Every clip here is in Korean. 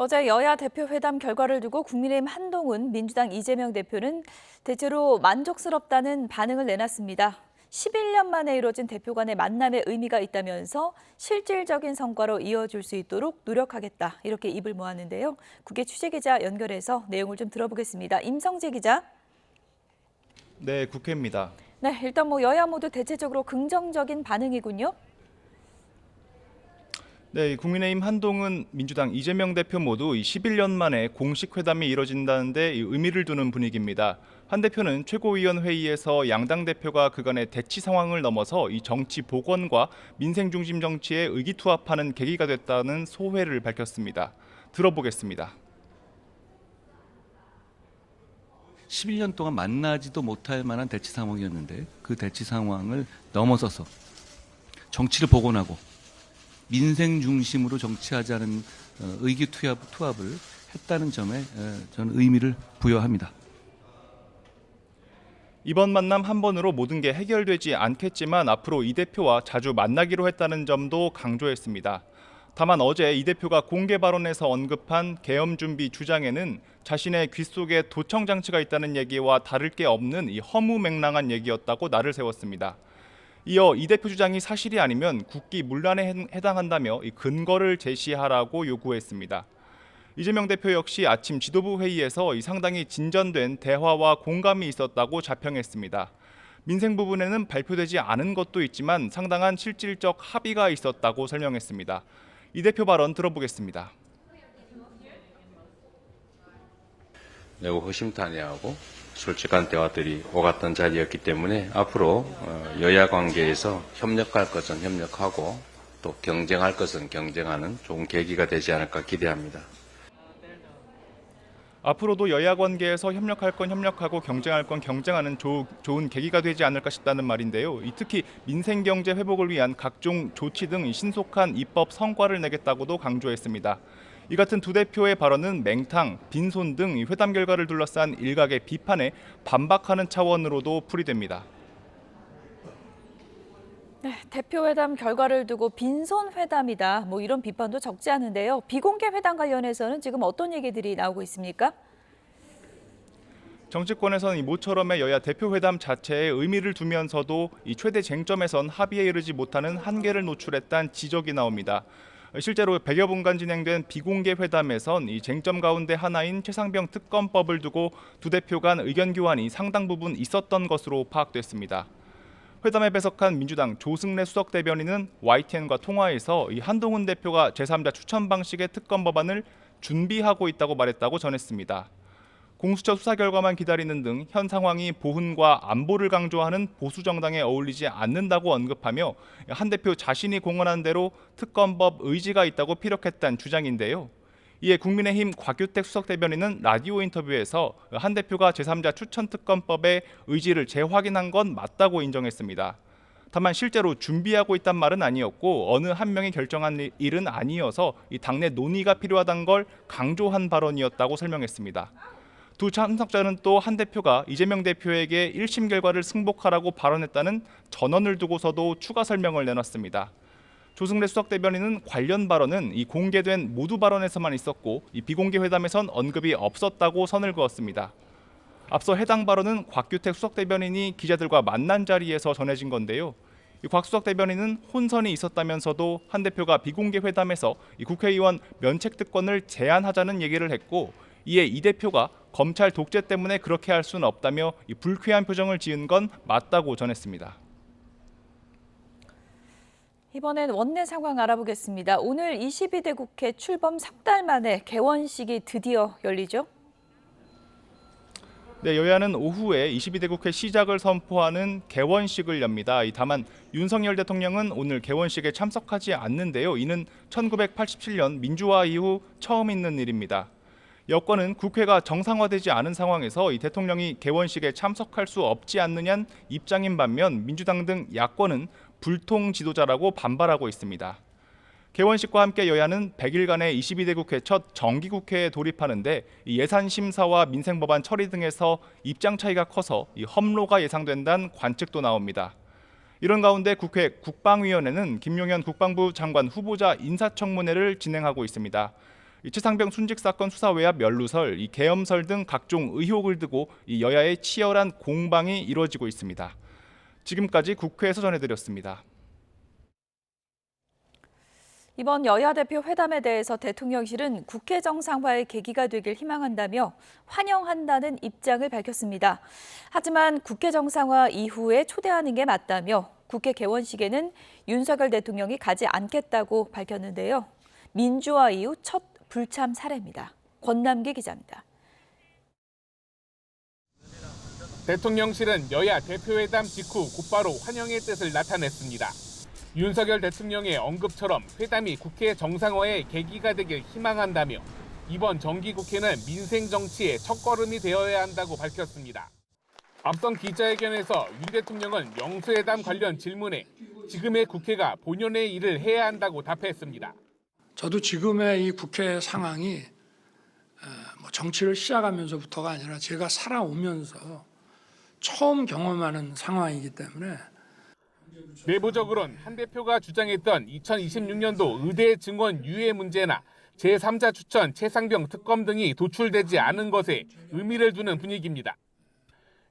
어제 여야 대표 회담 결과를 두고 국민의힘 한동훈, 민주당 이재명 대표는 대체로 만족스럽다는 반응을 내놨습니다. 11년 만에 이뤄진 대표 간의 만남에 의미가 있다면서 실질적인 성과로 이어질 수 있도록 노력하겠다, 이렇게 입을 모았는데요. 국회 취재기자 연결해서 내용을 좀 들어보겠습니다. 임성재 기자. 네, 국회입니다. 네, 일단 여야 모두 대체적으로 긍정적인 반응이군요. 네, 국민의힘 한동훈, 민주당 이재명 대표 모두 11년 만에 공식 회담이 이뤄진다는데 의미를 두는 분위기입니다. 한 대표는 최고위원 회의에서 양당 대표가 그간의 대치 상황을 넘어서 이 정치 복원과 민생 중심 정치에 의기투합하는 계기가 됐다는 소회를 밝혔습니다. 들어보겠습니다. 11년 동안 만나지도 못할 만한 대치 상황이었는데 그 대치 상황을 넘어서서 정치를 복원하고 민생 중심으로 정치하자는 의기투합을 했다는 점에 저는 의미를 부여합니다. 이번 만남 한 번으로 모든 게 해결되지 않겠지만 앞으로 이 대표와 자주 만나기로 했다는 점도 강조했습니다. 다만 어제 이 대표가 공개 발언에서 언급한 계엄 준비 주장에는 자신의 귓속에 도청 장치가 있다는 얘기와 다를 게 없는 이 허무맹랑한 얘기였다고 날을 세웠습니다. 이어 이 대표 주장이 사실이 아니면 국기 문란에 해당한다며 이 근거를 제시하라고 요구했습니다. 이재명 대표 역시 아침 지도부 회의에서 상당히 진전된 대화와 공감이 있었다고 자평했습니다. 민생 부분에는 발표되지 않은 것도 있지만 상당한 실질적 합의가 있었다고 설명했습니다. 이 대표 발언 들어보겠습니다. 매우 허심탄회하고 솔직한 대화들이 오갔던 자리였기 때문에 앞으로 여야 관계에서 협력할 것은 협력하고 또 경쟁할 것은 경쟁하는 좋은 계기가 되지 않을까 기대합니다. 앞으로도 여야 관계에서 협력할 건 협력하고 경쟁할 건 경쟁하는 좋은 계기가 되지 않을까 싶다는 말인데요. 특히 민생 경제 회복을 위한 각종 조치 등 신속한 입법 성과를 내겠다고도 강조했습니다. 이 같은 두 대표의 발언은 맹탕, 빈손 등 회담 결과를 둘러싼 일각의 비판에 반박하는 차원으로도 풀이됩니다. 네, 대표 회담 결과를 두고 빈손 회담이다, 이런 비판도 적지 않은데요. 비공개 회담 관련해서는 지금 어떤 얘기들이 나오고 있습니까? 정치권에서는 모처럼의 여야 대표 회담 자체에 의미를 두면서도 이 최대 쟁점에선 합의에 이르지 못하는 한계를 노출했다는 지적이 나옵니다. 실제로 100여 분간 진행된 비공개 회담에선 이 쟁점 가운데 하나인 최상병 특검법을 두고 두 대표 간 의견 교환이 상당 부분 있었던 것으로 파악됐습니다. 회담에 배석한 민주당 조승래 수석 대변인은 YTN과 통화에서 이 한동훈 대표가 제3자 추천 방식의 특검 법안을 준비하고 있다고 말했다고 전했습니다. 공수처 수사 결과만 기다리는 등 현 상황이 보훈과 안보를 강조하는 보수 정당에 어울리지 않는다고 언급하며 한 대표 자신이 공언한 대로 특검법 의지가 있다고 피력했다는 주장인데요. 이에 국민의힘 곽규택 수석 대변인은 라디오 인터뷰에서 한 대표가 제3자 추천 특검법의 의지를 재확인한 건 맞다고 인정했습니다. 다만 실제로 준비하고 있단 말은 아니었고 어느 한 명이 결정한 일은 아니어서 이 당내 논의가 필요하다는 걸 강조한 발언이었다고 설명했습니다. 두 참석자는 또 한 대표가 이재명 대표에게 1심 결과를 승복하라고 발언했다는 전언을 두고서도 추가 설명을 내놨습니다. 조승래 수석 대변인은 관련 발언은 이 공개된 모두 발언에서만 있었고 이 비공개 회담에선 언급이 없었다고 선을 그었습니다. 앞서 해당 발언은 곽규택 수석 대변인이 기자들과 만난 자리에서 전해진 건데요. 곽 수석 대변인은 혼선이 있었다면서도 한 대표가 비공개 회담에서 이 국회의원 면책 특권을 제한하자는 얘기를 했고 이에 이 대표가 검찰 독재 때문에 그렇게 할 수는 없다며 이 불쾌한 표정을 지은 건 맞다고 전했습니다. 이번엔 원내 상황 알아보겠습니다. 오늘 22대 국회 출범 3달 만에 개원식이 드디어 열리죠? 네, 여야는 오후에 22대 국회 시작을 선포하는 개원식을 엽니다. 다만 윤석열 대통령은 오늘 개원식에 참석하지 않는데요. 이는 1987년 민주화 이후 처음 있는 일입니다. 여권은 국회가 정상화되지 않은 상황에서 이 대통령이 개원식에 참석할 수 없지 않느냐는 입장인 반면 민주당 등 야권은 불통 지도자라고 반발하고 있습니다. 개원식과 함께 여야는 100일간의 22대 국회 첫 정기국회에 돌입하는데 예산 심사와 민생 법안 처리 등에서 입장 차이가 커서 험로가 예상된다는 관측도 나옵니다. 이런 가운데 국회 국방위원회는 김용현 국방부 장관 후보자 인사청문회를 진행하고 있습니다. 이 최상병 순직 사건 수사 외압 연루설, 이 계엄설 등 각종 의혹을 두고 이 여야의 치열한 공방이 이루어지고 있습니다. 지금까지 국회에서 전해드렸습니다. 이번 여야 대표 회담에 대해서 대통령실은 국회 정상화의 계기가 되길 희망한다며 환영한다는 입장을 밝혔습니다. 하지만 국회 정상화 이후에 초대하는 게 맞다며 국회 개원식에는 윤석열 대통령이 가지 않겠다고 밝혔는데요. 민주화 이후 첫 불참 사례입니다. 권남기 기자입니다. 대통령실은 여야 대표회담 직후 곧바로 환영의 뜻을 나타냈습니다. 윤석열 대통령의 언급처럼 회담이 국회 정상화의 계기가 되길 희망한다며 이번 정기국회는 민생 정치의 첫걸음이 되어야 한다고 밝혔습니다. 앞선 기자회견에서 윤 대통령은 영수회담 관련 질문에 지금의 국회가 본연의 일을 해야 한다고 답했습니다. 저도 지금의 이 국회 상황이 정치를 시작하면서부터가 아니라 제가 살아오면서 처음 경험하는 상황이기 때문에 내부적으로는 한 대표가 주장했던 2026년도 의대 증원 유예 문제나 제3자 추천 최상병 특검 등이 도출되지 않은 것에 의미를 두는 분위기입니다.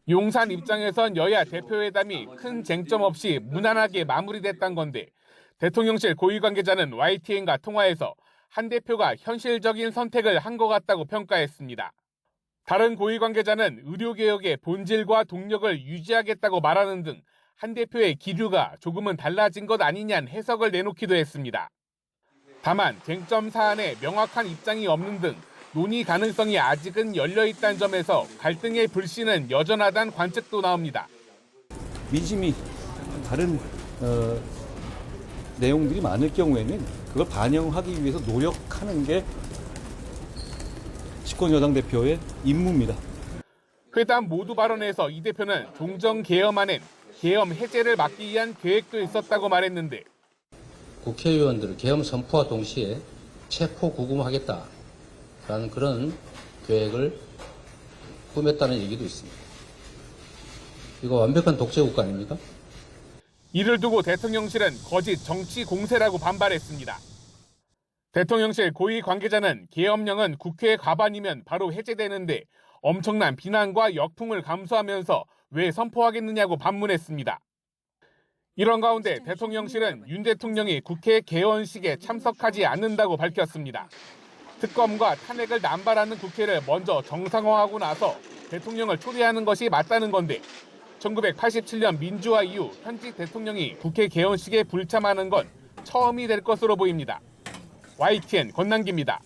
용산 입장에선 여야 대표회담이 큰 쟁점 없이 무난하게 마무리됐다는 건데 대통령실 고위 관계자는 YTN과 통화에서 한 대표가 현실적인 선택을 한 것 같다고 평가했습니다. 다른 고위 관계자는 의료개혁의 본질과 동력을 유지하겠다고 말하는 등 한 대표의 기류가 조금은 달라진 것 아니냐는 해석을 내놓기도 했습니다. 다만 쟁점 사안에 명확한 입장이 없는 등 논의 가능성이 아직은 열려있다는 점에서 갈등의 불씨는 여전하다는 관측도 나옵니다. 민심이 다른 내용들이 많을 경우에는 그걸 반영하기 위해서 노력하는 게 집권 여당 대표의 임무입니다. 회담 모두 발언에서 이 대표는 종정 개엄안엔 계엄 해제를 막기 위한 계획도 있었다고 말했는데 국회의원들을 계엄 선포와 동시에 체포 구금하겠다라는 그런 계획을 꾸몄다는 얘기도 있습니다. 이거 완벽한 독재 국가 아닙니까? 이를 두고 대통령실은 거짓 정치 공세라고 반발했습니다. 대통령실 고위 관계자는 계엄령은 국회 과반이면 바로 해제되는데 엄청난 비난과 역풍을 감수하면서 왜 선포하겠느냐고 반문했습니다. 이런 가운데 대통령실은 윤 대통령이 국회 개원식에 참석하지 않는다고 밝혔습니다. 특검과 탄핵을 남발하는 국회를 먼저 정상화하고 나서 대통령을 초대하는 것이 맞다는 건데 1987년 민주화 이후 현직 대통령이 국회 개원식에 불참하는 건 처음이 될 것으로 보입니다. YTN 권남기입니다.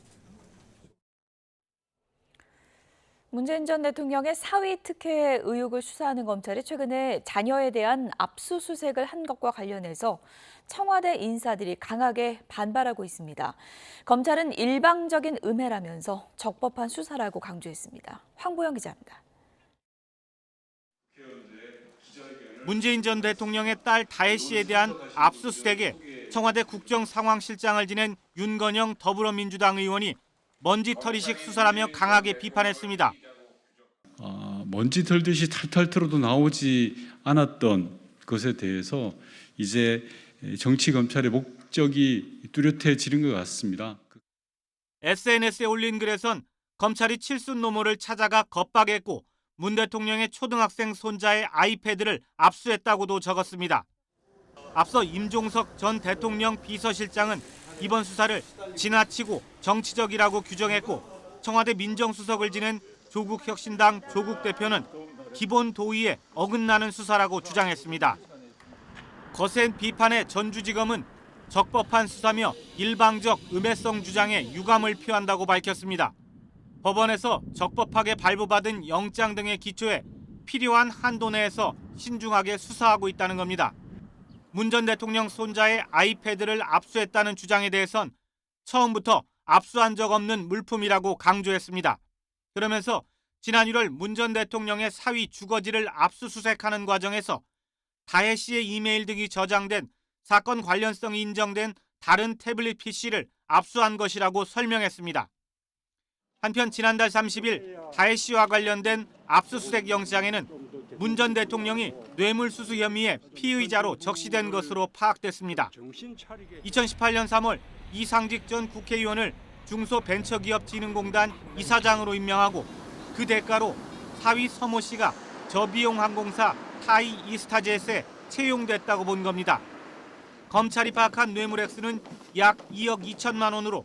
문재인 전 대통령의 사위 특혜 의혹을 수사하는 검찰이 최근에 자녀에 대한 압수수색을 한 것과 관련해서 청와대 인사들이 강하게 반발하고 있습니다. 검찰은 일방적인 음해라면서 적법한 수사라고 강조했습니다. 황보영 기자입니다. 문재인 전 대통령의 딸 다혜 씨에 대한 압수수색에 청와대 국정상황실장을 지낸 윤건영 더불어민주당 의원이 먼지털이식 수사라며 강하게 비판했습니다. 먼지 털듯이 탈탈 털어도 나오지 않았던 것에 대해서 이제 정치 검찰의 목적이 뚜렷해지는 것 같습니다. SNS에 올린 글에선 검찰이 칠순 노모를 찾아가 겁박했고 문 대통령의 초등학생 손자의 아이패드를 압수했다고도 적었습니다. 앞서 임종석 전 대통령 비서실장은 이번 수사를 지나치고 정치적이라고 규정했고 청와대 민정수석을 지낸 조국혁신당 조국 대표는 기본 도의에 어긋나는 수사라고 주장했습니다. 거센 비판에 전주지검은 적법한 수사며 일방적 음해성 주장에 유감을 표한다고 밝혔습니다. 법원에서 적법하게 발부받은 영장 등의 기초에 필요한 한도 내에서 신중하게 수사하고 있다는 겁니다. 문 전 대통령 손자의 아이패드를 압수했다는 주장에 대해선 처음부터 압수한 적 없는 물품이라고 강조했습니다. 그러면서 지난 1월 문 전 대통령의 사위 주거지를 압수수색하는 과정에서 다혜 씨의 이메일 등이 저장된 사건 관련성이 인정된 다른 태블릿 PC를 압수한 것이라고 설명했습니다. 한편 지난달 30일 다혜 씨와 관련된 압수수색 영장에는 문 전 대통령이 뇌물수수 혐의의 피의자로 적시된 것으로 파악됐습니다. 2018년 3월 이상직 전 국회의원을 중소벤처기업진흥공단 이사장으로 임명하고 그 대가로 사위 서모 씨가 저비용 항공사 타이 이스타젯에 채용됐다고 본 겁니다. 검찰이 파악한 뇌물 액수는 약 2억 2천만 원으로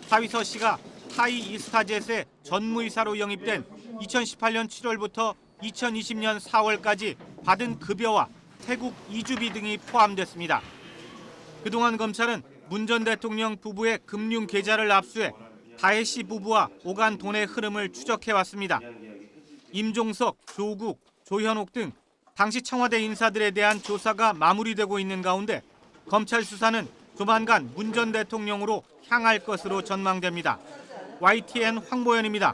사위 서 씨가 타이 이스타젯의 전무이사로 영입된 2018년 7월부터 2020년 4월까지 받은 급여와 태국 이주비 등이 포함됐습니다. 그동안 검찰은 문 전 대통령 부부의 금융 계좌를 압수해 다혜 씨 부부와 오간 돈의 흐름을 추적해왔습니다. 임종석, 조국, 조현옥 등 당시 청와대 인사들에 대한 조사가 마무리되고 있는 가운데 검찰 수사는 조만간 문 전 대통령으로 향할 것으로 전망됩니다. YTN 황보현입니다.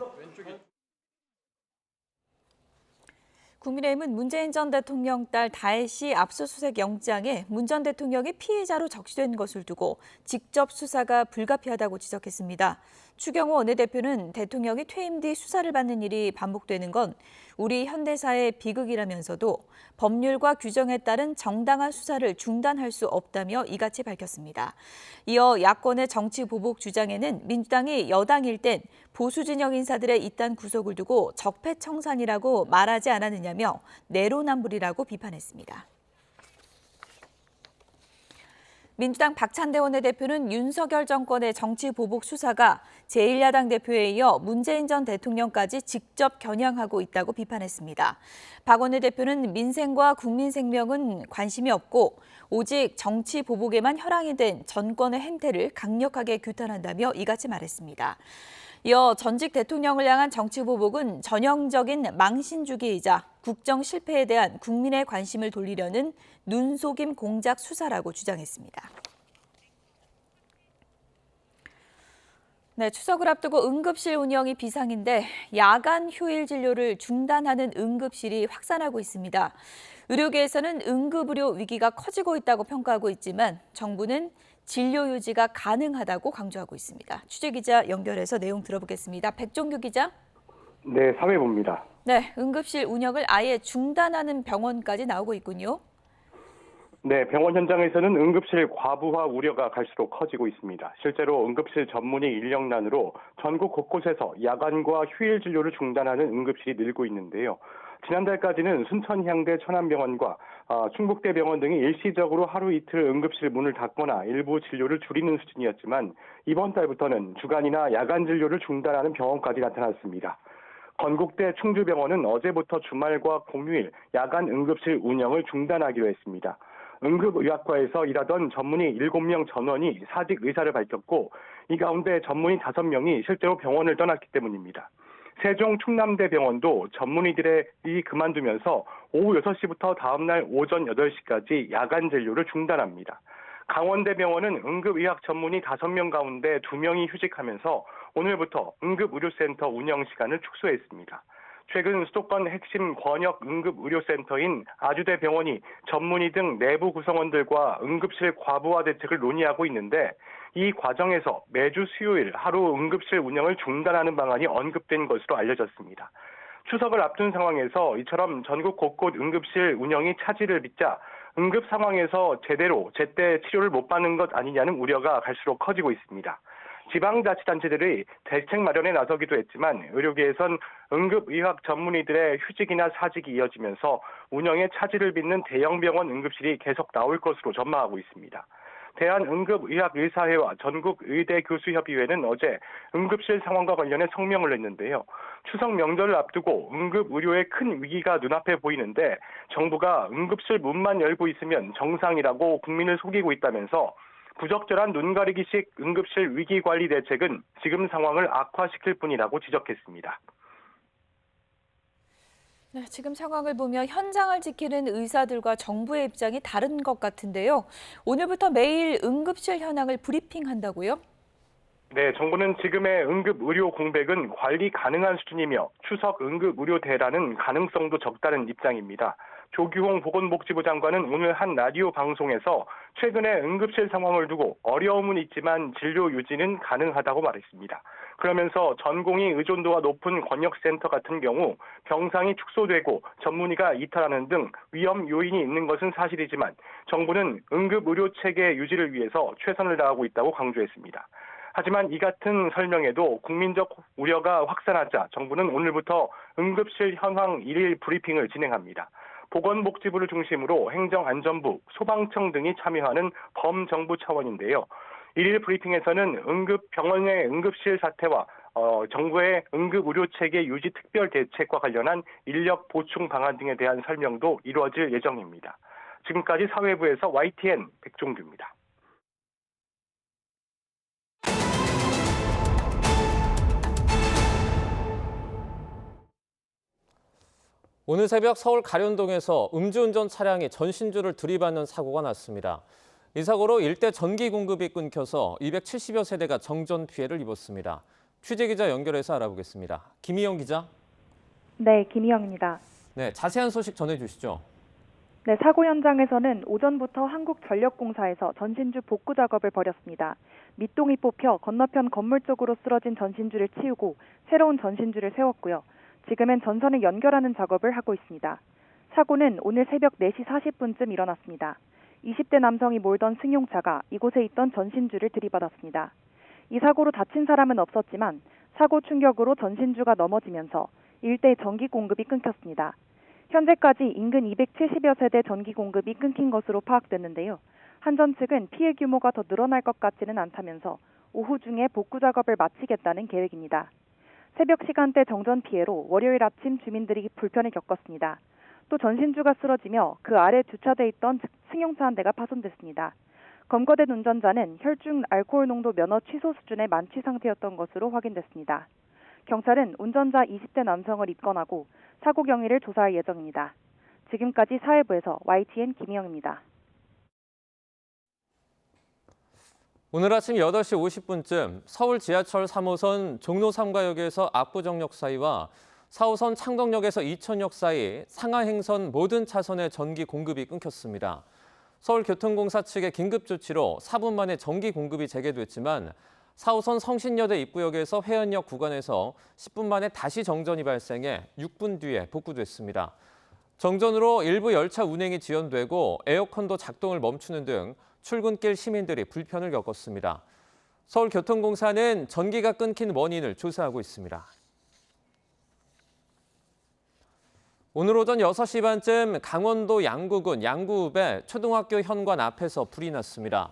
국민의힘은 문재인 전 대통령 딸 다혜 씨 압수수색 영장에 문 전 대통령이 피의자로 적시된 것을 두고 직접 수사가 불가피하다고 지적했습니다. 추경호 원내대표는 대통령이 퇴임 뒤 수사를 받는 일이 반복되는 건 우리 현대사의 비극이라면서도 법률과 규정에 따른 정당한 수사를 중단할 수 없다며 이같이 밝혔습니다. 이어 야권의 정치 보복 주장에는 민주당이 여당일 땐 보수 진영 인사들의 이딴 구속을 두고 적폐청산이라고 말하지 않았느냐며 내로남불이라고 비판했습니다. 민주당 박찬대 원내대표는 윤석열 정권의 정치 보복 수사가 제1야당 대표에 이어 문재인 전 대통령까지 직접 겨냥하고 있다고 비판했습니다. 박 원내대표는 민생과 국민 생명은 관심이 없고 오직 정치 보복에만 혈안이 된 정권의 행태를 강력하게 규탄한다며 이같이 말했습니다. 이어 전직 대통령을 향한 정치 보복은 전형적인 망신주기이자 국정 실패에 대한 국민의 관심을 돌리려는 눈속임 공작 수사라고 주장했습니다. 네, 추석을 앞두고 응급실 운영이 비상인데 야간 휴일 진료를 중단하는 응급실이 확산하고 있습니다. 의료계에서는 응급의료 위기가 커지고 있다고 평가하고 있지만 정부는 진료 유지가 가능하다고 강조하고 있습니다. 취재기자 연결해서 내용 들어보겠습니다. 백종규 기자. 네, 사회부입니다. 네, 응급실 운영을 아예 중단하는 병원까지 나오고 있군요. 네, 병원 현장에서는 응급실 과부하 우려가 갈수록 커지고 있습니다. 실제로 응급실 전문의 인력난으로 전국 곳곳에서 야간과 휴일 진료를 중단하는 응급실이 늘고 있는데요. 지난달까지는 순천향대 천안병원과 충북대병원 등이 일시적으로 하루 이틀 응급실 문을 닫거나 일부 진료를 줄이는 수준이었지만 이번 달부터는 주간이나 야간 진료를 중단하는 병원까지 나타났습니다. 건국대 충주병원은 어제부터 주말과 공휴일 야간 응급실 운영을 중단하기로 했습니다. 응급의학과에서 일하던 전문의 7명 전원이 사직 의사를 밝혔고 이 가운데 전문의 5명이 실제로 병원을 떠났기 때문입니다. 세종 충남대병원도 전문의들이 그만두면서 오후 6시부터 다음날 오전 8시까지 야간 진료를 중단합니다. 강원대병원은 응급의학 전문의 5명 가운데 2명이 휴직하면서 오늘부터 응급의료센터 운영 시간을 축소했습니다. 최근 수도권 핵심 권역 응급의료센터인 아주대병원이 전문의 등 내부 구성원들과 응급실 과부하 대책을 논의하고 있는데 이 과정에서 매주 수요일 하루 응급실 운영을 중단하는 방안이 언급된 것으로 알려졌습니다. 추석을 앞둔 상황에서 이처럼 전국 곳곳 응급실 운영이 차질을 빚자 응급 상황에서 제때 치료를 못 받는 것 아니냐는 우려가 갈수록 커지고 있습니다. 지방자치단체들이 대책 마련에 나서기도 했지만 의료계에선 응급의학 전문의들의 휴직이나 사직이 이어지면서 운영에 차질을 빚는 대형병원 응급실이 계속 나올 것으로 전망하고 있습니다. 대한응급의학의사회와 전국의대교수협의회는 어제 응급실 상황과 관련해 성명을 냈는데요. 추석 명절을 앞두고 응급의료에 큰 위기가 눈앞에 보이는데 정부가 응급실 문만 열고 있으면 정상이라고 국민을 속이고 있다면서 부적절한 눈가리기식 응급실 위기관리 대책은 지금 상황을 악화시킬 뿐이라고 지적했습니다. 네, 지금 상황을 보면 현장을 지키는 의사들과 정부의 입장이 다른 것 같은데요. 오늘부터 매일 응급실 현황을 브리핑한다고요? 네, 정부는 지금의 응급의료 공백은 관리 가능한 수준이며 추석 응급의료 대란은 가능성도 적다는 입장입니다. 조규홍 보건복지부 장관은 오늘 한 라디오 방송에서 최근의 응급실 상황을 두고 어려움은 있지만 진료 유지는 가능하다고 말했습니다. 그러면서 전공의 의존도가 높은 권역센터 같은 경우 병상이 축소되고 전문의가 이탈하는 등 위험 요인이 있는 것은 사실이지만 정부는 응급의료 체계 유지를 위해서 최선을 다하고 있다고 강조했습니다. 하지만 이 같은 설명에도 국민적 우려가 확산하자 정부는 오늘부터 응급실 현황 일일 브리핑을 진행합니다. 보건복지부를 중심으로 행정안전부, 소방청 등이 참여하는 범정부 차원인데요. 일일 브리핑에서는 병원의 응급실 사태와 정부의 응급의료체계 유지 특별 대책과 관련한 인력 보충 방안 등에 대한 설명도 이루어질 예정입니다. 지금까지 사회부에서 YTN 백종규입니다. 오늘 새벽 서울 가련동에서 음주운전 차량이 전신주를 들이받는 사고가 났습니다. 이 사고로 일대 전기 공급이 끊겨서 270여 세대가 정전 피해를 입었습니다. 취재기자 연결해서 알아보겠습니다. 김희영 기자. 네, 김희영입니다. 네, 자세한 소식 전해주시죠. 네, 사고 현장에서는 오전부터 한국전력공사에서 전신주 복구 작업을 벌였습니다. 밑동이 뽑혀 건너편 건물 쪽으로 쓰러진 전신주를 치우고 새로운 전신주를 세웠고요. 지금은 전선을 연결하는 작업을 하고 있습니다. 사고는 오늘 새벽 4시 40분쯤 일어났습니다. 20대 남성이 몰던 승용차가 이곳에 있던 전신주를 들이받았습니다. 이 사고로 다친 사람은 없었지만 사고 충격으로 전신주가 넘어지면서 일대 전기 공급이 끊겼습니다. 현재까지 인근 270여 세대 전기 공급이 끊긴 것으로 파악됐는데요. 한전 측은 피해 규모가 더 늘어날 것 같지는 않다면서 오후 중에 복구 작업을 마치겠다는 계획입니다. 새벽 시간대 정전 피해로 월요일 아침 주민들이 불편을 겪었습니다. 또 전신주가 쓰러지며 그 아래 주차돼 있던 승용차 한 대가 파손됐습니다. 검거된 운전자는 혈중 알코올 농도 면허 취소 수준의 만취 상태였던 것으로 확인됐습니다. 경찰은 운전자 20대 남성을 입건하고 사고 경위를 조사할 예정입니다. 지금까지 사회부에서 YTN 김희영입니다. 오늘 아침 8시 50분쯤 서울 지하철 3호선 종로 3가역에서 압구정역 사이와 4호선 창덕역에서 이천역 사이 상하행선 모든 차선의 전기 공급이 끊겼습니다. 서울교통공사 측의 긴급 조치로 4분 만에 전기 공급이 재개됐지만 4호선 성신여대 입구역에서 회원역 구간에서 10분 만에 다시 정전이 발생해 6분 뒤에 복구됐습니다. 정전으로 일부 열차 운행이 지연되고 에어컨도 작동을 멈추는 등 출근길 시민들이 불편을 겪었습니다. 서울교통공사는 전기가 끊긴 원인을 조사하고 있습니다. 오늘 오전 6시 반쯤 강원도 양구군 양구읍의 초등학교 현관 앞에서 불이 났습니다.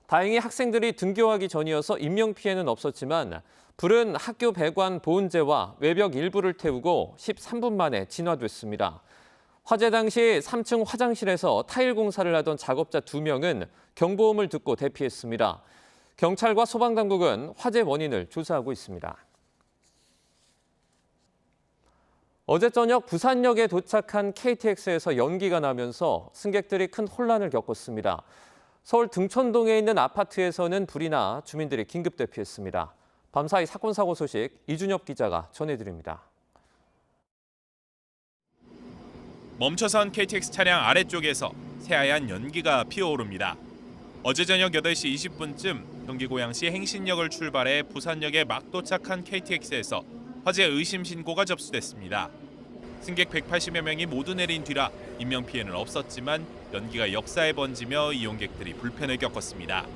다행히 학생들이 등교하기 전이어서 인명피해는 없었지만 불은 학교 배관 보온재와 외벽 일부를 태우고 13분 만에 진화됐습니다. 화재 당시 3층 화장실에서 타일 공사를 하던 작업자 2명은 경보음을 듣고 대피했습니다. 경찰과 소방당국은 화재 원인을 조사하고 있습니다. 어제 저녁 부산역에 도착한 KTX에서 연기가 나면서 승객들이 큰 혼란을 겪었습니다. 서울 등촌동에 있는 아파트에서는 불이 나 주민들이 긴급 대피했습니다. 밤사이 사건 사고 소식 이준엽 기자가 전해드립니다. 멈춰선 KTX 차량 아래쪽에서 새하얀 연기가 피어오릅니다. 어제 저녁 8시 20분쯤 경기 고양시 행신역을 출발해 부산역에 막 도착한 KTX에서 화재 의심 신고가 접수됐습니다. 승객 180여 명이 모두 내린 뒤라 인명피해는 없었지만 연기가 역사에 번지며 이용객들이 불편을 겪었습니다.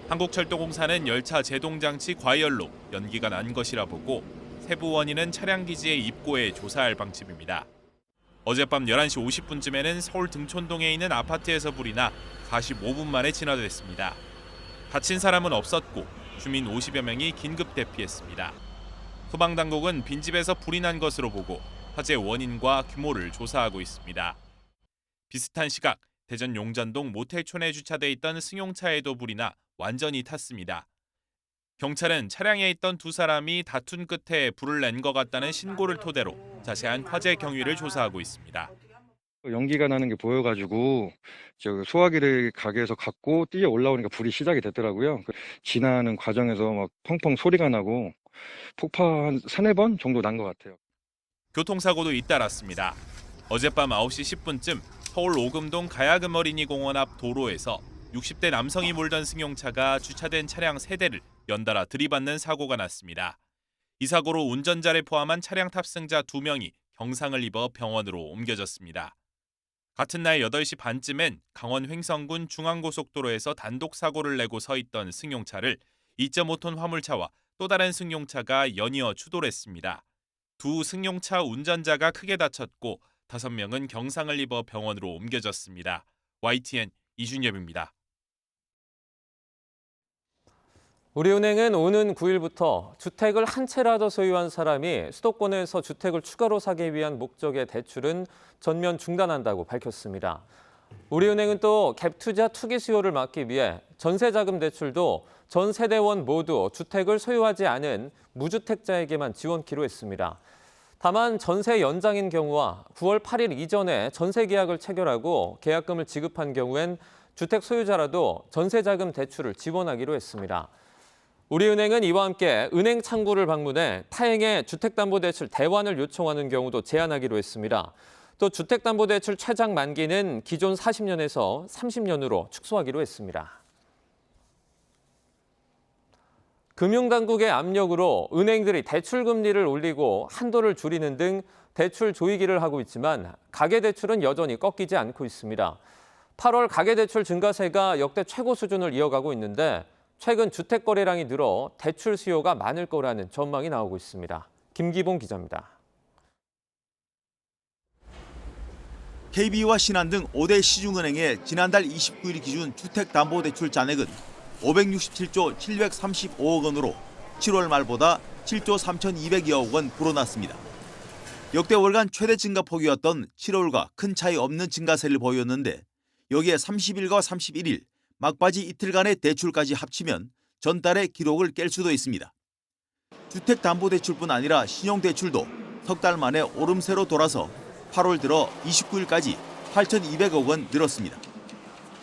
한국철도공사는 열차 제동장치 과열로 연기가 난 것이라 보고 세부 원인은 차량 기지의 입고에 조사할 방침입니다. 어젯밤 11시 50분쯤에는 서울 등촌동에 있는 아파트에서 불이 나 45분 만에 진화됐습니다. 다친 사람은 없었고 주민 50여 명이 긴급 대피했습니다. 소방당국은 빈집에서 불이 난 것으로 보고 화재 원인과 규모를 조사하고 있습니다. 비슷한 시각 대전 용전동 모텔촌에 주차돼 있던 승용차에도 불이 나 완전히 탔습니다. 경찰은 차량에 있던 2사람이 다툰 끝에 불을 낸 것 같다는 신고를 토대로 자세한 화재 경위를 조사하고 있습니다. 연기가 나는 게 보여가지고 소화기를 가게에서 갖고 뛰어 올라오니까 불이 시작이 됐더라고요. 지나는 과정에서 막 펑펑 소리가 나고 폭파 한 3-4번 정도 난 것 같아요. 교통사고도 잇따랐습니다. 어젯밤 9시 10분쯤 서울 오금동 가야금 어린이공원 앞 도로에서 60대 남성이 몰던 승용차가 주차된 차량 3대를 연달아 들이받는 사고가 났습니다. 이 사고로 운전자를 포함한 차량 탑승자 2명이 경상을 입어 병원으로 옮겨졌습니다. 같은 날 8시 반쯤엔 강원 횡성군 중앙고속도로에서 단독 사고를 내고 서 있던 승용차를 2.5톤 화물차와 또 다른 승용차가 연이어 추돌했습니다. 두 승용차 운전자가 크게 다쳤고 5명은 경상을 입어 병원으로 옮겨졌습니다. YTN 이준엽입니다. 우리은행은 오는 9일부터 주택을 한 채라도 소유한 사람이 수도권에서 주택을 추가로 사기 위한 목적의 대출은 전면 중단한다고 밝혔습니다. 우리은행은 또 갭투자 투기 수요를 막기 위해 전세자금 대출도 전 세대원 모두 주택을 소유하지 않은 무주택자에게만 지원키로 했습니다. 다만 전세 연장인 경우와 9월 8일 이전에 전세 계약을 체결하고 계약금을 지급한 경우엔 주택 소유자라도 전세자금 대출을 지원하기로 했습니다. 우리은행은 이와 함께 은행 창구를 방문해 타행의 주택담보대출 대환을 요청하는 경우도 제한하기로 했습니다. 또 주택담보대출 최장 만기는 기존 40년에서 30년으로 축소하기로 했습니다. 금융당국의 압력으로 은행들이 대출 금리를 올리고 한도를 줄이는 등 대출 조이기를 하고 있지만 가계대출은 여전히 꺾이지 않고 있습니다. 8월 가계대출 증가세가 역대 최고 수준을 이어가고 있는데 최근 주택 거래량이 늘어 대출 수요가 많을 거라는 전망이 나오고 있습니다. 김기봉 기자입니다. KB와 신한 등 5대 시중은행의 지난달 29일 기준 주택담보대출 잔액은 567조 735억 원으로 7월 말보다 7조 3,200여억 원 불어났습니다. 역대 월간 최대 증가폭이었던 7월과 큰 차이 없는 증가세를 보였는데 여기에 30일과 31일, 막바지 이틀간의 대출까지 합치면 전달의 기록을 깰 수도 있습니다. 주택담보대출뿐 아니라 신용대출도 석 달 만에 오름세로 돌아서 8월 들어 29일까지 8,200억 원 늘었습니다.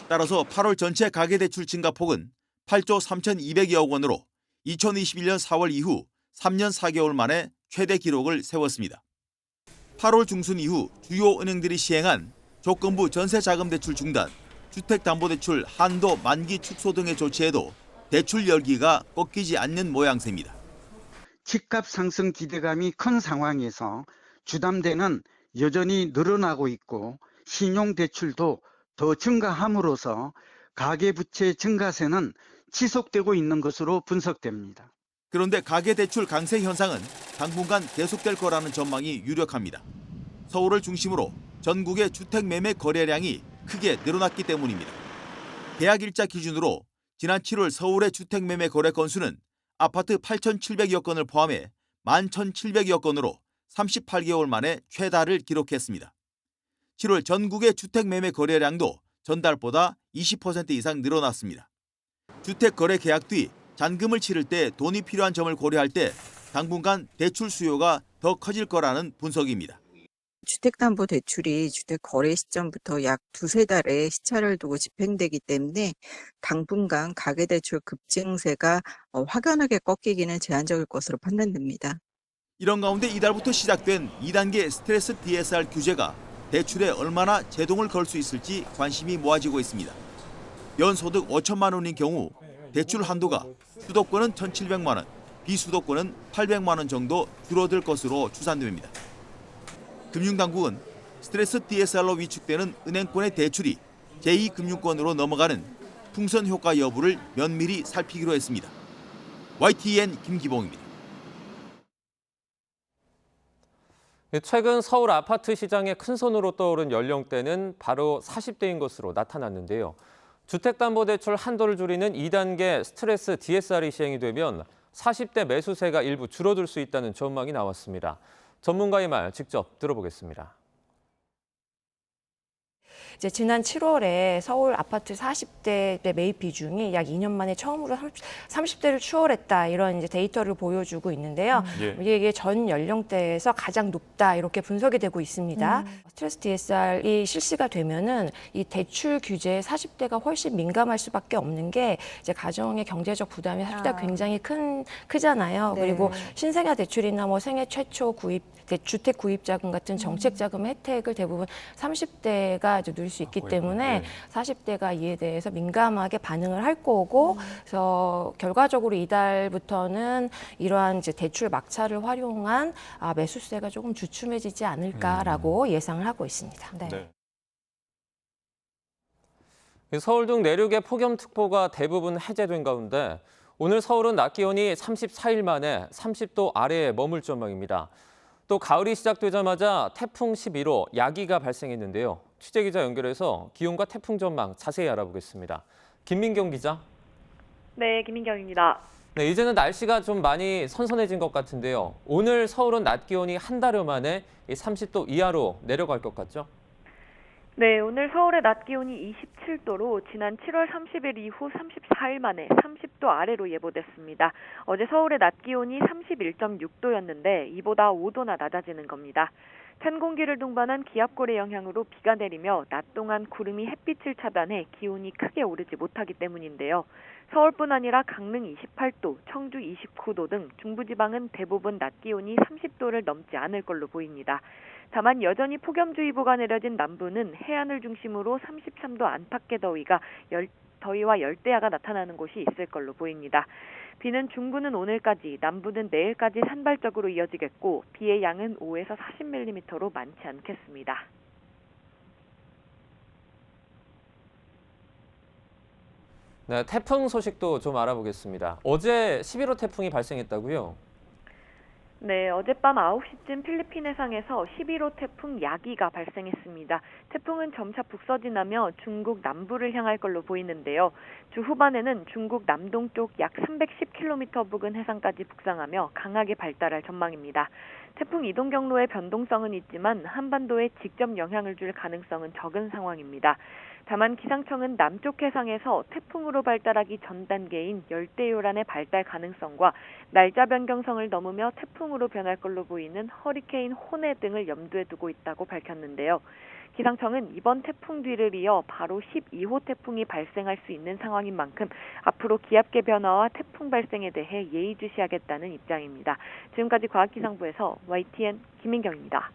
따라서 8월 전체 가계대출 증가폭은 8조 3,200여억 원으로 2021년 4월 이후 3년 4개월 만에 최대 기록을 세웠습니다. 8월 중순 이후 주요 은행들이 시행한 조건부 전세자금대출 중단, 주택담보대출 한도 만기 축소 등의 조치에도 대출 열기가 꺾이지 않는 모양새입니다. 집값 상승 기대감이 큰 상황에서 주담대는 여전히 늘어나고 있고 신용대출도 더 증가함으로써 가계부채 증가세는 지속되고 있는 것으로 분석됩니다. 그런데 가계대출 강세 현상은 당분간 계속될 거라는 전망이 유력합니다. 서울을 중심으로 전국의 주택 매매 거래량이 크게 늘어났기 때문입니다. 계약일자 기준으로 지난 7월 서울의 주택 매매 거래 건수는 아파트 8,700여 건을 포함해 11,700여 건으로 38개월 만에 최다를 기록했습니다. 7월 전국의 주택 매매 거래량도 전달보다 20% 이상 늘어났습니다. 주택 거래 계약 뒤 잔금을 치를 때 돈이 필요한 점을 고려할 때 당분간 대출 수요가 더 커질 거라는 분석입니다. 주택담보대출이 주택 거래 시점부터 약 두세 달의 시차를 두고 집행되기 때문에 당분간 가계대출 급증세가 확연하게 꺾이기는 제한적일 것으로 판단됩니다. 이런 가운데 이달부터 시작된 2단계 스트레스 DSR 규제가 대출에 얼마나 제동을 걸 수 있을지 관심이 모아지고 있습니다. 연소득 5천만 원인 경우 대출 한도가 수도권은 1,700만 원, 비수도권은 800만 원 정도 줄어들 것으로 추산됩니다. 금융당국은 스트레스 DSR로 위축되는 은행권의 대출이 제2금융권으로 넘어가는 풍선 효과 여부를 면밀히 살피기로 했습니다. YTN 김기봉입니다. 최근 서울 아파트 시장의 큰손으로 떠오른 연령대는 바로 40대인 것으로 나타났는데요. 주택담보대출 한도를 줄이는 2단계 스트레스 DSR이 시행이 되면 40대 매수세가 일부 줄어들 수 있다는 전망이 나왔습니다. 전문가의 말 직접 들어보겠습니다. 이제 지난 7월에 서울 아파트 40대 매입 비중이 약 2년 만에 처음으로 30대를 추월했다, 이런 이제 데이터를 보여주고 있는데요. 이게 전 연령대에서 가장 높다, 이렇게 분석이 되고 있습니다. 스트레스 DSR이 실시가 되면은 이 대출 규제에 40대가 훨씬 민감할 수밖에 없는 게 이제 가정의 경제적 부담이 40대가 굉장히 크잖아요. 네. 그리고 신생아 대출이나 뭐 생애 최초 구입 주택 구입 자금 같은 정책 자금 혜택을 대부분 30대가 이제 누릴 수 있기 때문에 40대가 이에 대해서 민감하게 반응을 할 거고, 그래서 결과적으로 이달부터는 이러한 이제 대출 막차를 활용한 매수세가 조금 주춤해지지 않을까라고 예상을 하고 있습니다. 네. 서울 등 내륙의 폭염특보가 대부분 해제된 가운데 오늘 서울은 낮 기온이 34일 만에 30도 아래에 머물 전망입니다. 또 가을이 시작되자마자 태풍 11호 야기가 발생했는데요. 취재기자 연결해서 기온과 태풍 전망 자세히 알아보겠습니다. 김민경 기자. 네, 김민경입니다. 네, 이제는 날씨가 좀 많이 선선해진 것 같은데요. 오늘 서울은 낮 기온이 한 달여 만에 30도 이하로 내려갈 것 같죠? 네, 오늘 서울의 낮 기온이 27도로 지난 7월 30일 이후 34일 만에 30도 아래로 예보됐습니다. 어제 서울의 낮 기온이 31.6도였는데 이보다 5도나 낮아지는 겁니다. 찬 공기를 동반한 기압골의 영향으로 비가 내리며 낮 동안 구름이 햇빛을 차단해 기온이 크게 오르지 못하기 때문인데요. 서울뿐 아니라 강릉 28도, 청주 29도 등 중부지방은 대부분 낮 기온이 30도를 넘지 않을 걸로 보입니다. 다만 여전히 폭염주의보가 내려진 남부는 해안을 중심으로 33도 안팎의 더위와 열대야가 나타나는 곳이 있을 걸로 보입니다. 비는 중부는 오늘까지, 남부는 내일까지 산발적으로 이어지겠고 비의 양은 5에서 40mm로 많지 않겠습니다. 네, 태풍 소식도 좀 알아보겠습니다. 어제 11호 태풍이 발생했다고요? 네, 어젯밤 9시쯤 필리핀 해상에서 11호 태풍 야기가 발생했습니다. 태풍은 점차 북서진하며 중국 남부를 향할 걸로 보이는데요. 주 후반에는 중국 남동쪽 약 310km 부근 해상까지 북상하며 강하게 발달할 전망입니다. 태풍 이동 경로의 변동성은 있지만 한반도에 직접 영향을 줄 가능성은 적은 상황입니다. 다만 기상청은 남쪽 해상에서 태풍으로 발달하기 전 단계인 열대요란의 발달 가능성과 날짜 변경성을 넘으며 태풍으로 변할 걸로 보이는 허리케인 호네 등을 염두에 두고 있다고 밝혔는데요. 기상청은 이번 태풍 뒤를 이어 바로 12호 태풍이 발생할 수 있는 상황인 만큼 앞으로 기압계 변화와 태풍 발생에 대해 예의주시하겠다는 입장입니다. 지금까지 과학기상부에서 YTN 김민경입니다.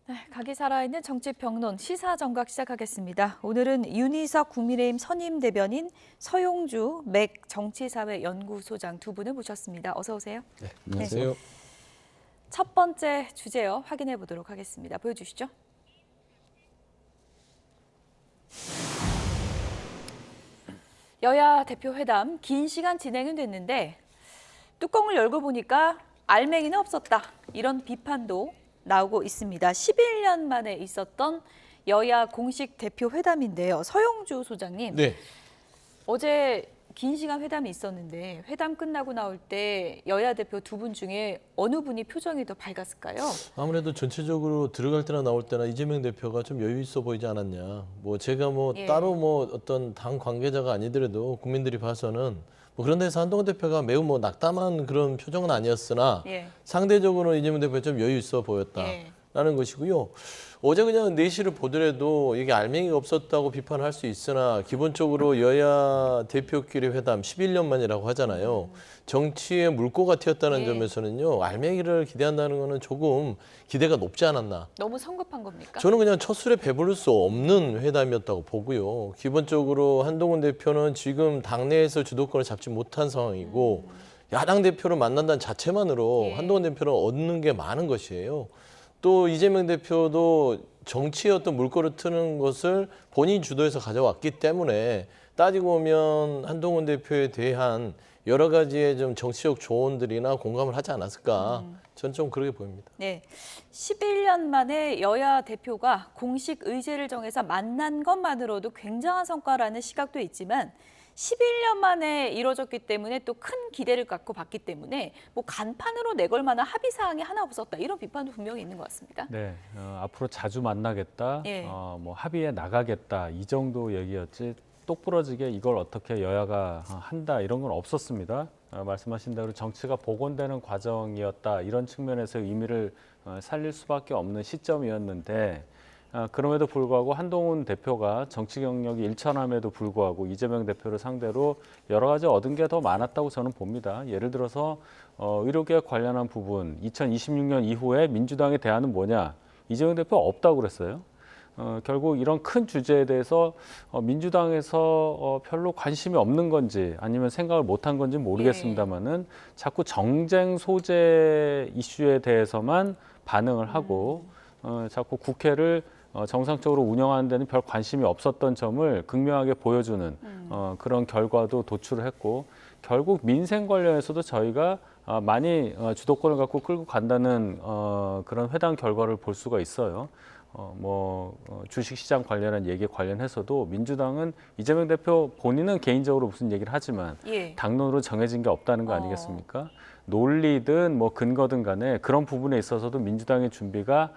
네, 각이 살아있는 정치평론 시사정각 시작하겠습니다. 오늘은 윤희석 국민의힘 선임 대변인, 서용주 맥 정치사회연구소장 두 분을 모셨습니다. 어서 오세요. 네, 안녕하세요. 네. 첫 번째 주제요. 확인해 보도록 하겠습니다. 보여주시죠. 여야 대표 회담 긴 시간 진행은 됐는데 뚜껑을 열고 보니까 알맹이는 없었다. 이런 비판도 나오고 있습니다. 11년 만에 있었던 여야 공식 대표 회담인데요. 서용주 소장님, 네. 어제 긴 시간 회담이 있었는데 회담 끝나고 나올 때 여야 대표 두 분 중에 어느 분이 표정이 더 밝았을까요? 아무래도 전체적으로 들어갈 때나 나올 때나 이재명 대표가 좀 여유 있어 보이지 않았냐. 뭐 제가 뭐 예. 따로 뭐 어떤 당 관계자가 아니더라도 국민들이 봐서는 뭐 그런 데서 한동훈 대표가 매우 뭐 낙담한 그런 표정은 아니었으나 예. 상대적으로 이재명 대표가 좀 여유 있어 보였다라는 것이고요. 어제 그냥 내시를 보더라도 이게 알맹이가 없었다고 비판할 수 있으나 기본적으로 여야 대표끼리 회담 11년 만이라고 하잖아요. 정치의 물꼬가 튀었다는 점에서는요. 알맹이를 기대한다는 거는 조금 기대가 높지 않았나. 너무 성급한 겁니까? 저는 그냥 첫 술에 배부를 수 없는 회담이었다고 보고요. 기본적으로 한동훈 대표는 지금 당내에서 주도권을 잡지 못한 상황이고 야당 대표를 만난다는 자체만으로 한동훈 대표를 얻는 게 많은 것이에요. 또 이재명 대표도 정치의 어떤 물꼬를 트는 것을 본인 주도해서 가져왔기 때문에 따지고 보면 한동훈 대표에 대한 여러 가지의 좀 정치적 조언들이나 공감을 하지 않았을까. 저는 좀 그렇게 보입니다. 네, 11년 만에 여야 대표가 공식 의제를 정해서 만난 것만으로도 굉장한 성과라는 시각도 있지만 11년 만에 이루어졌기 때문에 또 큰 기대를 갖고 봤기 때문에 뭐 간판으로 내걸 만한 합의 사항이 하나 없었다. 이런 비판도 분명히 있는 것 같습니다. 네, 앞으로 자주 만나겠다, 예. 뭐 합의에 나가겠다 이 정도 얘기였지 똑부러지게 이걸 어떻게 여야가 한다 이런 건 없었습니다. 말씀하신 대로 정치가 복원되는 과정이었다 이런 측면에서 의미를 살릴 수밖에 없는 시점이었는데 그럼에도 불구하고 한동훈 대표가 정치 경력이 일천함에도 불구하고 이재명 대표를 상대로 여러 가지 얻은 게 더 많았다고 저는 봅니다. 예를 들어서 의료개혁 관련한 부분 2026년 이후에 민주당의 대안은 뭐냐? 이재명 대표가 없다고 그랬어요. 결국 이런 큰 주제에 대해서 민주당에서 별로 관심이 없는 건지 아니면 생각을 못한 건지 모르겠습니다만은 자꾸 정쟁 소재 이슈에 대해서만 반응을 하고 자꾸 국회를 정상적으로 운영하는 데는 별 관심이 없었던 점을 극명하게 보여주는 그런 결과도 도출을 했고 결국 민생 관련해서도 저희가 많이 주도권을 갖고 끌고 간다는 그런 회담 결과를 볼 수가 있어요. 주식시장 관련한 얘기 관련해서도 민주당은 이재명 대표 본인은 개인적으로 무슨 얘기를 하지만 당론으로 정해진 게 없다는 거 아니겠습니까? 논리든 근거든 간에 그런 부분에 있어서도 민주당의 준비가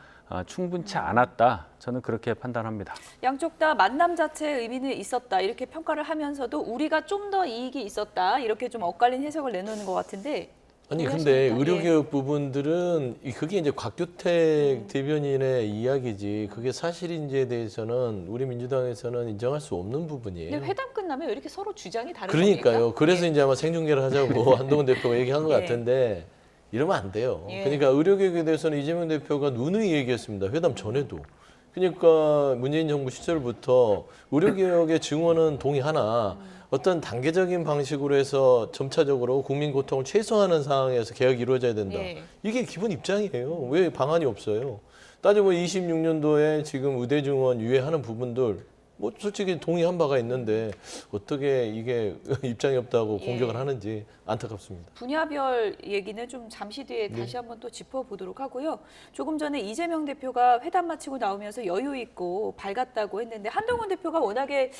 충분치 않았다. 저는 그렇게 판단합니다. 양쪽 다 만남 자체의 의미는 있었다. 이렇게 평가를 하면서도 우리가 좀 더 이익이 있었다. 이렇게 좀 엇갈린 해석을 내놓는 것 같은데. 아니 근데 의료개혁 부분들은 그게 이제 곽규택 대변인의 이야기지 그게 사실인지에 대해서는 우리 민주당에서는 인정할 수 없는 부분이에요. 근데 회담 끝나면 왜 이렇게 서로 주장이 다른 그러니까요. 겁니까? 그래서 이제 아마 생중계를 하자고 한동훈 대표가 얘기한 것 같은데 이러면 안 돼요. 그러니까 의료개혁에 대해서는 이재명 대표가 누누이 얘기했습니다. 회담 전에도. 그러니까 문재인 정부 시절부터 의료개혁의 증언은 동의하나 어떤 단계적인 방식으로 해서 점차적으로 국민 고통을 최소화하는 상황에서 개혁이 이루어져야 된다. 이게 기본 입장이에요. 왜 방안이 없어요? 따져보면 26년도에 지금 의대 증원 유예하는 부분들 솔직히 동의한 바가 있는데 어떻게 이게 입장이 없다고 공격을 하는지 안타깝습니다. 분야별 얘기는 좀 잠시 뒤에 다시 한번 또 짚어보도록 하고요. 조금 전에 이재명 대표가 회담 마치고 나오면서 여유 있고 밝았다고 했는데 한동훈 대표가 워낙에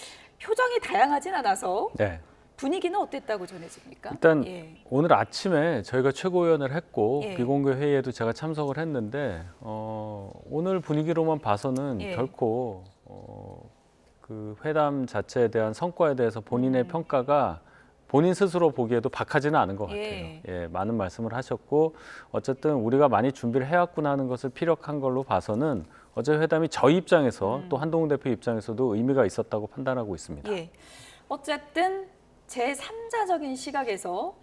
표정이 다양하진 않아서 분위기는 어땠다고 전해집니까? 일단 오늘 아침에 저희가 최고위원을 했고 비공개 회의에도 제가 참석을 했는데 오늘 분위기로만 봐서는 결코 그 회담 자체에 대한 성과에 대해서 본인의 평가가 본인 스스로 보기에도 박하지는 않은 것 같아요. 많은 말씀을 하셨고 어쨌든 우리가 많이 준비를 해왔구나 하는 것을 피력한 걸로 봐서는 어제 회담이 저희 입장에서 또 한동훈 대표 입장에서도 의미가 있었다고 판단하고 있습니다. 어쨌든 제3자적인 시각에서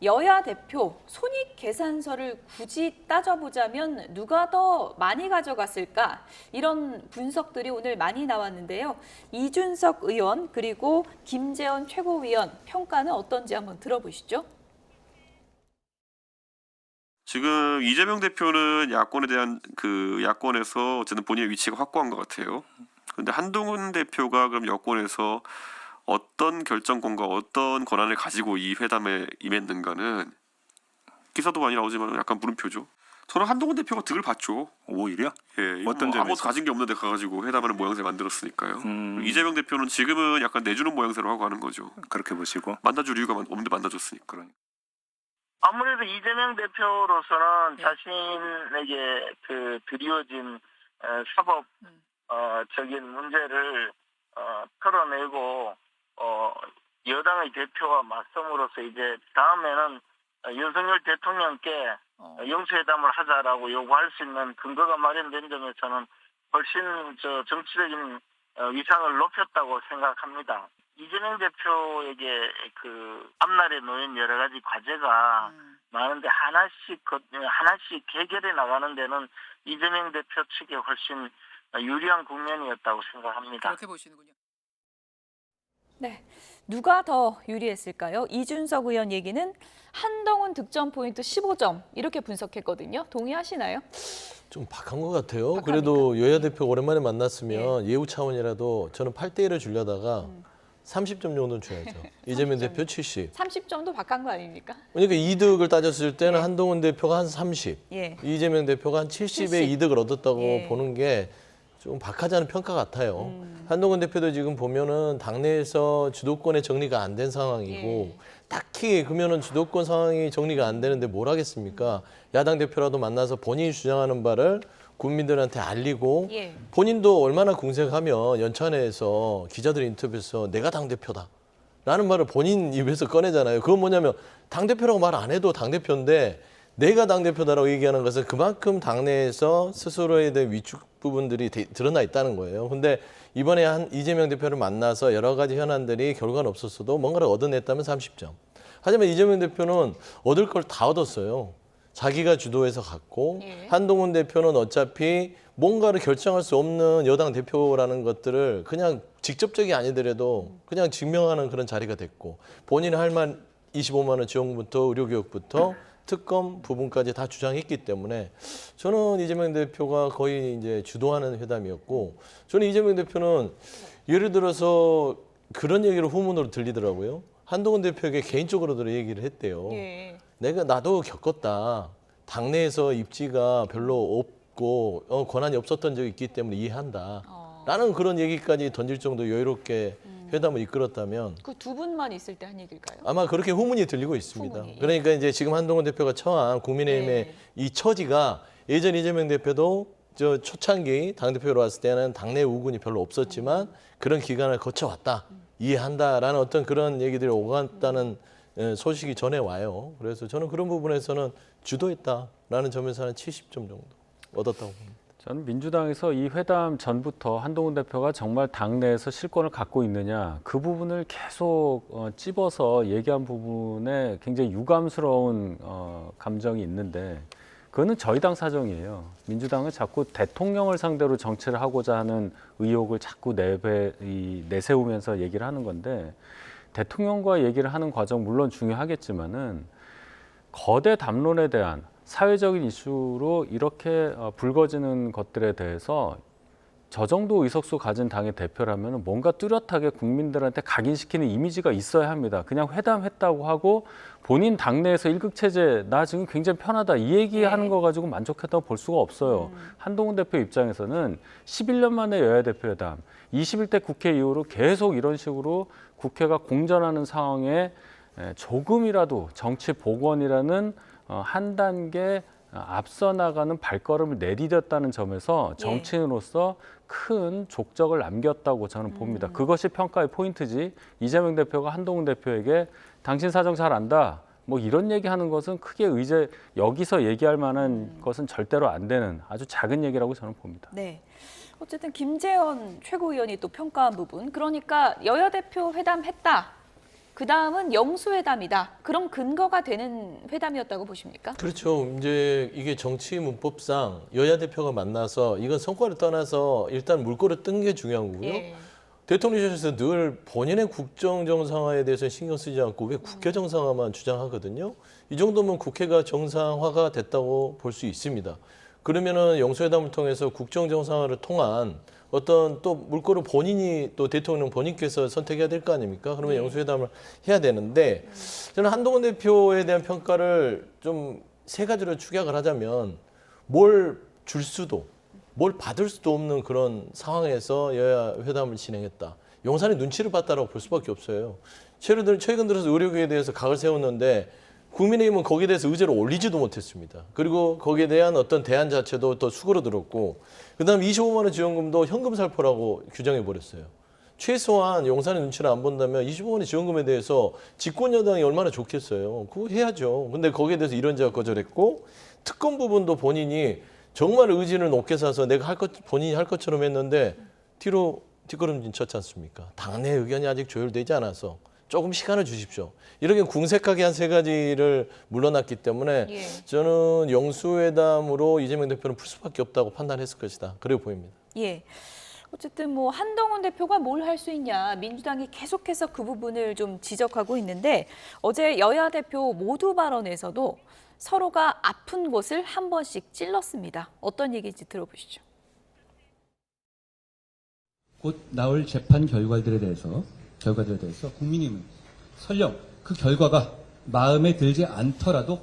여야 대표 손익 계산서를 굳이 따져보자면 누가 더 많이 가져갔을까? 이런 분석들이 오늘 많이 나왔는데요. 이준석 의원 그리고 김재원 최고위원 평가는 어떤지 한번 들어보시죠. 지금 이재명 대표는 야권에 대한 야권에서 어쨌든 본인의 위치가 확고한 것 같아요. 그런데 한동훈 대표가 그럼 여권에서 어떤 결정권과 어떤 권한을 가지고 이 회담에 임했는가는 기사도 많이 나오지만 약간 물음표죠. 저는 한동훈 대표가 득을 봤죠. 오히려? 어떤 점에서? 아무것도 가진 게 없는데 가가지고 회담하는 모양새 만들었으니까요. 이재명 대표는 지금은 약간 내주는 모양새로 하고 하는 거죠. 그렇게 보시고? 만나줄 이유가 없는데 만나줬으니까. 아무래도 이재명 대표로서는 자신에게 드리워진 사법적인 문제를 털어내고 여당의 대표와 맞섬으로써 이제 다음에는 윤석열 대통령께 영수회담을 하자라고 요구할 수 있는 근거가 마련된 점에서는 훨씬 정치적인 위상을 높였다고 생각합니다. 이재명 대표에게 앞날에 놓인 여러 가지 과제가 많은데 하나씩 해결해 나가는 데는 이재명 대표 측에 훨씬 유리한 국면이었다고 생각합니다. 그렇게 보시는군요. 네, 누가 더 유리했을까요? 이준석 의원 얘기는 한동훈 득점 포인트 15점 이렇게 분석했거든요. 동의하시나요? 좀 박한 것 같아요. 그래도 여야 대표 오랜만에 만났으면 예우 차원이라도 저는 8대1을 주려다가 30점 정도는 줘야죠. 이재명 대표 70. 30점도 박한 거 아닙니까? 그러니까 이득을 따졌을 때는 한동훈 대표가 한 30, 이재명 대표가 한 70의 이득을 얻었다고 보는 게 좀 박하지 않은 평가 같아요. 한동훈 대표도 지금 보면은 당내에서 주도권의 정리가 안 된 상황이고 딱히 그러면은 주도권 상황이 정리가 안 되는데 뭘 하겠습니까? 야당 대표라도 만나서 본인이 주장하는 바를 국민들한테 알리고 본인도 얼마나 궁색하면 연찬회에서 기자들 인터뷰에서 내가 당대표다 라는 말을 본인 입에서 꺼내잖아요. 그건 뭐냐면 당대표라고 말 안 해도 당대표인데 내가 당대표다라고 얘기하는 것은 그만큼 당내에서 스스로에 대한 위축 부분들이 드러나 있다는 거예요. 근데 이번에 이재명 대표를 만나서 여러 가지 현안들이 결과는 없었어도 뭔가를 얻어냈다면 30점. 하지만 이재명 대표는 얻을 걸 다 얻었어요. 자기가 주도해서 갔고 한동훈 대표는 어차피 뭔가를 결정할 수 없는 여당 대표라는 것들을 그냥 직접적이 아니더라도 그냥 증명하는 그런 자리가 됐고 본인이 할 말 25만 원 지원금부터 의료교육부터 특검 부분까지 다 주장했기 때문에 저는 이재명 대표가 거의 이제 주도하는 회담이었고 저는 이재명 대표는 예를 들어서 그런 얘기를 후문으로 들리더라고요. 한동훈 대표에게 개인적으로도 얘기를 했대요. 나도 겪었다. 당내에서 입지가 별로 없고 권한이 없었던 적이 있기 때문에 이해한다. 라는 그런 얘기까지 던질 정도 여유롭게 회담을 이끌었다면 그 두 분만 있을 때 한 얘기일까요? 아마 그렇게 후문이 들리고 있습니다. 그러니까 이제 지금 한동훈 대표가 처한 국민의힘의 이 처지가 예전 이재명 대표도 저 초창기 당대표로 왔을 때는 당내 우군이 별로 없었지만 그런 기간을 거쳐왔다. 이해한다라는 어떤 그런 얘기들이 오갔다는 소식이 전해 와요. 그래서 저는 그런 부분에서는 주도했다라는 점에서는 70점 정도 얻었다고 봅니다. 저는 민주당에서 이 회담 전부터 한동훈 대표가 정말 당내에서 실권을 갖고 있느냐 그 부분을 계속 찝어서 얘기한 부분에 굉장히 유감스러운 감정이 있는데 그거는 저희 당 사정이에요. 민주당은 자꾸 대통령을 상대로 정치를 하고자 하는 의혹을 자꾸 내세우면서 얘기를 하는 건데 대통령과 얘기를 하는 과정 물론 중요하겠지만은 거대 담론에 대한 사회적인 이슈로 이렇게 불거지는 것들에 대해서 저 정도 의석수 가진 당의 대표라면 뭔가 뚜렷하게 국민들한테 각인시키는 이미지가 있어야 합니다. 그냥 회담했다고 하고 본인 당내에서 일극체제 나 지금 굉장히 편하다 이 얘기하는 거 가지고 만족했다고 볼 수가 없어요. 한동훈 대표 입장에서는 11년 만에 여야 대표회담, 21대 국회 이후로 계속 이런 식으로 국회가 공전하는 상황에 조금이라도 정치 복원이라는 한 단계 앞서 나가는 발걸음을 내디뎠다는 점에서 정치인으로서 큰 족적을 남겼다고 저는 봅니다. 그것이 평가의 포인트지 이재명 대표가 한동훈 대표에게 당신 사정 잘 안다 뭐 이런 얘기하는 것은 크게 여기서 얘기할 만한 것은 절대로 안 되는 아주 작은 얘기라고 저는 봅니다. 네. 어쨌든 김재현 최고위원이 또 평가한 부분 그러니까 여야 대표 회담했다. 그 다음은 영수회담이다. 그런 근거가 되는 회담이었다고 보십니까? 그렇죠. 이제 이게 정치 문법상 여야 대표가 만나서 이건 성과를 떠나서 일단 물꼬를 뜬 게 중요한 거고요. 대통령실에서 늘 본인의 국정 정상화에 대해서 신경 쓰지 않고 왜 국회 정상화만 주장하거든요. 이 정도면 국회가 정상화가 됐다고 볼 수 있습니다. 그러면은 영수회담을 통해서 국정 정상화를 통한 어떤 또 물꼬를 본인이 또 대통령 본인께서 선택해야 될 거 아닙니까? 그러면 영수회담을 해야 되는데 저는 한동훈 대표에 대한 평가를 좀 세 가지로 축약을 하자면 뭘 줄 수도 뭘 받을 수도 없는 그런 상황에서 여야 회담을 진행했다. 용산의 눈치를 봤다라고 볼 수밖에 없어요. 최근 들어서 의료계에 대해서 각을 세웠는데 국민의힘은 거기에 대해서 의제를 올리지도 못했습니다. 그리고 거기에 대한 어떤 대안 자체도 더 수그러들었고 그다음 25만 원 지원금도 현금 살포라고 규정해버렸어요. 최소한 용산의 눈치를 안 본다면 25만 원의 지원금에 대해서 집권 여당이 얼마나 좋겠어요. 그거 해야죠. 근데 거기에 대해서 이런 제가 거절했고 특검 부분도 본인이 정말 의지를 높게 사서 내가 본인이 할 것처럼 했는데 뒤로 뒷걸음질 쳤지 않습니까? 당내 의견이 아직 조율되지 않아서 조금 시간을 주십시오. 이렇게 궁색하게 한 세 가지를 물러났기 때문에 저는 영수회담으로 이재명 대표는 풀 수밖에 없다고 판단했을 것이다. 그래 보입니다. 예. 어쨌든 뭐 한동훈 대표가 뭘 할 수 있냐 민주당이 계속해서 그 부분을 좀 지적하고 있는데 어제 여야 대표 모두 발언에서도 서로가 아픈 곳을 한 번씩 찔렀습니다. 어떤 얘기인지 들어보시죠. 곧 나올 재판 결과들에 대해서 국민의힘은 설령 그 결과가 마음에 들지 않더라도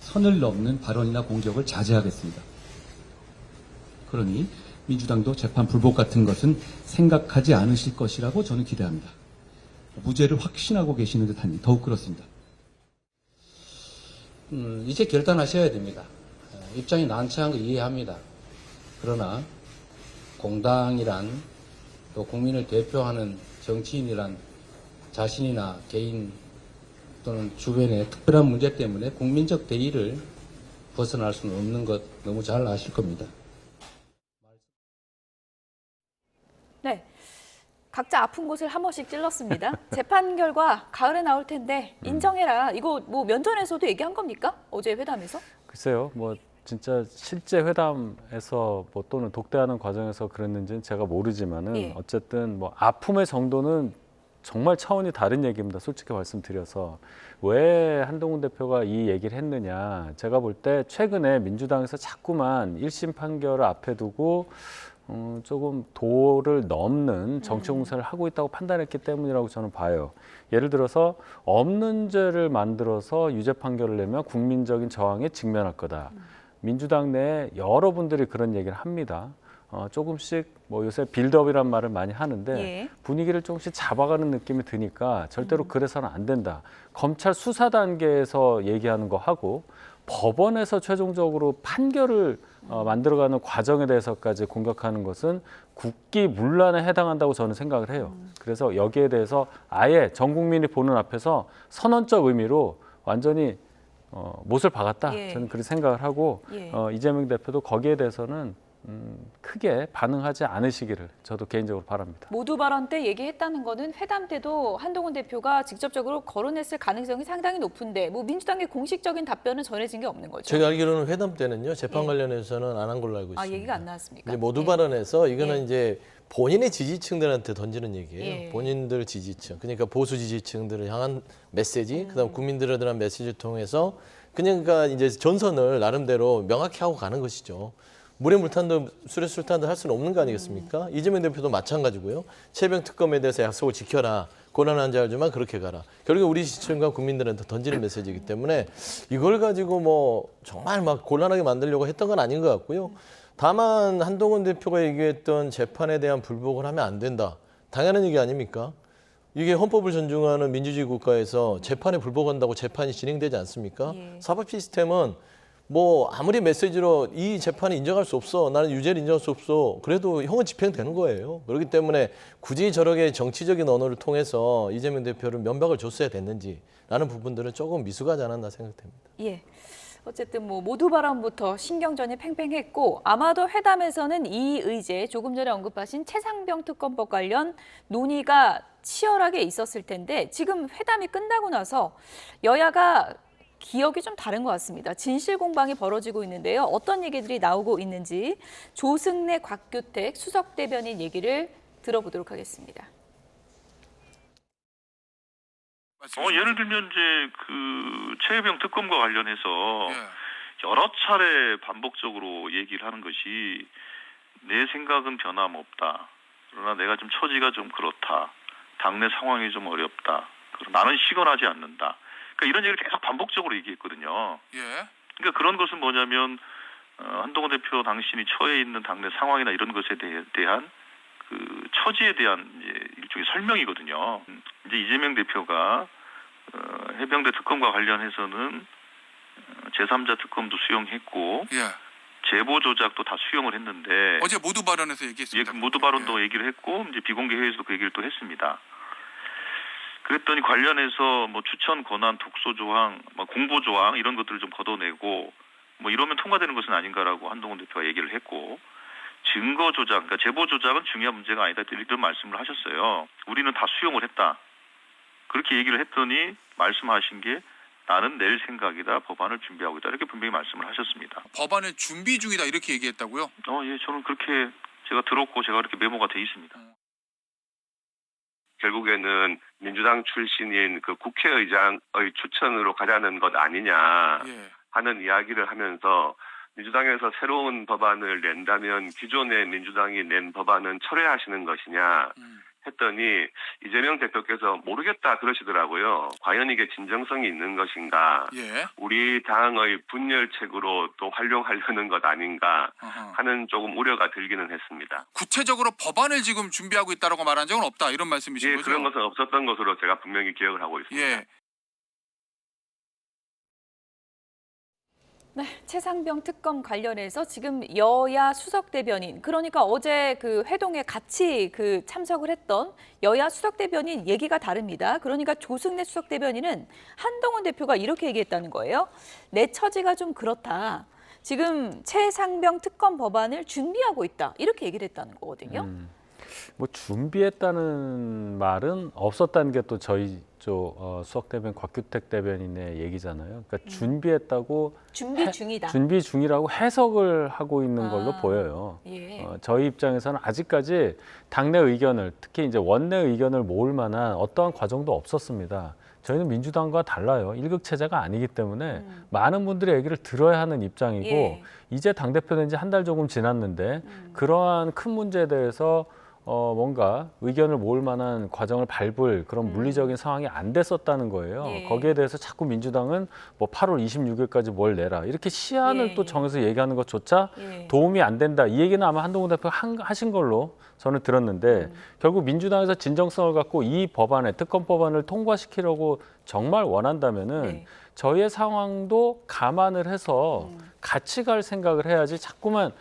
선을 넘는 발언이나 공격을 자제하겠습니다. 그러니 민주당도 재판 불복 같은 것은 생각하지 않으실 것이라고 저는 기대합니다. 무죄를 확신하고 계시는 듯하니 더욱 그렇습니다. 이제 결단하셔야 됩니다. 입장이 난처한 거 이해합니다. 그러나 공당이란 또 국민을 대표하는 정치인이란 자신이나 개인 또는 주변의 특별한 문제 때문에 국민적 대의를 벗어날 수는 없는 것 너무 잘 아실 겁니다. 네. 각자 아픈 곳을 한 번씩 찔렀습니다. 재판 결과 가을에 나올 텐데 인정해라. 이거 뭐 면전에서도 얘기한 겁니까? 어제 회담에서? 글쎄요, 뭐 진짜 실제 회담에서 뭐 또는 독대하는 과정에서 그랬는지는 제가 모르지만은 예. 어쨌든 뭐 아픔의 정도는 정말 차원이 다른 얘기입니다. 솔직히 말씀드려서 왜 한동훈 대표가 이 얘기를 했느냐. 제가 볼 때 최근에 민주당에서 자꾸만 1심 판결을 앞에 두고 조금 도를 넘는 정치 공세를 하고 있다고 판단했기 때문이라고 저는 봐요. 예를 들어서 없는 죄를 만들어서 유죄 판결을 내면 국민적인 저항에 직면할 거다. 민주당 내에 여러분들이 그런 얘기를 합니다. 조금씩 뭐 요새 빌드업이란 말을 많이 하는데 예. 분위기를 조금씩 잡아가는 느낌이 드니까 절대로 그래서는 안 된다. 검찰 수사 단계에서 얘기하는 거 하고 법원에서 최종적으로 판결을 만들어가는 과정에 대해서까지 공격하는 것은 국기문란에 해당한다고 저는 생각을 해요. 그래서 여기에 대해서 아예 전 국민이 보는 앞에서 선언적 의미로 완전히 못을 박았다. 예. 저는 그렇게 생각을 하고 예. 이재명 대표도 거기에 대해서는 크게 반응하지 않으시기를 저도 개인적으로 바랍니다. 모두 발언 때 얘기했다는 거는 회담 때도 한동훈 대표가 직접적으로 거론했을 가능성이 상당히 높은데 뭐 민주당의 공식적인 답변은 전해진 게 없는 거죠. 제가 알기로는 회담 때는요. 재판 관련해서는 안 한 걸로 알고 있습니다. 얘기가 안 나왔습니까? 이제 모두 예. 발언해서 이거는 예. 이제 본인의 지지층들한테 던지는 얘기예요. 예. 본인들 지지층. 그러니까 보수 지지층들을 향한 메시지, 그다음 국민들에 대한 메시지를 통해서 그러니까 이제 전선을 나름대로 명확히 하고 가는 것이죠. 물에 물탄도 술에 술탄도 할 수는 없는 거 아니겠습니까? 이재명 대표도 마찬가지고요. 최병 특검에 대해서 약속을 지켜라. 고난한 자들만 그렇게 가라. 결국 우리 시청과 국민들한테 던지는 메시지이기 때문에 이걸 가지고 뭐 정말 막 곤란하게 만들려고 했던 건 아닌 것 같고요. 다만 한동훈 대표가 얘기했던 재판에 대한 불복을 하면 안 된다. 당연한 얘기 아닙니까? 이게 헌법을 존중하는 민주주의 국가에서 재판에 불복한다고 재판이 진행되지 않습니까? 예. 사법 시스템은 뭐 아무리 메시지로 이 재판을 인정할 수 없어. 나는 유죄를 인정할 수 없어. 그래도 형은 집행되는 거예요. 그렇기 때문에 굳이 저렇게 정치적인 언어를 통해서 이재명 대표를 면박을 줬어야 됐는지라는 부분들은 조금 미숙하지 않았나 생각됩니다. 예. 어쨌든 뭐 모두 발언부터 신경전이 팽팽했고 아마도 회담에서는 이 의제 조금 전에 언급하신 최상병 특검법 관련 논의가 치열하게 있었을 텐데 지금 회담이 끝나고 나서 여야가 기억이 좀 다른 것 같습니다. 진실 공방이 벌어지고 있는데요. 어떤 얘기들이 나오고 있는지 조승래 곽규택 수석 대변인 얘기를 들어보도록 하겠습니다. 예를 들면 이제 그 최혜병 특검과 관련해서 여러 차례 반복적으로 얘기를 하는 것이 내 생각은 변함없다. 그러나 내가 좀 처지가 좀 그렇다. 당내 상황이 좀 어렵다. 나는 시건하지 않는다. 그러니까 이런 얘기를 계속 반복적으로 얘기했거든요. 그러니까 그런 것은 뭐냐면 한동훈 대표 당신이 처해 있는 당내 상황이나 이런 것에 대한 그 처지에 대한 이제 일종의 설명이거든요. 이제 이재명 대표가 해병대 특검과 관련해서는 제3자 특검도 수용했고 제보 조작도 다 수용을 했는데 어제 모두 발언에서 얘기했습니다. 모두 발언도 얘기를 했고 이제 비공개 회의에서도 그 얘기를 또 했습니다. 그랬더니 관련해서 뭐 추천 권한, 독소 조항, 뭐 공보 조항 이런 것들을 좀 걷어내고 뭐 이러면 통과되는 것은 아닌가라고 한동훈 대표가 얘기를 했고 증거 조작, 그러니까 제보 조작은 중요한 문제가 아니다 이런 말씀을 하셨어요. 우리는 다 수용을 했다. 그렇게 얘기를 했더니 말씀하신 게 나는 낼 생각이다. 법안을 준비하고 있다. 이렇게 분명히 말씀을 하셨습니다. 법안을 준비 중이다 이렇게 얘기했다고요? 예, 저는 그렇게 제가 들었고 제가 그렇게 메모가 돼 있습니다. 결국에는 민주당 출신인 그 국회의장의 추천으로 가자는 것 아니냐 하는 이야기를 하면서 민주당에서 새로운 법안을 낸다면 기존의 민주당이 낸 법안은 철회하시는 것이냐 했더니 이재명 대표께서 모르겠다 그러시더라고요. 과연 이게 진정성이 있는 것인가 우리 당의 분열책으로 또 활용하려는 것 아닌가 하는 조금 우려가 들기는 했습니다. 구체적으로 법안을 지금 준비하고 있다고 말한 적은 없다 이런 말씀이신 거죠? 그런 것은 없었던 것으로 제가 분명히 기억을 하고 있습니다. 네, 최상병 특검 관련해서 지금 여야 수석 대변인, 그러니까 어제 그 회동에 같이 그 참석을 했던 여야 수석 대변인 얘기가 다릅니다. 그러니까 조승래 수석 대변인은 한동훈 대표가 이렇게 얘기했다는 거예요. 내 처지가 좀 그렇다. 지금 최상병 특검 법안을 준비하고 있다. 이렇게 얘기를 했다는 거거든요. 뭐 준비했다는 말은 없었다는 게 또 저희 수석 대변 곽규택 대변인의 얘기잖아요. 그러니까 준비했다고 준비 중이다. 준비 중이라고 해석을 하고 있는 걸로 보여요. 예. 저희 입장에서는 아직까지 당내 의견을 특히 이제 원내 의견을 모을 만한 어떠한 과정도 없었습니다. 저희는 민주당과 달라요. 일극 체제가 아니기 때문에 많은 분들의 얘기를 들어야 하는 입장이고 예. 이제 당대표 된 지 한 달 조금 지났는데 그러한 큰 문제에 대해서 뭔가 의견을 모을 만한 과정을 밟을 그런 물리적인 상황이 안 됐었다는 거예요. 예. 거기에 대해서 자꾸 민주당은 뭐 8월 26일까지 뭘 내라 이렇게 시한을 예. 또 정해서 얘기하는 것조차 예. 도움이 안 된다. 이 얘기는 아마 한동훈 대표가 하신 걸로 저는 들었는데 결국 민주당에서 진정성을 갖고 이 법안에 특검 법안을 통과시키려고 정말 원한다면은 네. 저희의 상황도 감안을 해서 같이 갈 생각을 해야지 자꾸만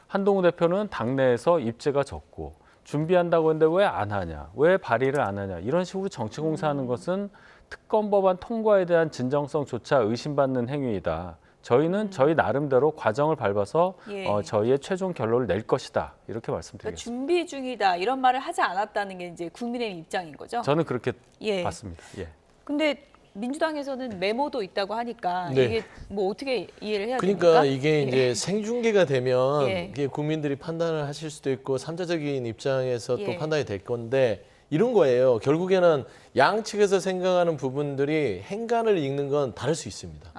한동훈 대표는 당내에서 입지가 적고 준비한다고 했는데 왜 안 하냐, 왜 발의를 안 하냐 이런 식으로 정치 공세하는 것은 특검 법안 통과에 대한 진정성조차 의심받는 행위이다. 저희는 저희 나름대로 과정을 밟아서 예. 저희의 최종 결론을 낼 것이다. 이렇게 그러니까 말씀드리겠습니다. 준비 중이다 이런 말을 하지 않았다는 게 이제 국민의힘 입장인 거죠. 저는 그렇게 예. 봤습니다. 예. 근데 민주당에서는 메모도 있다고 하니까 네. 이게 뭐 어떻게 이해를 해야 그러니까 됩니까? 이게 예. 이제 생중계가 되면 예. 이게 국민들이 판단을 하실 수도 있고 삼자적인 입장에서 또 예. 판단이 될 건데 이런 거예요. 결국에는 양측에서 생각하는 부분들이 행간을 읽는 건 다를 수 있습니다.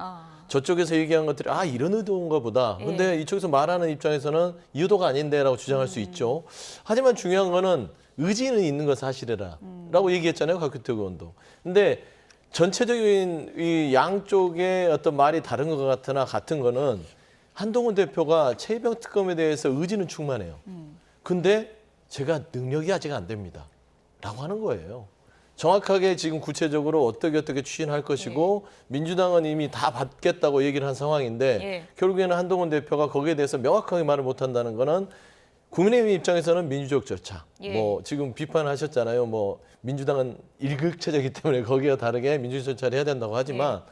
저쪽에서 얘기한 것들이 이런 의도인가 보다. 근데 이쪽에서 말하는 입장에서는 이 의도가 아닌데라고 주장할 수 있죠. 하지만 중요한 거는 의지는 있는 건 사실이라 라고 얘기했잖아요. 곽규택 의원도. 근데 전체적인 이 양쪽의 어떤 말이 다른 것 같으나 같은 거는 한동훈 대표가 최혜병 특검에 대해서 의지는 충만해요. 근데 제가 능력이 아직 안 됩니다. 라고 하는 거예요. 정확하게 지금 구체적으로 어떻게 추진할 것이고 민주당은 이미 다 받겠다고 얘기를 한 상황인데 결국에는 한동훈 대표가 거기에 대해서 명확하게 말을 못한다는 거는 국민의힘 입장에서는 민주적 절차. 뭐 지금 비판하셨잖아요. 뭐 민주당은 일극체제이기 때문에 거기와 다르게 민주적 절차를 해야 된다고 하지만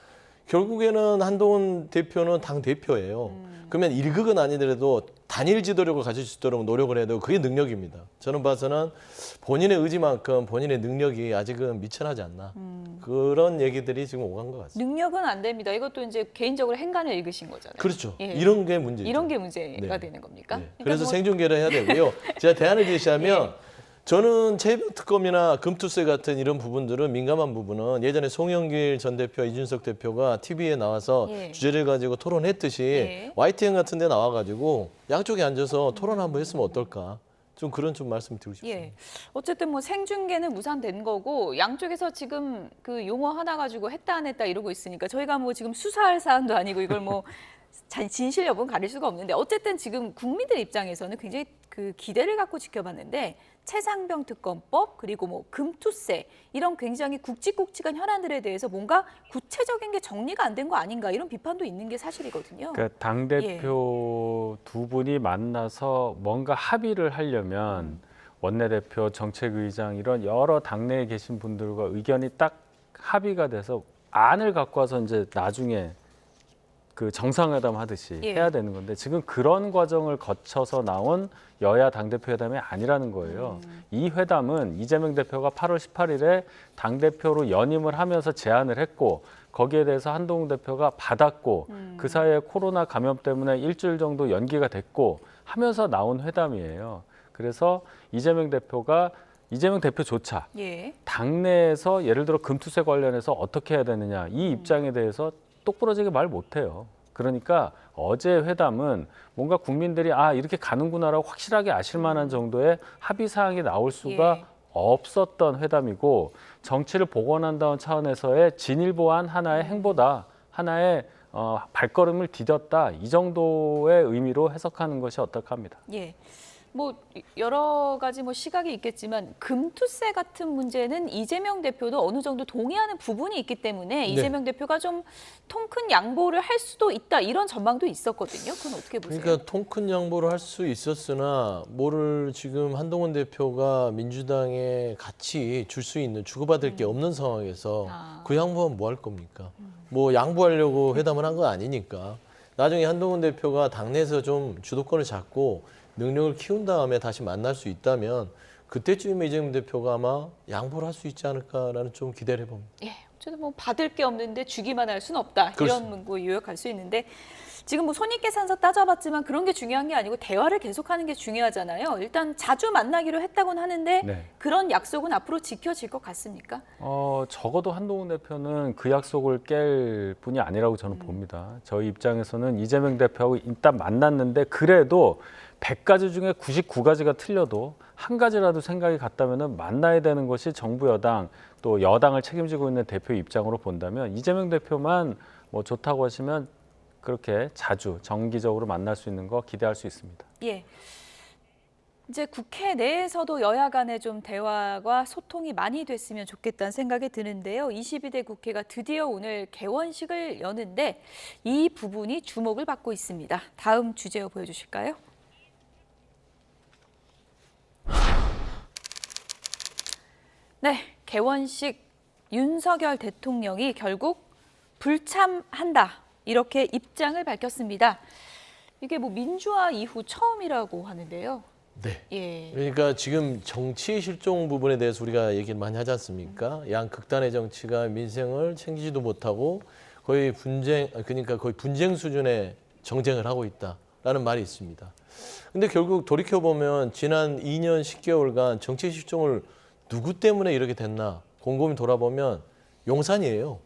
결국에는 한동훈 대표는 당 대표예요. 그러면 일극은 아니더라도 단일 지도력을 가질 수 있도록 노력을 해야 되고 그게 능력입니다. 저는 봐서는 본인의 의지만큼 본인의 능력이 아직은 미천하지 않나. 그런 얘기들이 지금 오간 것 같습니다. 능력은 안 됩니다. 이것도 이제 개인적으로 행간을 읽으신 거잖아요. 그렇죠. 예. 이런 게 문제죠. 이런 게 문제가 네. 되는 겁니까? 네. 그러니까 그래서 뭐- 생중계를 해야 되고요. 제가 대안을 제시하면 저는 최혜병 특검이나 금투세 같은 이런 부분들은 민감한 부분은 예전에 송영길 전 대표, 이준석 대표가 TV에 나와서 주제를 가지고 토론했듯이 YTN 같은 데 나와가지고 양쪽에 앉아서 토론 한번 했으면 어떨까. 좀 그런 말씀 드리고 싶습니다. 예. 어쨌든 뭐 생중계는 무산된 거고 양쪽에서 지금 그 용어 하나 가지고 했다 안 했다 이러고 있으니까 저희가 뭐 지금 수사할 사안도 아니고 이걸 뭐 진실 여부는 가릴 수가 없는데 어쨌든 지금 국민들 입장에서는 굉장히 그 기대를 갖고 지켜봤는데 최상병 특검법 그리고 뭐 금투세 이런 굉장히 굵직굵직한 현안들에 대해서 뭔가 구체적인 게 정리가 안 된 거 아닌가 이런 비판도 있는 게 사실이거든요. 그러니까 당대표 두 분이 만나서 뭔가 합의를 하려면 원내대표, 정책의장 이런 여러 당내에 계신 분들과 의견이 딱 합의가 돼서 안을 갖고 와서 이제 나중에 그 정상회담 하듯이 해야 되는 건데 지금 그런 과정을 거쳐서 나온 여야 당대표 회담이 아니라는 거예요. 이 회담은 이재명 대표가 8월 18일에 당대표로 연임을 하면서 제안을 했고 거기에 대해서 한동훈 대표가 받았고 그 사이에 코로나 감염 때문에 일주일 정도 연기가 됐고 하면서 나온 회담이에요. 그래서 이재명 대표조차 당내에서 예를 들어 금투세 관련해서 어떻게 해야 되느냐 이 입장에 대해서 똑부러지게 말 못해요. 그러니까 어제 회담은 뭔가 국민들이 이렇게 가는구나라고 확실하게 아실 만한 정도의 합의 사항이 나올 수가 없었던 회담이고 정치를 복원한다는 차원에서의 진일보한 하나의 행보다 하나의 발걸음을 디뎠다 이 정도의 의미로 해석하는 것이 어떨까 합니다. 예. 뭐 여러 가지 뭐 시각이 있겠지만 금투세 같은 문제는 이재명 대표도 어느 정도 동의하는 부분이 있기 때문에 이재명 대표가 좀 통 큰 양보를 할 수도 있다 이런 전망도 있었거든요. 그건 어떻게 보세요? 그러니까 통 큰 양보를 할 수 있었으나 뭐를 지금 한동훈 대표가 민주당에 같이 줄 수 있는 주고받을 게 없는 상황에서 그 양보는 뭐 할 겁니까? 뭐 양보하려고 회담을 한 거 아니니까 나중에 한동훈 대표가 당내에서 좀 주도권을 잡고 능력을 키운 다음에 다시 만날 수 있다면 그때쯤에 이재명 대표가 아마 양보를 할 수 있지 않을까라는 좀 기대를 해봅니다. 예, 어쨌든 뭐 받을 게 없는데 주기만 할 수는 없다. 그렇습니다. 이런 문구 요약할 수 있는데 지금 뭐 손익계산서 따져봤지만 그런 게 중요한 게 아니고 대화를 계속하는 게 중요하잖아요. 일단 자주 만나기로 했다고는 하는데 네. 그런 약속은 앞으로 지켜질 것 같습니까? 적어도 한동훈 대표는 그 약속을 깰 뿐이 아니라고 저는 봅니다. 저희 입장에서는 이재명 대표하고 일단 만났는데 그래도 100가지 중에 99가지가 틀려도 한 가지라도 생각이 같다면 만나야 되는 것이 정부 여당 또 여당을 책임지고 있는 대표 입장으로 본다면 이재명 대표만 뭐 좋다고 하시면 그렇게 자주 정기적으로 만날 수 있는 거 기대할 수 있습니다. 예. 이제 국회 내에서도 여야 간의 좀 대화와 소통이 많이 됐으면 좋겠다는 생각이 드는데요. 22대 국회가 드디어 오늘 개원식을 여는데 이 부분이 주목을 받고 있습니다. 다음 주제어 보여주실까요? 네, 개원식 윤석열 대통령이 결국 불참한다. 이렇게 입장을 밝혔습니다. 이게 뭐 민주화 이후 처음이라고 하는데요. 네. 예. 그러니까 지금 정치 실종 부분에 대해서 우리가 얘기를 많이 하지 않습니까? 양 극단의 정치가 민생을 챙기지도 못하고 거의 분쟁 수준의 정쟁을 하고 있다라는 말이 있습니다. 근데 결국 돌이켜보면 지난 2년 10개월간 정치 실종을 누구 때문에 이렇게 됐나 곰곰이 돌아보면 용산이에요.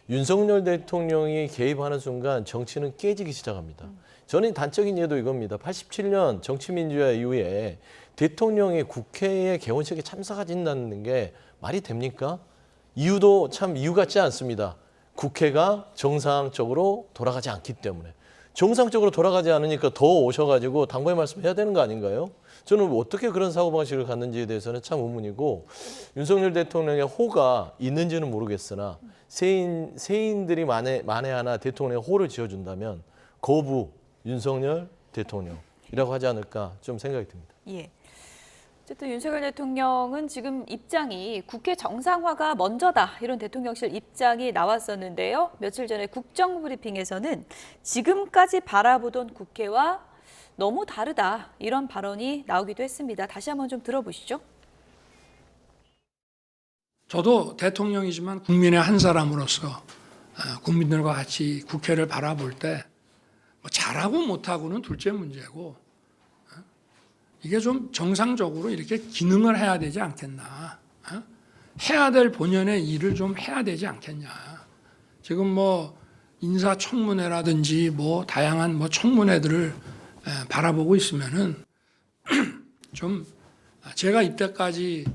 윤석열 대통령이 개입하는 순간 정치는 깨지기 시작합니다. 저는 단적인 예도 이겁니다. 87년 정치민주화 이후에 대통령이 국회의 개원식에 참석하진다는 게 말이 됩니까? 이유도 참 이유 같지 않습니다. 국회가 정상적으로 돌아가지 않기 때문에. 정상적으로 돌아가지 않으니까 더 오셔가지고 당부의 말씀해야 되는 거 아닌가요? 저는 어떻게 그런 사고방식을 갖는지에 대해서는 참 의문이고 윤석열 대통령의 호가 있는지는 모르겠으나 세인들이 만에 하나 대통령의 호를 지어준다면 거부 윤석열 대통령이라고 하지 않을까 좀 생각이 듭니다. 예. 어쨌든 윤석열 대통령은 지금 입장이 국회 정상화가 먼저다 이런 대통령실 입장이 나왔었는데요. 며칠 전에 국정브리핑에서는 지금까지 바라보던 국회와 너무 다르다 이런 발언이 나오기도 했습니다. 다시 한번 좀 들어보시죠. 저도 대통령이지만 국민의 한 사람으로서 국민들과 같이 국회를 바라볼 때 뭐 잘하고 못하고는 둘째 문제고 이게 좀 정상적으로 이렇게 기능을 해야 되지 않겠나. 해야 될 본연의 일을 좀 해야 되지 않겠냐. 지금 뭐 인사청문회라든지 뭐 다양한 뭐 청문회들을 바라보고 있으면은 좀 제가 이때까지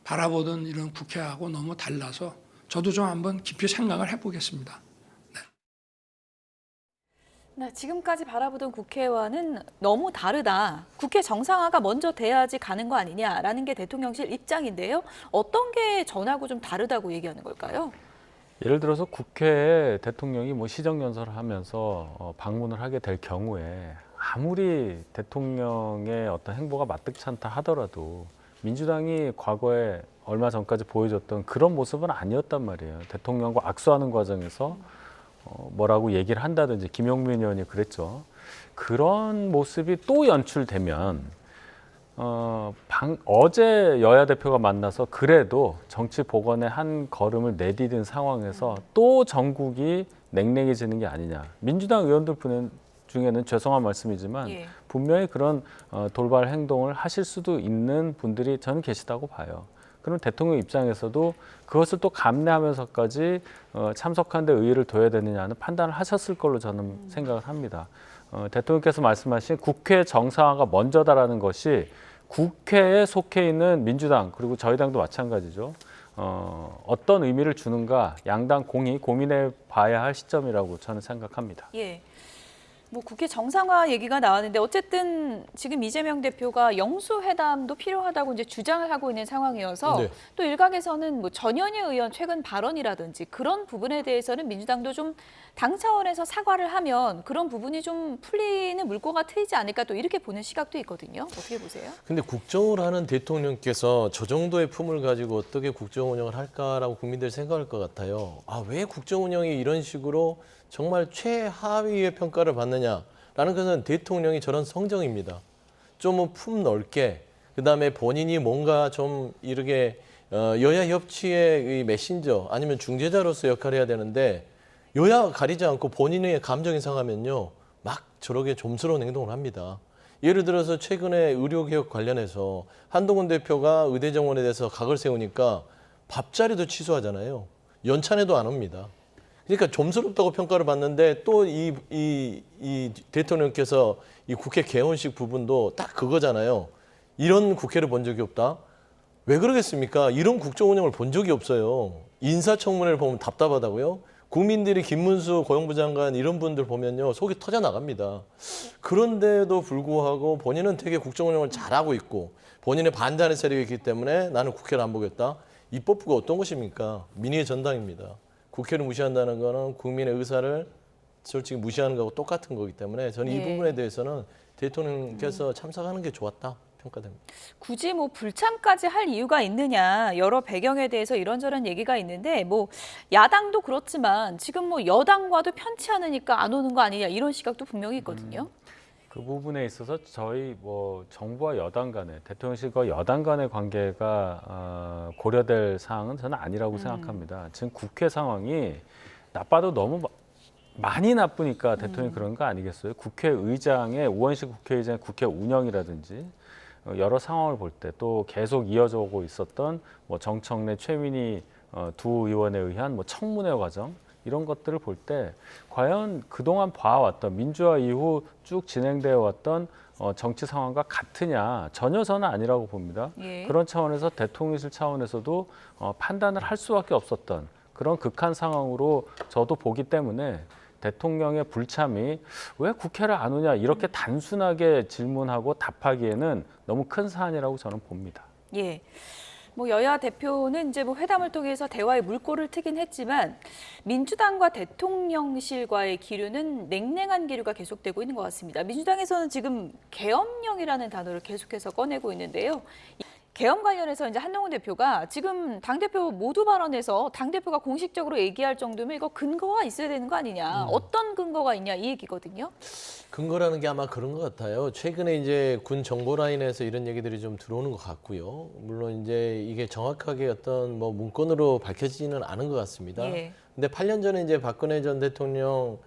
바라보던 이런 국회하고 너무 달라서 저도 좀 한번 깊이 생각을 해보겠습니다. 네, 지금까지 바라보던 국회와는 너무 다르다. 국회 정상화가 먼저 돼야지 가는 거 아니냐라는 게 대통령실 입장인데요. 어떤 게 전하고 좀 다르다고 얘기하는 걸까요? 예를 들어서 국회에 대통령이 뭐 시정연설을 하면서 방문을 하게 될 경우에 아무리 대통령의 어떤 행보가 마뜩치 않다 하더라도 민주당이 과거에 얼마 전까지 보여줬던 그런 모습은 아니었단 말이에요. 대통령과 악수하는 과정에서 뭐라고 얘기를 한다든지 김용민 의원이 그랬죠. 그런 모습이 또 연출되면 어제 여야 대표가 만나서 그래도 정치 복원의 한 걸음을 내디딘 상황에서 또 전국이 냉랭해지는 게 아니냐. 민주당 의원들 중에는 죄송한 말씀이지만 분명히 그런 돌발 행동을 하실 수도 있는 분들이 저는 계시다고 봐요. 그럼 대통령 입장에서도 그것을 또 감내하면서까지 참석한 데 의의를 둬야 되느냐는 판단을 하셨을 걸로 저는 생각을 합니다. 대통령께서 말씀하신 국회 정상화가 먼저다라는 것이 국회에 속해 있는 민주당 그리고 저희 당도 마찬가지죠. 어떤 의미를 주는가 양당 공히 고민해 봐야 할 시점이라고 저는 생각합니다. 예. 뭐 국회 정상화 얘기가 나왔는데 어쨌든 지금 이재명 대표가 영수회담도 필요하다고 이제 주장을 하고 있는 상황이어서 네. 또 일각에서는 뭐 전현희 의원 최근 발언이라든지 그런 부분에 대해서는 민주당도 좀 당 차원에서 사과를 하면 그런 부분이 좀 풀리는 물꼬가 트이지 않을까 또 이렇게 보는 시각도 있거든요. 어떻게 보세요? 근데 국정을 하는 대통령께서 저 정도의 품을 가지고 어떻게 국정 운영을 할까라고 국민들이 생각할 것 같아요. 왜 국정 운영이 이런 식으로 정말 최하위의 평가를 받느냐라는 것은 대통령이 저런 성정입니다. 좀 품 넓게 그다음에 본인이 뭔가 좀 이렇게 여야 협치의 이 메신저 아니면 중재자로서 역할을 해야 되는데 여야 가리지 않고 본인의 감정이 상하면요. 막 저렇게 좀스러운 행동을 합니다. 예를 들어서 최근에 의료개혁 관련해서 한동훈 대표가 의대 정원에 대해서 각을 세우니까 밥자리도 취소하잖아요. 연찬회도 안 옵니다. 그러니까 좀스럽다고 평가를 받는데 또 이 대통령께서 이 국회 개원식 부분도 딱 그거잖아요. 이런 국회를 본 적이 없다. 왜 그러겠습니까? 이런 국정 운영을 본 적이 없어요. 인사청문회를 보면 답답하다고요? 국민들이 김문수 고용부 장관 이런 분들 보면요. 속이 터져 나갑니다. 그런데도 불구하고 본인은 되게 국정 운영을 잘하고 있고 본인의 반대하는 세력이 있기 때문에 나는 국회를 안 보겠다. 입법부가 어떤 것입니까? 민의의 전당입니다. 국회를 무시한다는 거는 국민의 의사를 솔직히 무시하는 거하고 똑같은 거기 때문에 저는 이 부분에 대해서는 대통령께서 참석하는 게 좋았다 평가됩니다. 굳이 뭐 불참까지 할 이유가 있느냐 여러 배경에 대해서 이런저런 얘기가 있는데 뭐 야당도 그렇지만 지금 뭐 여당과도 편치 않으니까 안 오는 거 아니냐 이런 시각도 분명히 있거든요. 그 부분에 있어서 저희 뭐 정부와 여당 간의 대통령실과 여당 간의 관계가 고려될 사항은 저는 아니라고 생각합니다. 지금 국회 상황이 나빠도 너무 많이 나쁘니까 대통령이 그런 거 아니겠어요? 국회의장의 우원식 국회의장의 국회 운영이라든지 여러 상황을 볼 때 또 계속 이어져 오고 있었던 뭐 정청래, 최민희 두 의원에 의한 뭐 청문회 과정 이런 것들을 볼 때 과연 그동안 봐왔던 민주화 이후 쭉 진행되어 왔던 정치 상황과 같으냐 전혀 저는 아니라고 봅니다. 그런 차원에서 대통령실 차원에서도 판단을 할 수밖에 없었던 그런 극한 상황으로 저도 보기 때문에 대통령의 불참이 왜 국회를 안 오냐 이렇게 단순하게 질문하고 답하기에는 너무 큰 사안이라고 저는 봅니다. 예. 뭐 여야 대표는 이제 뭐 회담을 통해서 대화의 물꼬를 트긴 했지만 민주당과 대통령실과의 기류는 냉랭한 기류가 계속되고 있는 것 같습니다. 민주당에서는 지금 계엄령이라는 단어를 계속해서 꺼내고 있는데요. 계엄 관련해서 이제 한동훈 대표가 지금 당대표 모두 발언에서 당대표가 공식적으로 얘기할 정도면 이거 근거가 있어야 되는 거 아니냐. 어떤 근거가 있냐 이 얘기거든요. 근거라는 게 아마 그런 것 같아요. 최근에 이제 군 정보 라인에서 이런 얘기들이 좀 들어오는 것 같고요. 물론 이제 이게 정확하게 어떤 뭐 문건으로 밝혀지지는 않은 것 같습니다. 근데 8년 전에 이제 박근혜 전 대통령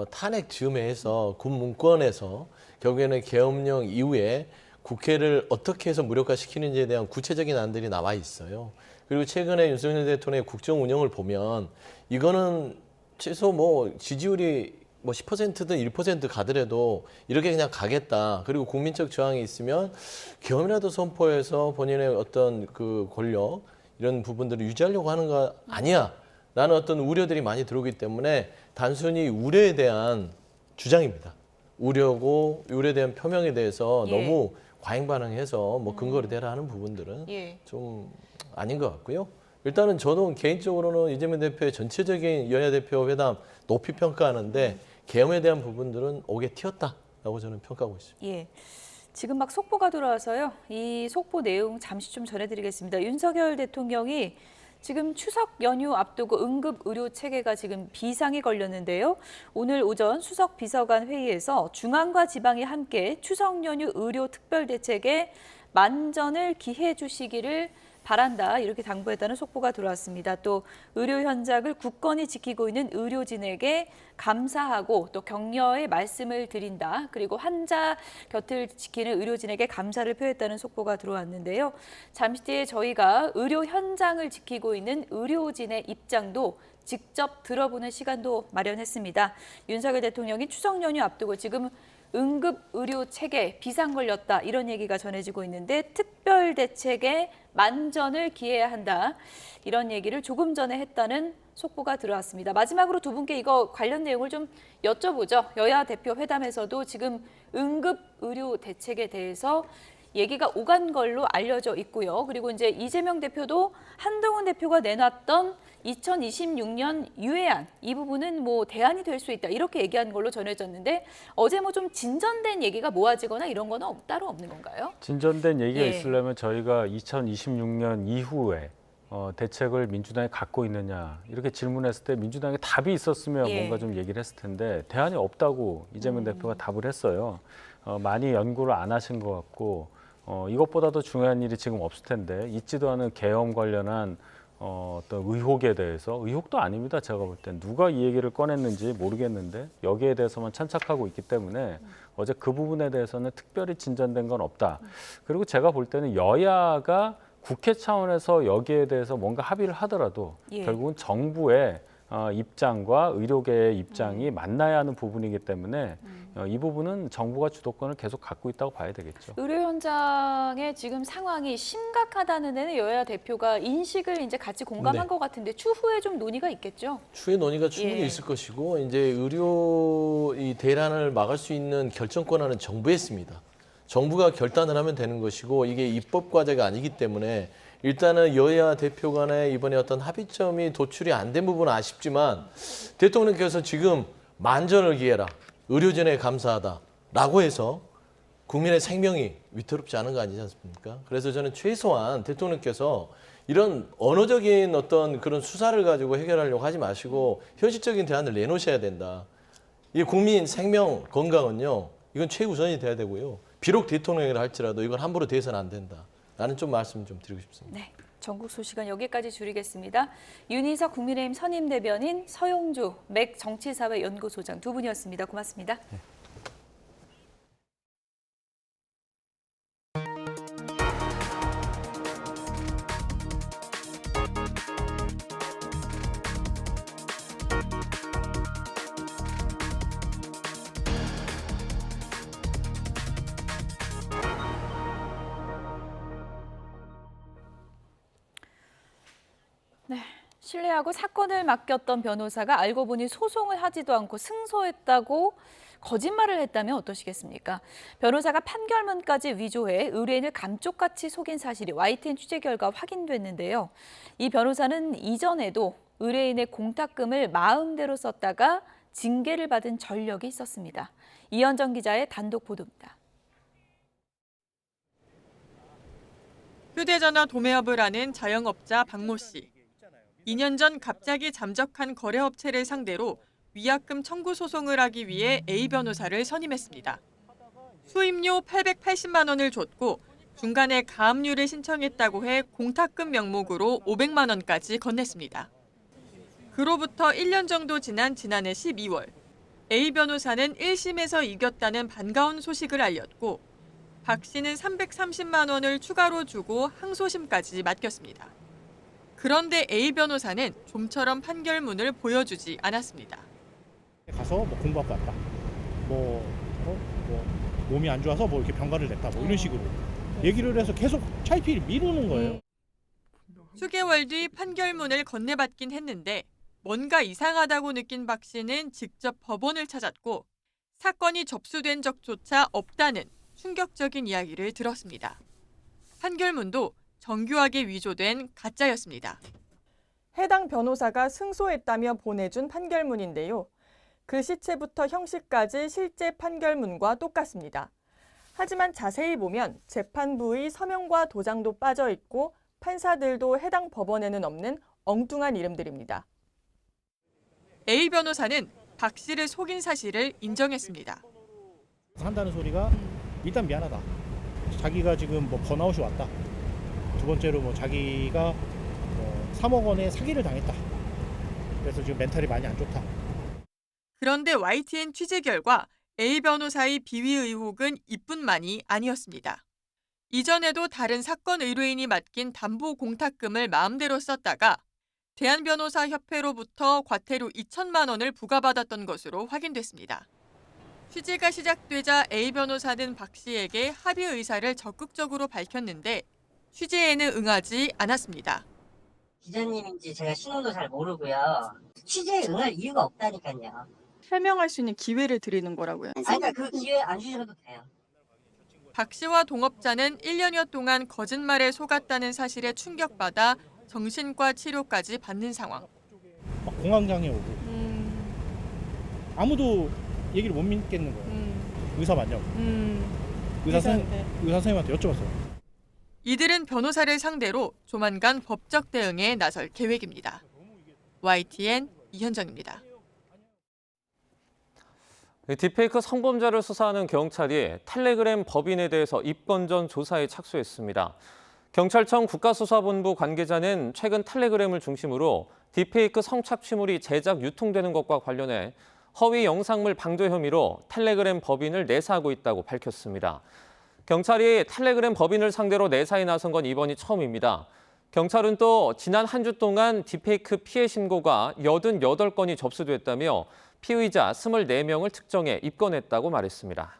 탄핵 즈음에 해서 군 문건에서 결국에는 계엄령 이후에 국회를 어떻게 해서 무력화시키는지에 대한 구체적인 안들이 나와 있어요. 그리고 최근에 윤석열 대통령의 국정 운영을 보면 이거는 최소 뭐 지지율이 뭐 10%든 1% 가더라도 이렇게 그냥 가겠다. 그리고 국민적 저항이 있으면 계엄이라도 선포해서 본인의 어떤 그 권력 이런 부분들을 유지하려고 하는 거 아니야. 라는 어떤 우려들이 많이 들어오기 때문에 단순히 우려에 대한 주장입니다. 우려고 우려에 대한 표명에 대해서 너무 과잉 반응해서 뭐 근거를 대라 하는 부분들은 좀 아닌 것 같고요. 일단은 저도 개인적으로는 이재명 대표의 전체적인 여야 대표 회담 높이 평가하는데 계엄에 대한 부분들은 옥에 튀었다라고 저는 평가하고 있습니다. 예. 지금 막 속보가 들어와서요. 이 속보 내용 잠시 좀 전해드리겠습니다. 윤석열 대통령이 지금 추석 연휴 앞두고 응급 의료 체계가 지금 비상이 걸렸는데요. 오늘 오전 수석 비서관 회의에서 중앙과 지방이 함께 추석 연휴 의료 특별 대책에 만전을 기해 주시기를 바란다 이렇게 당부했다는 속보가 들어왔습니다. 또 의료 현장을 굳건히 지키고 있는 의료진에게 감사하고 또 격려의 말씀을 드린다. 그리고 환자 곁을 지키는 의료진에게 감사를 표했다는 속보가 들어왔는데요. 잠시 뒤에 저희가 의료 현장을 지키고 있는 의료진의 입장도 직접 들어보는 시간도 마련했습니다. 윤석열 대통령이 추석 연휴 앞두고 지금 응급 의료 체계 비상 걸렸다 이런 얘기가 전해지고 있는데 특별 대책에 만전을 기해야 한다 이런 얘기를 조금 전에 했다는 속보가 들어왔습니다. 마지막으로 두 분께 이거 관련 내용을 좀 여쭤보죠. 여야 대표 회담에서도 지금 응급 의료 대책에 대해서 얘기가 오간 걸로 알려져 있고요. 그리고 이제 이재명 대표도 한동훈 대표가 내놨던 2026년 유예안 이 부분은 뭐 대안이 될 수 있다 이렇게 얘기한 걸로 전해졌는데 어제 뭐 좀 진전된 얘기가 모아지거나 이런 거는 따로 없는 건가요? 진전된 얘기가 있으려면 저희가 2026년 이후에 대책을 민주당이 갖고 있느냐 이렇게 질문했을 때 민주당에 답이 있었으면 뭔가 좀 얘기를 했을 텐데 대안이 없다고 이재명 대표가 답을 했어요. 많이 연구를 안 하신 것 같고 이것보다도 중요한 일이 지금 없을 텐데 있지도 않은 계엄 관련한 어떤 의혹에 대해서 의혹도 아닙니다. 제가 볼 땐 누가 이 얘기를 꺼냈는지 모르겠는데 여기에 대해서만 찬착하고 있기 때문에 어제 그 부분에 대해서는 특별히 진전된 건 없다. 그리고 제가 볼 때는 여야가 국회 차원에서 여기에 대해서 뭔가 합의를 하더라도 결국은 정부의 입장과 의료계의 입장이 만나야 하는 부분이기 때문에 이 부분은 정부가 주도권을 계속 갖고 있다고 봐야 되겠죠. 의료 현장의 지금 상황이 심각하다는 데는 여야 대표가 인식을 이제 같이 공감한 것 같은데 추후에 좀 논의가 있겠죠? 추후에 논의가 충분히 있을 것이고 이제 의료 이 대란을 막을 수 있는 결정 권한은 정부에 있습니다. 정부가 결단을 하면 되는 것이고 이게 입법 과제가 아니기 때문에 일단은 여야 대표 간에 이번에 어떤 합의점이 도출이 안 된 부분은 아쉽지만 대통령께서 지금 만전을 기해라, 의료진에 감사하다라고 해서 국민의 생명이 위태롭지 않은 거 아니지 않습니까? 그래서 저는 최소한 대통령께서 이런 언어적인 어떤 그런 수사를 가지고 해결하려고 하지 마시고 현실적인 대안을 내놓으셔야 된다. 이 국민 생명, 건강은요, 이건 최우선이 돼야 되고요. 비록 대통령이라 할지라도 이건 함부로 대해서는 안 된다. 라는 좀 말씀 좀 드리고 싶습니다. 네, 전국 소식은 여기까지 줄이겠습니다. 윤희석 국민의힘 선임 대변인, 서용주 맥 정치사회 연구소장 두 분이었습니다. 고맙습니다. 네. 네, 신뢰하고 사건을 맡겼던 변호사가 알고 보니 소송을 하지도 않고 승소했다고 거짓말을 했다면 어떠시겠습니까? 변호사가 판결문까지 위조해 의뢰인을 감쪽같이 속인 사실이 YTN 취재 결과 확인됐는데요. 이 변호사는 이전에도 의뢰인의 공탁금을 마음대로 썼다가 징계를 받은 전력이 있었습니다. 이현정 기자의 단독 보도입니다. 휴대전화 도매업을 하는 자영업자 박모 씨. 2년 전 갑자기 잠적한 거래업체를 상대로 위약금 청구 소송을 하기 위해 A 변호사를 선임했습니다. 수임료 880만 원을 줬고 중간에 가압류를 신청했다고 해 공탁금 명목으로 500만 원까지 건넸습니다. 그로부터 1년 정도 지난 지난해 12월, A 변호사는 1심에서 이겼다는 반가운 소식을 알렸고 박 씨는 330만 원을 추가로 주고 항소심까지 맡겼습니다. 그런데 A 변호사는 좀처럼 판결문을 보여주지 않았습니다. 가서 뭐 공부하고 왔다. 뭐 몸이 안 좋아서 뭐 이렇게 병가를 냈다. 뭐 이런 식으로 얘기를 해서 계속 차이피를 미루는 거예요. 수개월 뒤 판결문을 건네받긴 했는데 뭔가 이상하다고 느낀 박 씨는 직접 법원을 찾았고 사건이 접수된 적조차 없다는 충격적인 이야기를 들었습니다. 판결문도 정교하게 위조된 가짜였습니다. 해당 변호사가 승소했다며 보내준 판결문인데요. 그 시체부터 형식까지 실제 판결문과 똑같습니다. 하지만 자세히 보면 재판부의 서명과 도장도 빠져 있고 판사들도 해당 법원에는 없는 엉뚱한 이름들입니다. A 변호사는 박 씨를 속인 사실을 인정했습니다. 한다는 소리가 일단 미안하다. 자기가 지금 뭐 번아웃이 왔다. 두 번째로 뭐 자기가 3억 원의 사기를 당했다. 그래서 지금 멘탈이 많이 안 좋다. 그런데 YTN 취재 결과 A 변호사의 비위 의혹은 이뿐만이 아니었습니다. 이전에도 다른 사건 의뢰인이 맡긴 담보 공탁금을 마음대로 썼다가 대한변호사협회로부터 과태료 2천만 원을 부과받았던 것으로 확인됐습니다. 취재가 시작되자 A 변호사는 박 씨에게 합의 의사를 적극적으로 밝혔는데 취재에는 응하지 않았습니다. 기자님인지 제가 신호도 잘 모르고요. 취재에 응할 이유가 없다니까요. 설명할 수 있는 기회를 드리는 거라고요. 그러니까 그 기회 안 주셔도 돼요. 박 씨와 동업자는 1년여 동안 거짓말에 속았다는 사실에 충격받아 정신과 치료까지 받는 상황. 막 공황장애 오고 아무도 얘기를 못 믿겠는 거예요. 의사 맞냐고. 의사 선생님한테 여쭤봤어요. 이들은 변호사를 상대로 조만간 법적 대응에 나설 계획입니다. YTN 이현정입니다. 딥페이크 성범죄를 수사하는 경찰이 텔레그램 법인에 대해서 입건 전 조사에 착수했습니다. 경찰청 국가수사본부 관계자는 최근 텔레그램을 중심으로 딥페이크 성착취물이 제작, 유통되는 것과 관련해 허위 영상물 방조 혐의로 텔레그램 법인을 내사하고 있다고 밝혔습니다. 경찰이 텔레그램 법인을 상대로 내사에 나선 건 이번이 처음입니다. 경찰은 또 지난 한 주 동안 딥페이크 피해 신고가 88건이 접수됐다며 피의자 24명을 특정해 입건했다고 말했습니다.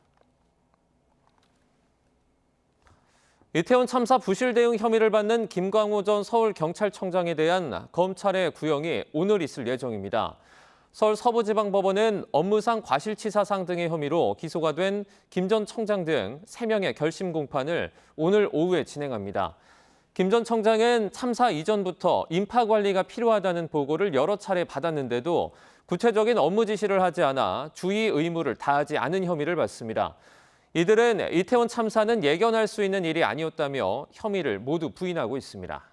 이태원 참사 부실 대응 혐의를 받는 김광호 전 서울경찰청장에 대한 검찰의 구형이 오늘 있을 예정입니다. 서울 서부지방법원은 업무상 과실치사상 등의 혐의로 기소가 된 김 전 청장 등 3명의 결심 공판을 오늘 오후에 진행합니다. 김 전 청장은 참사 이전부터 인파 관리가 필요하다는 보고를 여러 차례 받았는데도 구체적인 업무 지시를 하지 않아 주의 의무를 다하지 않은 혐의를 받습니다. 이들은 이태원 참사는 예견할 수 있는 일이 아니었다며 혐의를 모두 부인하고 있습니다.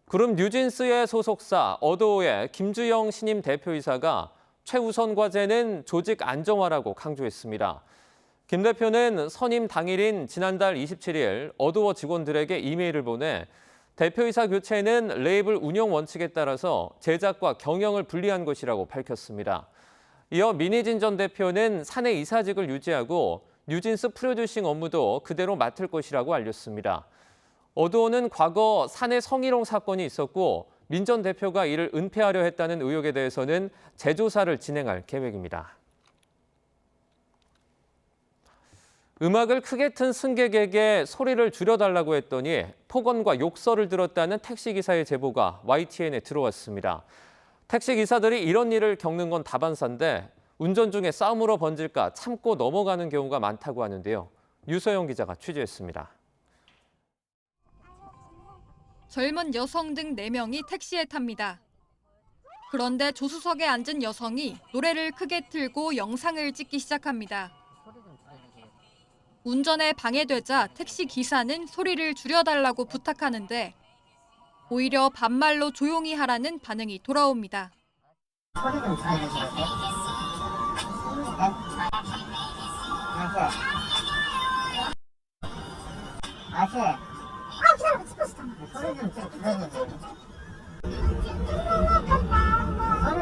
그룹 뉴진스의 소속사 어도어의 김주영 신임 대표이사가 최우선 과제는 조직 안정화라고 강조했습니다. 김 대표는 선임 당일인 지난달 27일 어도어 직원들에게 이메일을 보내 대표이사 교체는 레이블 운영 원칙에 따라서 제작과 경영을 분리한 것이라고 밝혔습니다. 이어 민희진 전 대표는 사내 이사직을 유지하고 뉴진스 프로듀싱 업무도 그대로 맡을 것이라고 알렸습니다. 어도어는 과거 사내 성희롱 사건이 있었고 민 전 대표가 이를 은폐하려 했다는 의혹에 대해서는 재조사를 진행할 계획입니다. 음악을 크게 튼 승객에게 소리를 줄여달라고 했더니 폭언과 욕설을 들었다는 택시기사의 제보가 YTN에 들어왔습니다. 택시기사들이 이런 일을 겪는 건 다반사인데 운전 중에 싸움으로 번질까 참고 넘어가는 경우가 많다고 하는데요. 유서영 기자가 취재했습니다. 젊은 여성 등 4명이 택시에 탑니다. 그런데 조수석에 앉은 여성이 노래를 크게 틀고 영상을 찍기 시작합니다. 운전에 방해되자 택시 기사는 소리를 줄여달라고 부탁하는데 오히려 반말로 조용히 하라는 반응이 돌아옵니다. 소리 좀 줄여주세요. 아씨. 기다려, 찍고 싶잖아. 소리 좀 줄여주세요. 소리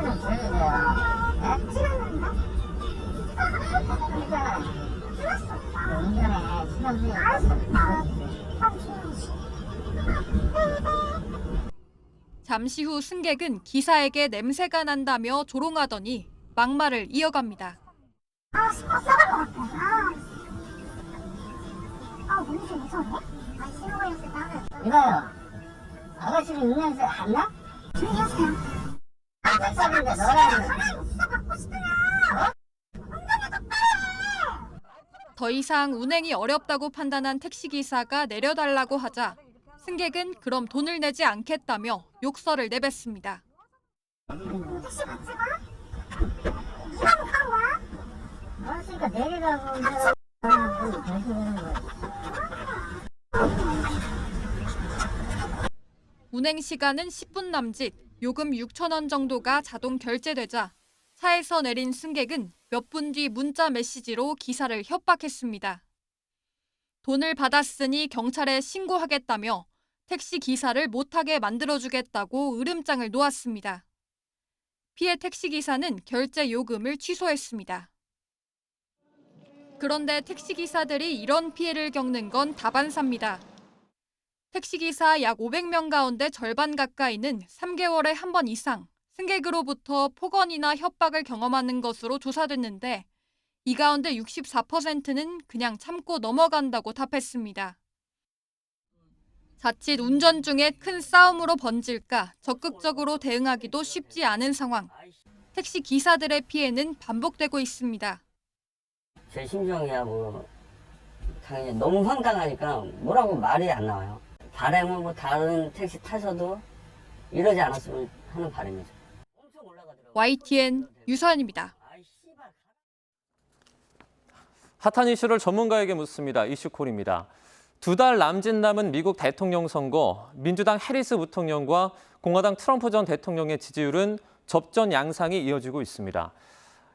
좀 줄여주세요. 찍었는데? 그러니까. 잠시 후 승객은 기사에게 냄새가 난다며 조롱하더니 막말을 이어갑니다. 이봐요. 아가씨는 음료수 안 나? 주세요. 아가씨인데 너라는. 더 이상 운행이 어렵다고 판단한 택시기사가 내려달라고 하자 승객은 그럼 돈을 내지 않겠다며 욕설을 내뱉습니다. 운행 시간은 10분 남짓, 요금 6,000원 정도가 자동 결제되자 차에서 내린 승객은 몇 분 뒤 문자 메시지로 기사를 협박했습니다. 돈을 받았으니 경찰에 신고하겠다며 택시 기사를 못하게 만들어주겠다고 으름장을 놓았습니다. 피해 택시 기사는 결제 요금을 취소했습니다. 그런데 택시 기사들이 이런 피해를 겪는 건 다반사입니다. 택시 기사 약 500명 가운데 절반 가까이는 3개월에 한 번 이상 승객으로부터 폭언이나 협박을 경험하는 것으로 조사됐는데 이 가운데 64%는 그냥 참고 넘어간다고 답했습니다. 자칫 운전 중에 큰 싸움으로 번질까 적극적으로 대응하기도 쉽지 않은 상황. 택시 기사들의 피해는 반복되고 있습니다. 제 심정이야 당연히 너무 황당하니까 뭐라고 말이 안 나와요. 바람은 다른 택시 타셔도 이러지 않았으면 하는 바람이죠. YTN 유서연입니다. 핫한 이슈를 전문가에게 묻습니다. 이슈콜입니다. 2달 남짓 남은 미국 대통령 선거, 민주당 해리스 부통령과 공화당 트럼프 전 대통령의 지지율은 접전 양상이 이어지고 있습니다.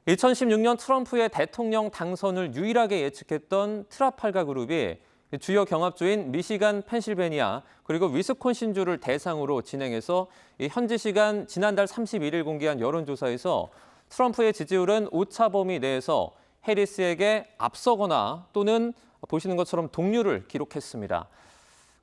2016년 트럼프의 대통령 당선을 유일하게 예측했던 트라팔가 그룹이 주요 경합주인 미시간, 펜실베니아, 그리고 위스콘신주를 대상으로 진행해서 현지 시간 지난달 31일 공개한 여론조사에서 트럼프의 지지율은 오차 범위 내에서 해리스에게 앞서거나 또는 보시는 것처럼 동률을 기록했습니다.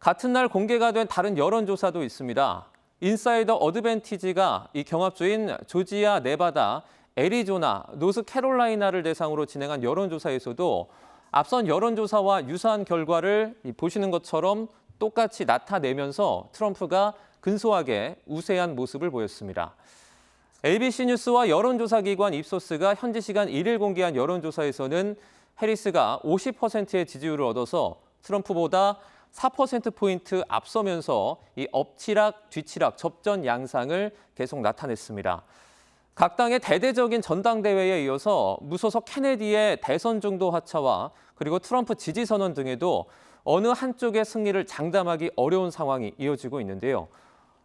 같은 날 공개가 된 다른 여론조사도 있습니다. 인사이더 어드밴티지가 이 경합주인 조지아, 네바다, 애리조나, 노스캐롤라이나를 대상으로 진행한 여론조사에서도 앞선 여론조사와 유사한 결과를 보시는 것처럼 똑같이 나타내면서 트럼프가 근소하게 우세한 모습을 보였습니다. ABC 뉴스와 여론조사 기관 입소스가 현지 시간 1일 공개한 여론조사에서는 해리스가 50%의 지지율을 얻어서 트럼프보다 4%포인트 앞서면서 이 엎치락, 뒤치락, 접전 양상을 계속 나타냈습니다. 각 당의 대대적인 전당대회에 이어서 무소속 케네디의 대선 중도 하차와 그리고 트럼프 지지 선언 등에도 어느 한쪽의 승리를 장담하기 어려운 상황이 이어지고 있는데요.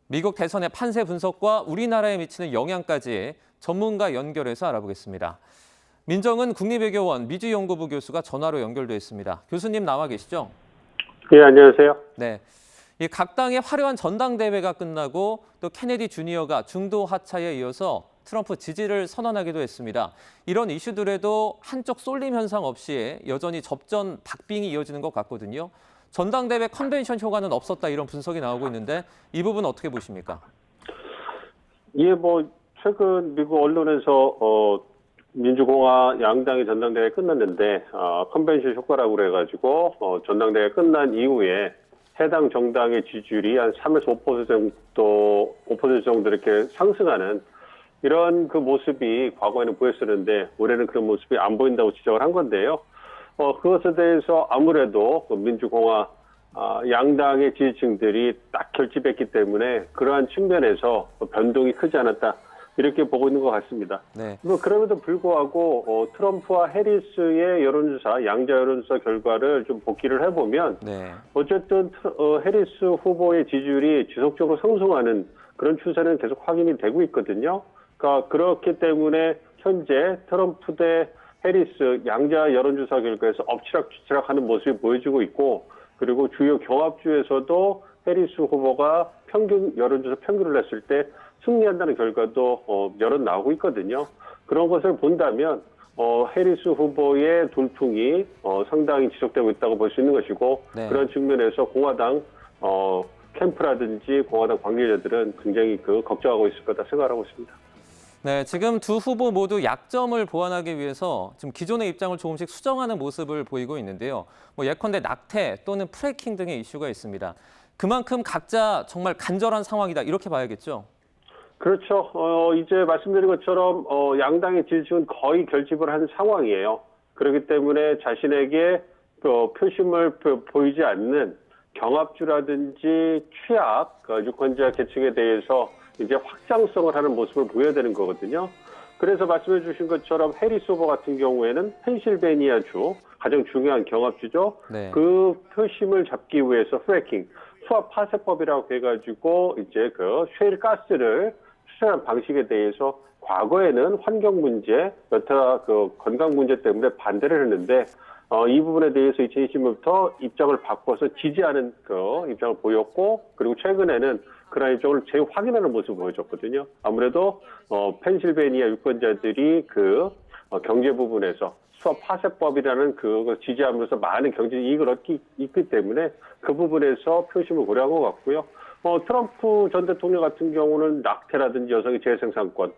미국 대선의 판세 분석과 우리나라에 미치는 영향까지 전문가 연결해서 알아보겠습니다. 민정은 국립외교원 미주연구부 교수가 전화로 연결돼 있습니다. 교수님 나와 계시죠? 네, 안녕하세요. 네. 이 각 당의 화려한 전당대회가 끝나고 또 케네디 주니어가 중도 하차에 이어서 트럼프 지지를 선언하기도 했습니다. 이런 이슈들에도 한쪽 쏠림 현상 없이 여전히 접전 박빙이 이어지는 것 같거든요. 전당대회 컨벤션 효과는 없었다 이런 분석이 나오고 있는데 이 부분 어떻게 보십니까? 예, 최근 미국 언론에서 민주공화 양당의 전당대회 끝났는데 컨벤션 효과라고 그래가지고 전당대회 끝난 이후에 해당 정당의 지지율이 한 3에서 5% 정도 이렇게 상승하는 이런 그 모습이 과거에는 보였었는데 올해는 그런 모습이 안 보인다고 지적을 한 건데요. 그것에 대해서 아무래도 민주공화 양당의 지지층들이 딱 결집했기 때문에 그러한 측면에서 변동이 크지 않았다. 이렇게 보고 있는 것 같습니다. 네. 그럼에도 불구하고 트럼프와 해리스의 여론조사, 양자 여론조사 결과를 좀 복기를 해보면 네. 어쨌든 해리스 후보의 지지율이 지속적으로 상승하는 그런 추세는 계속 확인이 되고 있거든요. 그러니까 그렇기 때문에 현재 트럼프 대 해리스 양자 여론조사 결과에서 엎치락뒤치락하는 모습이 보여지고 있고 그리고 주요 경합주에서도 해리스 후보가 여론조사 평균을 냈을 때 승리한다는 결과도 여러 나오고 있거든요. 그런 것을 본다면 해리스 후보의 돌풍이 상당히 지속되고 있다고 볼 수 있는 것이고 네. 그런 측면에서 공화당 캠프라든지 공화당 관계자들은 굉장히 걱정하고 있을 거다 생각하고 있습니다. 네, 지금 두 후보 모두 약점을 보완하기 위해서 지금 기존의 입장을 조금씩 수정하는 모습을 보이고 있는데요. 예컨대 낙태 또는 프래킹 등의 이슈가 있습니다. 그만큼 각자 정말 간절한 상황이다 이렇게 봐야겠죠? 그렇죠. 이제 말씀드린 것처럼 양당의 지지층은 거의 결집을 한 상황이에요. 그렇기 때문에 자신에게 표심을 보이지 않는 경합주라든지 취약 유권자 계층에 대해서 이제 확장성을 하는 모습을 보여야 되는 거거든요. 그래서 말씀해 주신 것처럼 해리스 후보 같은 경우에는 펜실베니아주 가장 중요한 경합주죠. 네. 그 표심을 잡기 위해서 프래킹, 수압 파쇄법이라고 해가지고 이제 셰일 가스를 추천한 방식에 대해서 과거에는 환경 문제, 여타 건강 문제 때문에 반대를 했는데 이 부분에 대해서 2020년부터 입장을 바꿔서 지지하는 입장을 보였고 그리고 최근에는 그런 입장을 재확인하는 모습을 보여줬거든요. 아무래도 펜실베니아 유권자들이 경제 부분에서 수압 파쇄법이라는 그걸 지지하면서 많은 경제 이익을 얻기 있기 때문에 그 부분에서 표심을 고려한 것 같고요. 트럼프 전 대통령 같은 경우는 낙태라든지 여성의 재생산권에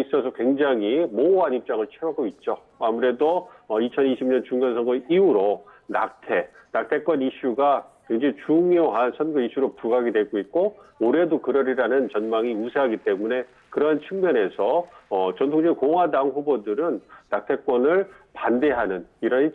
있어서 굉장히 모호한 입장을 취하고 있죠. 아무래도 2020년 중간선거 이후로 낙태권 이슈가 굉장히 중요한 선거 이슈로 부각이 되고 있고 올해도 그러리라는 전망이 우세하기 때문에 그런 측면에서 전통적인 공화당 후보들은 낙태권을 반대하는 이런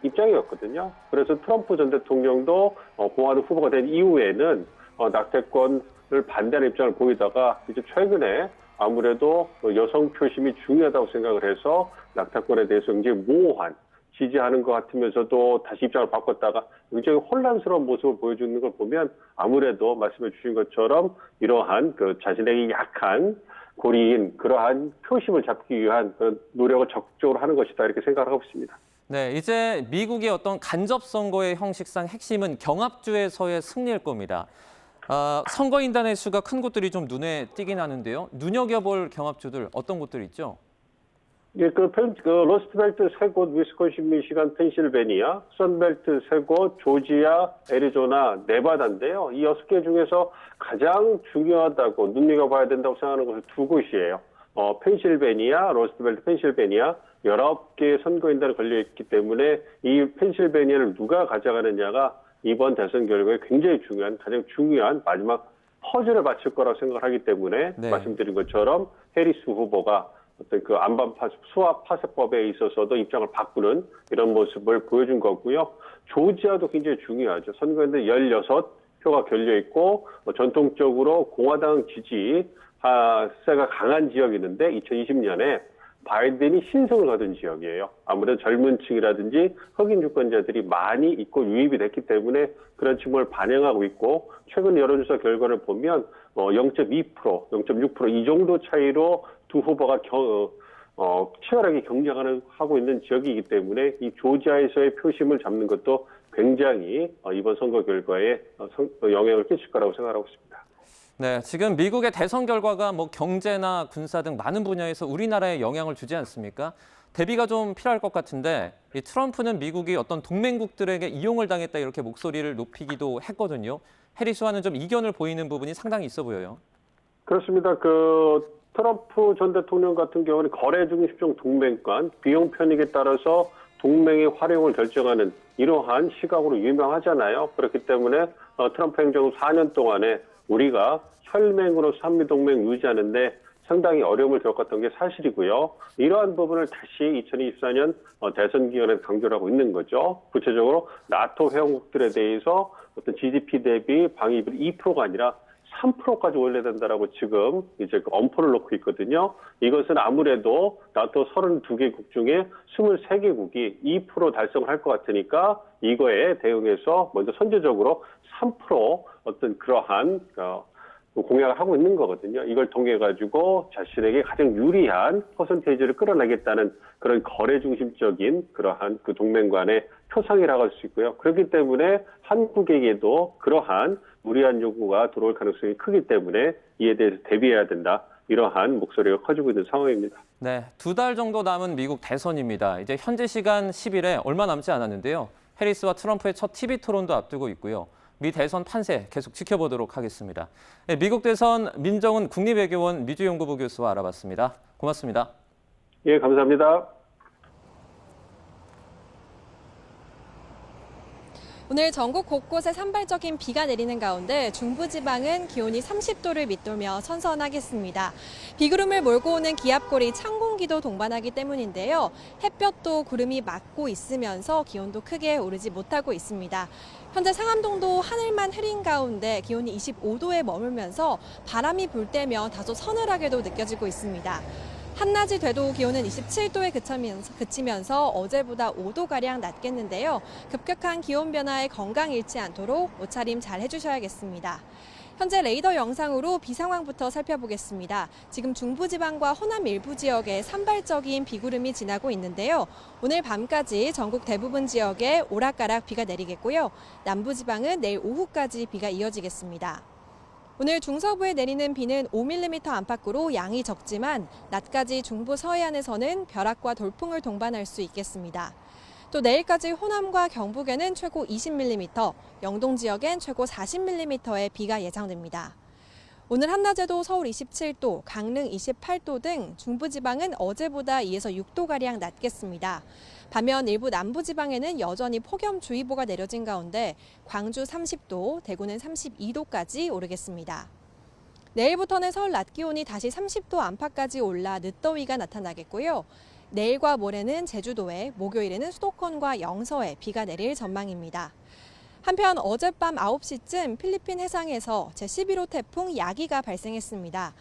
입장이었거든요. 그래서 트럼프 전 대통령도 공화당 후보가 된 이후에는 낙태권을 반대하는 입장을 보이다가 이제 최근에 아무래도 여성 표심이 중요하다고 생각을 해서 낙태권에 대해서 굉장히 모호한 지지하는 것 같으면서도 다시 입장을 바꿨다가 굉장히 혼란스러운 모습을 보여주는 걸 보면 아무래도 말씀해 주신 것처럼 이러한 그 자신에게 약한 고리인 그러한 표심을 잡기 위한 그런 노력을 적극적으로 하는 것이다 이렇게 생각을 하고 있습니다. 네, 이제 미국의 어떤 간접 선거의 형식상 핵심은 경합주에서의 승리일 겁니다. 선거인단의 수가 큰 곳들이 좀 눈에 띄긴 하는데요. 눈여겨볼 경합주들 어떤 곳들이 있죠? 예, 그 러스트벨트 3곳, 위스콘신, 미시간, 펜실베니아, 선벨트 3곳, 조지아, 애리조나, 네바다인데요. 이 6개 중에서 가장 중요하다고 눈여겨봐야 된다고 생각하는 곳은 2곳이에요. 펜실베니아, 러스트벨트 펜실베니아 19개의 선거인단이 걸려있기 때문에 이 펜실베니아를 누가 가져가느냐가 이번 대선 결과에 굉장히 중요한, 가장 중요한 마지막 퍼즐을 맞출 거라고 생각을 하기 때문에 말씀드린 것처럼 해리스 후보가 어떤 그 안반 수압 파쇄법에 있어서도 입장을 바꾸는 이런 모습을 보여준 거고요. 조지아도 굉장히 중요하죠. 선거인단 16표가 결려있고 전통적으로 공화당 지지세가 강한 지역이 있는데 2020년에 바이든이 신성을 거둔 지역이에요. 아무래도 젊은 층이라든지 흑인 유권자들이 많이 있고 유입이 됐기 때문에 그런 측면을 반영하고 있고 최근 여론조사 결과를 보면 0.2%, 0.6% 이 정도 차이로 두 후보가 치열하게 경쟁을 하고 있는 지역이기 때문에 이 조지아에서의 표심을 잡는 것도 굉장히 이번 선거 결과에 영향을 끼칠 거라고 생각하고 있습니다. 네, 지금 미국의 대선 결과가 뭐 경제나 군사 등 많은 분야에서 우리나라에 영향을 주지 않습니까? 대비가 좀 필요할 것 같은데 이 트럼프는 미국이 어떤 동맹국들에게 이용을 당했다 이렇게 목소리를 높이기도 했거든요. 해리스와는 좀 이견을 보이는 부분이 상당히 있어 보여요. 그렇습니다. 트럼프 전 대통령 같은 경우는 거래 중심적 동맹관, 비용 편익에 따라서 동맹의 활용을 결정하는 이러한 시각으로 유명하잖아요. 그렇기 때문에 트럼프 행정부 4년 동안에 우리가 혈맹으로서 한미동맹 유지하는데 상당히 어려움을 겪었던 게 사실이고요. 이러한 부분을 다시 2024년 대선 기간에 강조를 하고 있는 거죠. 구체적으로 나토 회원국들에 대해서 어떤 GDP 대비 방위비 2%가 아니라 3%까지 올려야 된다라고 지금 이제 엄포를 놓고 있거든요. 이것은 아무래도 나토 32개국 중에 23개국이 2% 달성을 할 것 같으니까 이거에 대응해서 먼저 선제적으로 3% 어떤 그러한 공약을 하고 있는 거거든요. 이걸 통해 가지고 자신에게 가장 유리한 퍼센테이지를 끌어내겠다는 그런 거래 중심적인 그러한 그 동맹 간의 표상이라고 할 수 있고요. 그렇기 때문에 한국에게도 그러한 무리한 요구가 들어올 가능성이 크기 때문에 이에 대해서 대비해야 된다. 이러한 목소리가 커지고 있는 상황입니다. 네, 2달 정도 남은 미국 대선입니다. 이제 현재 시간 10일에 얼마 남지 않았는데요. 해리스와 트럼프의 첫 TV 토론도 앞두고 있고요. 미 대선 판세 계속 지켜보도록 하겠습니다. 네, 미국 대선 민정훈 국립외교원 미주연구부 교수와 알아봤습니다. 고맙습니다. 예, 감사합니다. 오늘 전국 곳곳에 산발적인 비가 내리는 가운데 중부지방은 기온이 30도를 밑돌며 선선하겠습니다. 비구름을 몰고 오는 기압골이 찬 공기도 동반하기 때문인데요. 햇볕도 구름이 막고 있으면서 기온도 크게 오르지 못하고 있습니다. 현재 상암동도 하늘만 흐린 가운데 기온이 25도에 머물면서 바람이 불 때면 다소 서늘하게도 느껴지고 있습니다. 한낮이 돼도 기온은 27도에 그치면서 어제보다 5도가량 낮겠는데요. 급격한 기온 변화에 건강 잃지 않도록 옷차림 잘 해주셔야겠습니다. 현재 레이더 영상으로 비 상황부터 살펴보겠습니다. 지금 중부지방과 호남 일부 지역에 산발적인 비구름이 지나고 있는데요. 오늘 밤까지 전국 대부분 지역에 오락가락 비가 내리겠고요. 남부지방은 내일 오후까지 비가 이어지겠습니다. 오늘 중서부에 내리는 비는 5mm 안팎으로 양이 적지만 낮까지 중부 서해안에서는 벼락과 돌풍을 동반할 수 있겠습니다. 또 내일까지 호남과 경북에는 최고 20mm, 영동 지역엔 최고 40mm의 비가 예상됩니다. 오늘 한낮에도 서울 27도, 강릉 28도 등 중부지방은 어제보다 2에서 6도가량 낮겠습니다. 반면 일부 남부지방에는 여전히 폭염주의보가 내려진 가운데 광주 30도, 대구는 32도까지 오르겠습니다. 내일부터는 서울 낮 기온이 다시 30도 안팎까지 올라 늦더위가 나타나겠고요. 내일과 모레는 제주도에, 목요일에는 수도권과 영서에 비가 내릴 전망입니다. 한편 어젯밤 9시쯤 필리핀 해상에서 제11호 태풍 야기가 발생했습니다.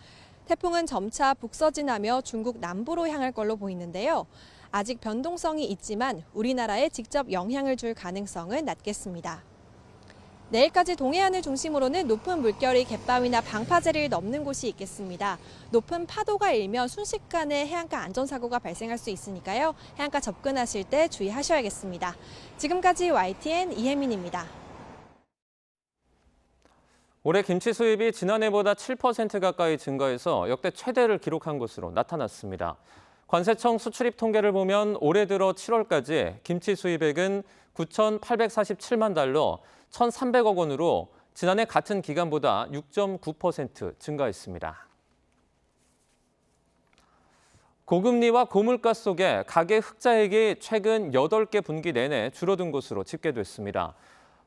태풍은 점차 북서진하며 중국 남부로 향할 걸로 보이는데요. 아직 변동성이 있지만 우리나라에 직접 영향을 줄 가능성은 낮겠습니다. 내일까지 동해안을 중심으로는 높은 물결이 갯바위나 방파제를 넘는 곳이 있겠습니다. 높은 파도가 일면 순식간에 해안가 안전사고가 발생할 수 있으니까요. 해안가 접근하실 때 주의하셔야겠습니다. 지금까지 YTN 이혜민입니다. 올해 김치 수입이 지난해보다 7% 가까이 증가해서 역대 최대를 기록한 것으로 나타났습니다. 관세청 수출입 통계를 보면 올해 들어 7월까지 김치 수입액은 9,847만 달러, 1,300억 원으로 지난해 같은 기간보다 6.9% 증가했습니다. 고금리와 고물가 속에 가계 흑자액이 최근 8개 분기 내내 줄어든 것으로 집계됐습니다.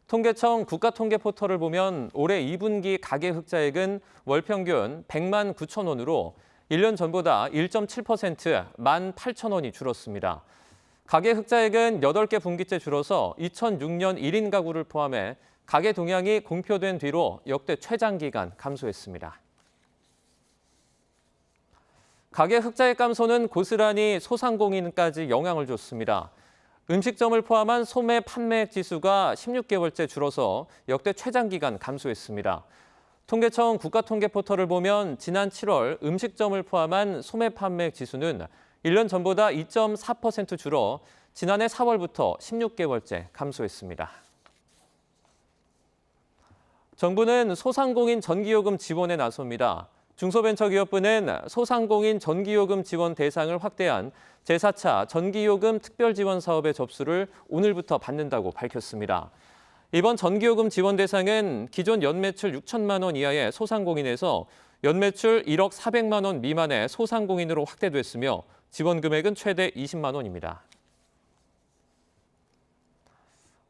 통계청 국가통계 포털을 보면 올해 2분기 가계 흑자액은 월 평균 100만 9천 원으로 1년 전보다 1.7% 18,000원이 줄었습니다. 가계 흑자액은 8개 분기째 줄어서 2006년 1인 가구를 포함해 가계 동향이 공표된 뒤로 역대 최장기간 감소했습니다. 가계 흑자액 감소는 고스란히 소상공인까지 영향을 줬습니다. 음식점을 포함한 소매 판매액 지수가 16개월째 줄어서 역대 최장기간 감소했습니다. 통계청 국가통계 포털을 보면 지난 7월 음식점을 포함한 소매 판매액 지수는 1년 전보다 2.4% 줄어 지난해 4월부터 16개월째 감소했습니다. 정부는 소상공인 전기요금 지원에 나섭니다. 중소벤처기업부는 소상공인 전기요금 지원 대상을 확대한 제4차 전기요금 특별지원 사업의 접수를 오늘부터 받는다고 밝혔습니다. 이번 전기요금 지원 대상은 기존 연매출 6천만 원 이하의 소상공인에서 연매출 1억 400만 원 미만의 소상공인으로 확대됐으며 지원 금액은 최대 20만 원입니다.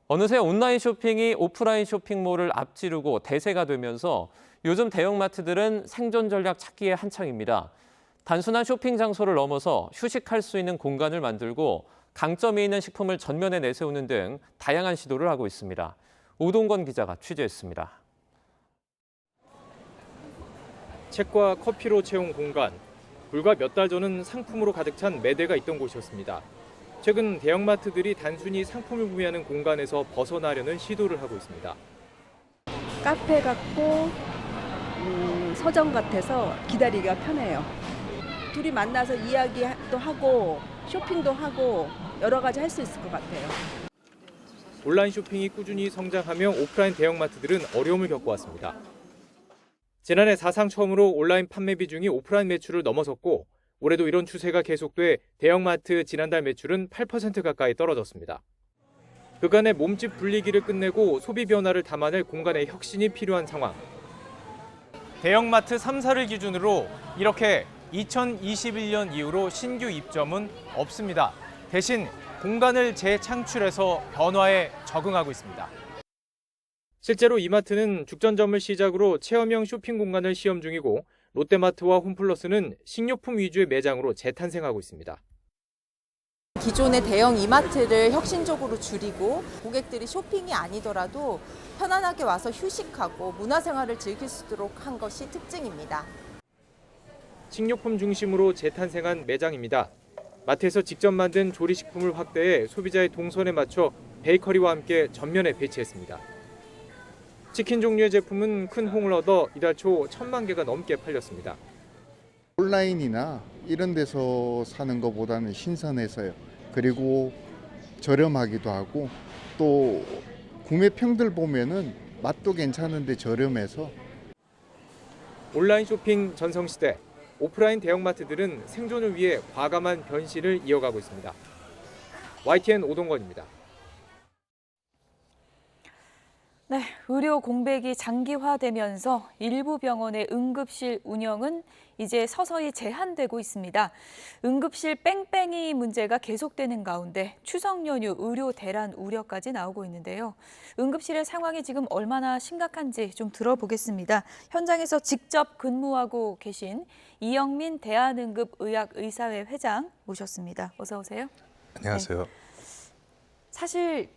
어느새 온라인 쇼핑이 오프라인 쇼핑몰을 앞지르고 대세가 되면서 요즘 대형마트들은 생존 전략 찾기에 한창입니다. 단순한 쇼핑 장소를 넘어서 휴식할 수 있는 공간을 만들고 강점이 있는 식품을 전면에 내세우는 등 다양한 시도를 하고 있습니다. 오동건 기자가 취재했습니다. 책과 커피로 채운 공간. 불과 몇 달 전은 상품으로 가득 찬 매대가 있던 곳이었습니다. 최근 대형마트들이 단순히 상품을 구매하는 공간에서 벗어나려는 시도를 하고 있습니다. 카페 같고 서점 같아서 기다리기가 편해요. 둘이 만나서 이야기도 하고 쇼핑도 하고 여러 가지 할 수 있을 것 같아요. 온라인 쇼핑이 꾸준히 성장하며 오프라인 대형마트들은 어려움을 겪어왔습니다. 지난해 사상 처음으로 온라인 판매 비중이 오프라인 매출을 넘어섰고 올해도 이런 추세가 계속돼 대형마트 지난달 매출은 8% 가까이 떨어졌습니다. 그간의 몸집 분리기를 끝내고 소비 변화를 담아낼 공간의 혁신이 필요한 상황. 대형마트 3사를 기준으로 이렇게 2021년 이후로 신규 입점은 없습니다. 대신 공간을 재창출해서 변화에 적응하고 있습니다. 실제로 이마트는 죽전점을 시작으로 체험형 쇼핑 공간을 시험 중이고 롯데마트와 홈플러스는 식료품 위주의 매장으로 재탄생하고 있습니다. 기존의 대형 이마트를 혁신적으로 줄이고 고객들이 쇼핑이 아니더라도 편안하게 와서 휴식하고 문화생활을 즐길 수 있도록 한 것이 특징입니다. 식료품 중심으로 재탄생한 매장입니다. 마트에서 직접 만든 조리식품을 확대해 소비자의 동선에 맞춰 베이커리와 함께 전면에 배치했습니다. 치킨 종류의 제품은 큰 호응을 얻어 이달 초 1,000만 개가 넘게 팔렸습니다. 온라인이나 이런 데서 사는 것보다는 신선해서요. 그리고 저렴하기도 하고 또 구매평들 보면은 맛도 괜찮은데 저렴해서. 온라인 쇼핑 전성시대. 오프라인 대형마트들은 생존을 위해 과감한 변신을 이어가고 있습니다. YTN 오동건입니다. 네, 의료 공백이 장기화되면서 일부 병원의 응급실 운영은 이제 서서히 제한되고 있습니다. 응급실 뺑뺑이 문제가 계속되는 가운데 추석 연휴 의료 대란 우려까지 나오고 있는데요. 응급실의 상황이 지금 얼마나 심각한지 좀 들어보겠습니다. 현장에서 직접 근무하고 계신 이영민 대한응급의학의사회 회장 모셨습니다. 어서 오세요. 안녕하세요. 네. 사실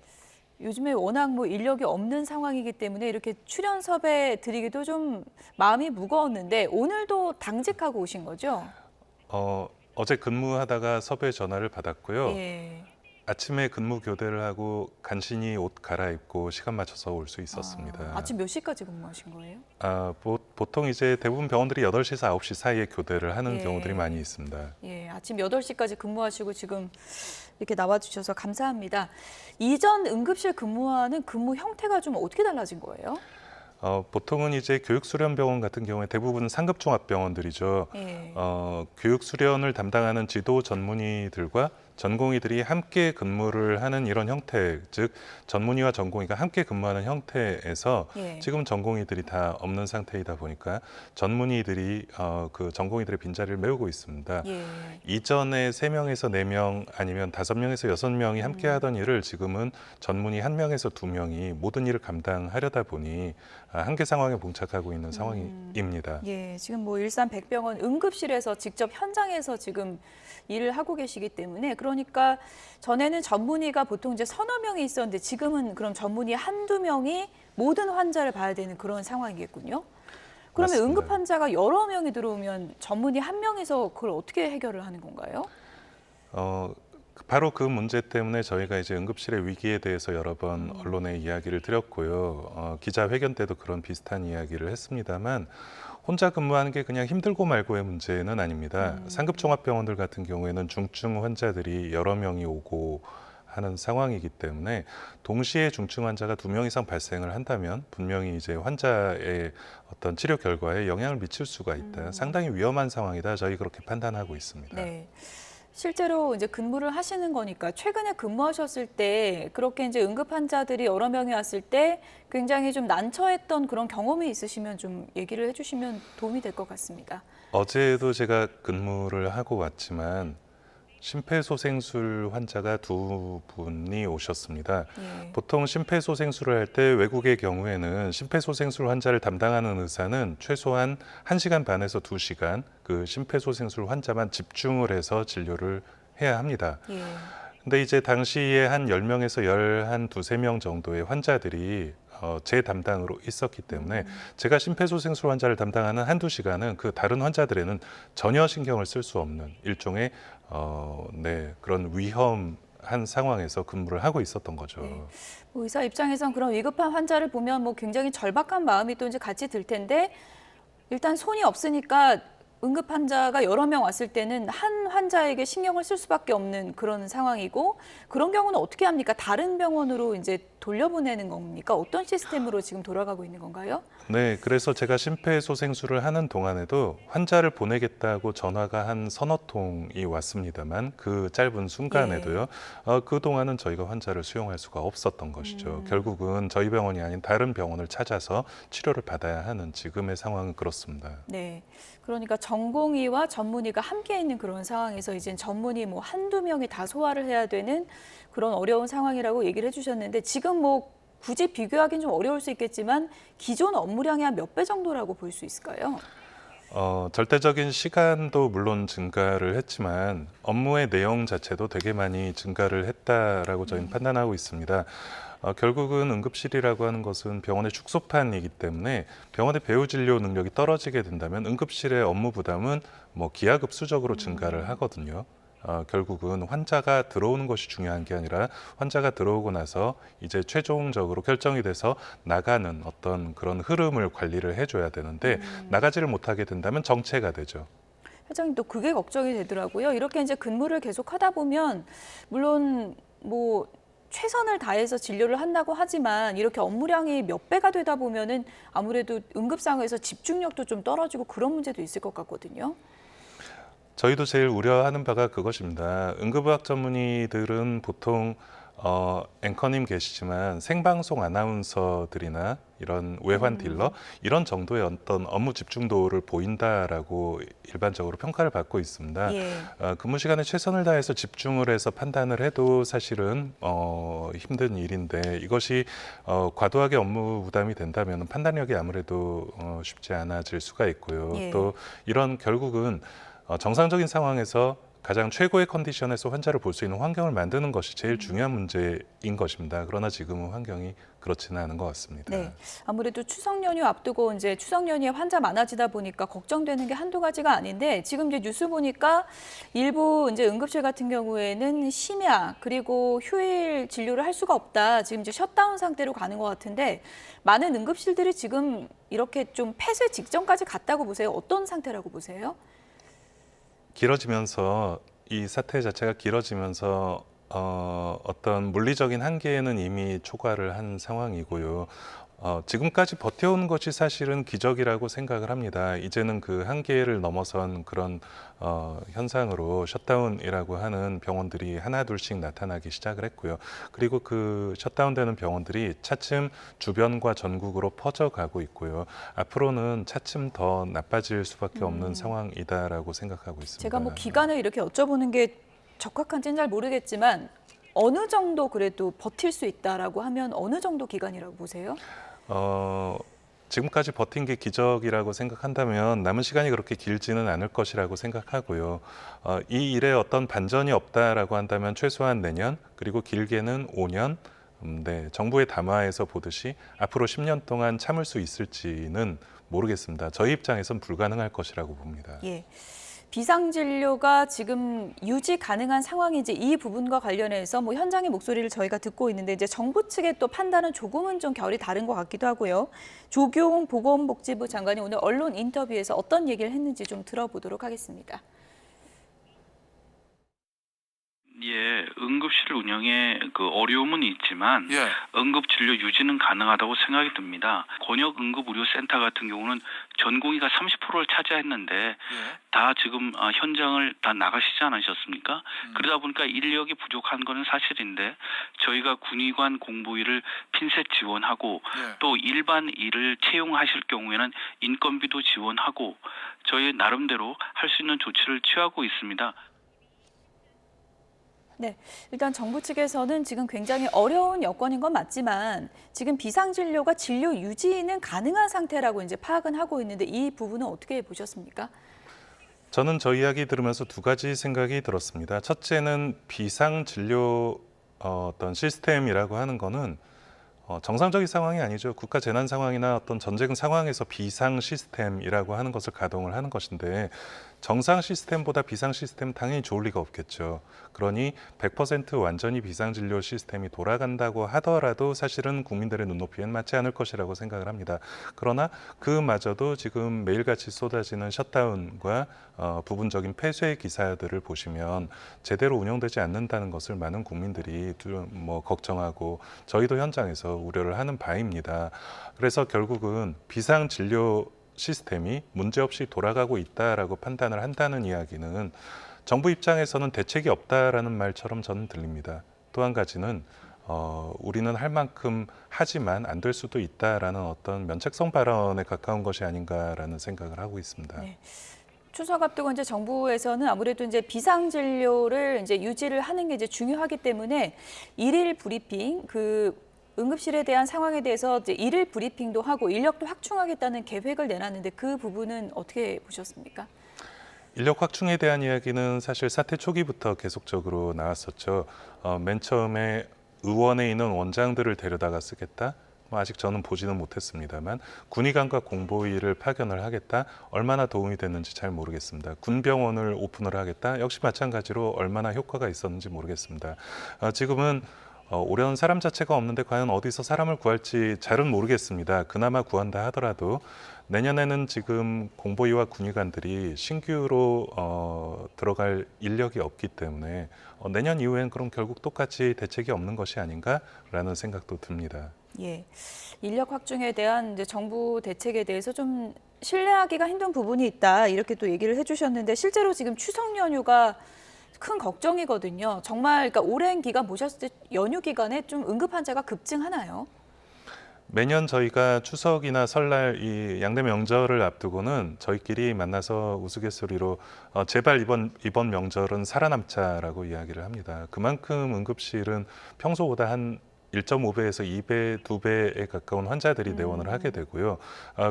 요즘에 워낙 인력이 없는 상황이기 때문에 이렇게 출연 섭외 드리기도 좀 마음이 무거웠는데 오늘도 당직하고 오신 거죠? 어제 근무하다가 섭외 전화를 받았고요. 예. 아침에 근무 교대를 하고 간신히 옷 갈아입고 시간 맞춰서 올 수 있었습니다. 아침 몇 시까지 근무하신 거예요? 보통 이제 대부분 병원들이 8시에서 9시 사이에 교대를 하는 예. 경우들이 많이 있습니다. 예, 아침 8시까지 근무하시고 지금 이렇게 나와주셔서 감사합니다. 이전 응급실 근무와는 근무 형태가 좀 어떻게 달라진 거예요? 보통은 이제 교육수련병원 같은 경우에 대부분 상급 종합병원들이죠. 예. 교육수련을 담당하는 지도 전문의들과 전공의들이 함께 근무를 하는 이런 형태, 즉 전문의와 전공의가 함께 근무하는 형태에서 예. 지금 전공의들이 다 없는 상태이다 보니까 전문의들이 그 전공의들의 빈자리를 메우고 있습니다. 예. 이전에 3명에서 4명 아니면 5명에서 6명이 함께 하던 일을 지금은 전문의 1명에서 2명이 모든 일을 감당하려다 보니 한계 상황에 봉착하고 있는 상황입니다. 예, 지금 뭐 일산 백병원 응급실에서 직접 현장에서 지금 일을 하고 계시기 때문에 그러니까 전에는 전문의가 보통 이제 서너 명이 있었는데 지금은 그럼 전문의 한두 명이 모든 환자를 봐야 되는 그런 상황이겠군요. 그러면 맞습니다. 응급 환자가 여러 명이 들어오면 전문의 한 명에서 그걸 어떻게 해결을 하는 건가요? 바로 그 문제 때문에 저희가 이제 응급실의 위기에 대해서 여러 번 언론에 이야기를 드렸고요. 기자회견 때도 그런 비슷한 이야기를 했습니다만 혼자 근무하는 게 그냥 힘들고 말고의 문제는 아닙니다. 상급 종합병원들 같은 경우에는 중증 환자들이 여러 명이 오고 하는 상황이기 때문에 동시에 중증 환자가 2명 이상 발생을 한다면 분명히 이제 환자의 어떤 치료 결과에 영향을 미칠 수가 있다. 상당히 위험한 상황이다. 저희 그렇게 판단하고 있습니다. 네. 실제로 이제 근무를 하시는 거니까 최근에 근무하셨을 때 그렇게 이제 응급 환자들이 여러 명이 왔을 때 굉장히 좀 난처했던 그런 경험이 있으시면 좀 얘기를 해주시면 도움이 될 것 같습니다. 어제도 제가 근무를 하고 왔지만 심폐소생술 환자가 2분이 오셨습니다. 예. 보통 심폐소생술을 할 때 외국의 경우에는 심폐소생술 환자를 담당하는 의사는 최소한 1시간 반에서 2시간 그 심폐소생술 환자만 집중을 해서 진료를 해야 합니다. 예. 근데 이제 당시에 한 10명에서 12명 정도의 환자들이 제 담당으로 있었기 때문에 제가 심폐소생술 환자를 담당하는 1~2시간은 그 다른 환자들에는 전혀 신경을 쓸 수 없는 일종의 그런 위험한 상황에서 근무를 하고 있었던 거죠. 네. 뭐 의사 입장에선 그런 위급한 환자를 보면 뭐 굉장히 절박한 마음이 또 이제 같이 들 텐데 일단 손이 없으니까 응급 환자가 여러 명 왔을 때는 한 환자에게 신경을 쓸 수밖에 없는 그런 상황이고 그런 경우는 어떻게 합니까? 다른 병원으로 이제 돌려보내는 겁니까? 어떤 시스템으로 지금 돌아가고 있는 건가요? 네, 그래서 제가 심폐소생술을 하는 동안에도 환자를 보내겠다고 전화가 한 서너 통이 왔습니다만 그 짧은 순간에도요. 그동안은 저희가 환자를 수용할 수가 없었던 것이죠. 결국은 저희 병원이 아닌 다른 병원을 찾아서 치료를 받아야 하는 지금의 상황은 그렇습니다. 네. 그러니까 전공의와 전문의가 함께 있는 그런 상황에서 이제 전문의 뭐 1~2명이 다 소화를 해야 되는 그런 어려운 상황이라고 얘기를 해주셨는데 지금 뭐 굳이 비교하기는 좀 어려울 수 있겠지만 기존 업무량의 한 몇 배 정도라고 볼 수 있을까요? 절대적인 시간도 물론 증가를 했지만 업무의 내용 자체도 되게 많이 증가를 했다라고 저희는 판단하고 있습니다. 결국은 응급실이라고 하는 것은 병원의 축소판이기 때문에 병원의 배후 진료 능력이 떨어지게 된다면 응급실의 업무 부담은 뭐 기하급수적으로 증가를 하거든요. 결국은 환자가 들어오는 것이 중요한 게 아니라 환자가 들어오고 나서 이제 최종적으로 결정이 돼서 나가는 어떤 그런 흐름을 관리를 해줘야 되는데 나가지를 못하게 된다면 정체가 되죠. 회장님 또 그게 걱정이 되더라고요. 이렇게 이제 근무를 계속 하다 보면 물론 뭐 최선을 다해서 진료를 한다고 하지만 이렇게 업무량이 몇 배가 되다 보면은 아무래도 응급 상황에서 집중력도 좀 떨어지고 그런 문제도 있을 것 같거든요. 저희도 제일 우려하는 바가 그것입니다. 응급의학 전문의들은 보통 앵커님 계시지만 생방송 아나운서들이나 이런 외환 딜러 이런 정도의 어떤 업무 집중도를 보인다라고 일반적으로 평가를 받고 있습니다. 근무 시간에 최선을 다해서 집중을 해서 판단을 해도 사실은 힘든 일인데 이것이 과도하게 업무 부담이 된다면 판단력이 아무래도 쉽지 않아질 수가 있고요. 또 이런 결국은 정상적인 상황에서 가장 최고의 컨디션에서 환자를 볼 수 있는 환경을 만드는 것이 제일 중요한 문제인 것입니다. 그러나 지금은 환경이 그렇지는 않은 것 같습니다. 네, 아무래도 추석 연휴 앞두고 이제 추석 연휴에 환자 많아지다 보니까 걱정되는 게 한두 가지가 아닌데 지금 이제 뉴스 보니까 일부 이제 응급실 같은 경우에는 심야 그리고 휴일 진료를 할 수가 없다. 지금 이제 셧다운 상태로 가는 것 같은데 많은 응급실들이 지금 이렇게 좀 폐쇄 직전까지 갔다고 보세요. 어떤 상태라고 보세요? 길어지면서 이 사태 자체가 길어지면서 어떤 물리적인 한계에는 이미 초과를 한 상황이고요. 지금까지 버텨온 것이 사실은 기적이라고 생각을 합니다. 이제는 그 한계를 넘어선 그런 현상으로 셧다운이라고 하는 병원들이 하나 둘씩 나타나기 시작을 했고요. 그리고 그 셧다운되는 병원들이 차츰 주변과 전국으로 퍼져가고 있고요. 앞으로는 차츰 더 나빠질 수밖에 없는 상황이다라고 생각하고 있습니다. 제가 뭐 기간을 이렇게 여쭤보는 게 적합한지는 잘 모르겠지만 어느 정도 그래도 버틸 수 있다라고 하면 어느 정도 기간이라고 보세요? 지금까지 버틴 게 기적이라고 생각한다면 남은 시간이 그렇게 길지는 않을 것이라고 생각하고요. 이 일에 어떤 반전이 없다라고 한다면 최소한 내년 그리고 길게는 5년 네, 정부의 담화에서 보듯이 앞으로 10년 동안 참을 수 있을지는 모르겠습니다. 저희 입장에선 불가능할 것이라고 봅니다. 예. 비상진료가 지금 유지 가능한 상황인지 이 부분과 관련해서 뭐 현장의 목소리를 저희가 듣고 있는데 이제 정부 측의 또 판단은 조금은 좀 결이 다른 것 같기도 하고요. 조규홍 보건복지부 장관이 오늘 언론 인터뷰에서 어떤 얘기를 했는지 좀 들어보도록 하겠습니다. 예, 응급실 운영에 그 어려움은 있지만 응급 진료 유지는 가능하다고 생각이 듭니다. 권역 응급의료센터 같은 경우는 전공의가 30%를 차지했는데 다 지금 현장을 다 나가시지 않으셨습니까? 그러다 보니까 인력이 부족한 거는 사실인데 저희가 군의관 공보위를 핀셋 지원하고 또 일반 일을 채용하실 경우에는 인건비도 지원하고 저희 나름대로 할 수 있는 조치를 취하고 있습니다. 네, 일단 정부 측에서는 지금 굉장히 어려운 여건인 건 맞지만 지금 비상진료가 진료 유지는 가능한 상태라고 이제 파악은 하고 있는데 이 부분은 어떻게 보셨습니까? 저는 저 이야기 들으면서 두 가지 생각이 들었습니다. 첫째는 비상진료 어떤 시스템이라고 하는 거는 정상적인 상황이 아니죠. 국가 재난 상황이나 어떤 전쟁 상황에서 비상 시스템이라고 하는 것을 가동을 하는 것인데 정상 시스템보다 비상 시스템은 당연히 좋을 리가 없겠죠. 그러니 100% 완전히 비상진료 시스템이 돌아간다고 하더라도 사실은 국민들의 눈높이엔 맞지 않을 것이라고 생각을 합니다. 그러나 그마저도 지금 매일같이 쏟아지는 셧다운과 부분적인 폐쇄 기사들을 보시면 제대로 운영되지 않는다는 것을 많은 국민들이 걱정하고 저희도 현장에서 우려를 하는 바입니다. 그래서 결국은 비상진료 시스템이 문제없이 돌아가고 있다라고 판단을 한다는 이야기는 정부 입장에서는 대책이 없다라는 말처럼 저는 들립니다. 또 한 가지는 우리는 할 만큼 하지만 안 될 수도 있다라는 어떤 면책성 발언에 가까운 것이 아닌가라는 생각을 하고 있습니다. 네. 추석 앞두고 이제 정부에서는 아무래도 이제 비상진료를 이제 유지를 하는 게 이제 중요하기 때문에 일일 브리핑 응급실에 대한 상황에 대해서 이제 일일 브리핑도 하고 인력도 확충하겠다는 계획을 내놨는데 그 부분은 어떻게 보셨습니까? 인력 확충에 대한 이야기는 사실 사태 초기부터 계속적으로 나왔었죠. 맨 처음에 의원에 있는 원장들을 데려다가 쓰겠다. 아직 저는 보지는 못했습니다만 군의관과 공보위를 파견을 하겠다. 얼마나 도움이 됐는지 잘 모르겠습니다. 군병원을 오픈을 하겠다. 역시 마찬가지로 얼마나 효과가 있었는지 모르겠습니다. 지금은 올해는 사람 자체가 없는데 과연 어디서 사람을 구할지 잘은 모르겠습니다. 그나마 구한다 하더라도 내년에는 지금 공보위와 군의관들이 신규로 들어갈 인력이 없기 때문에 내년 이후엔 그럼 결국 똑같이 대책이 없는 것이 아닌가라는 생각도 듭니다. 예, 인력 확충에 대한 이제 정부 대책에 대해서 좀 신뢰하기가 힘든 부분이 있다 이렇게 또 얘기를 해주셨는데 실제로 지금 추석 연휴가 큰 걱정이거든요. 정말 그러니까 오랜 기간 모셨을 때 연휴 기간에 좀 응급 환자가 급증하나요? 매년 저희가 추석이나 설날 이 양대 명절을 앞두고는 저희끼리 만나서 우스갯소리로 제발 이번 명절은 살아남자라고 이야기를 합니다. 그만큼 응급실은 평소보다 한 1.5배에서 2배, 2배에 가까운 환자들이 내원을 하게 되고요.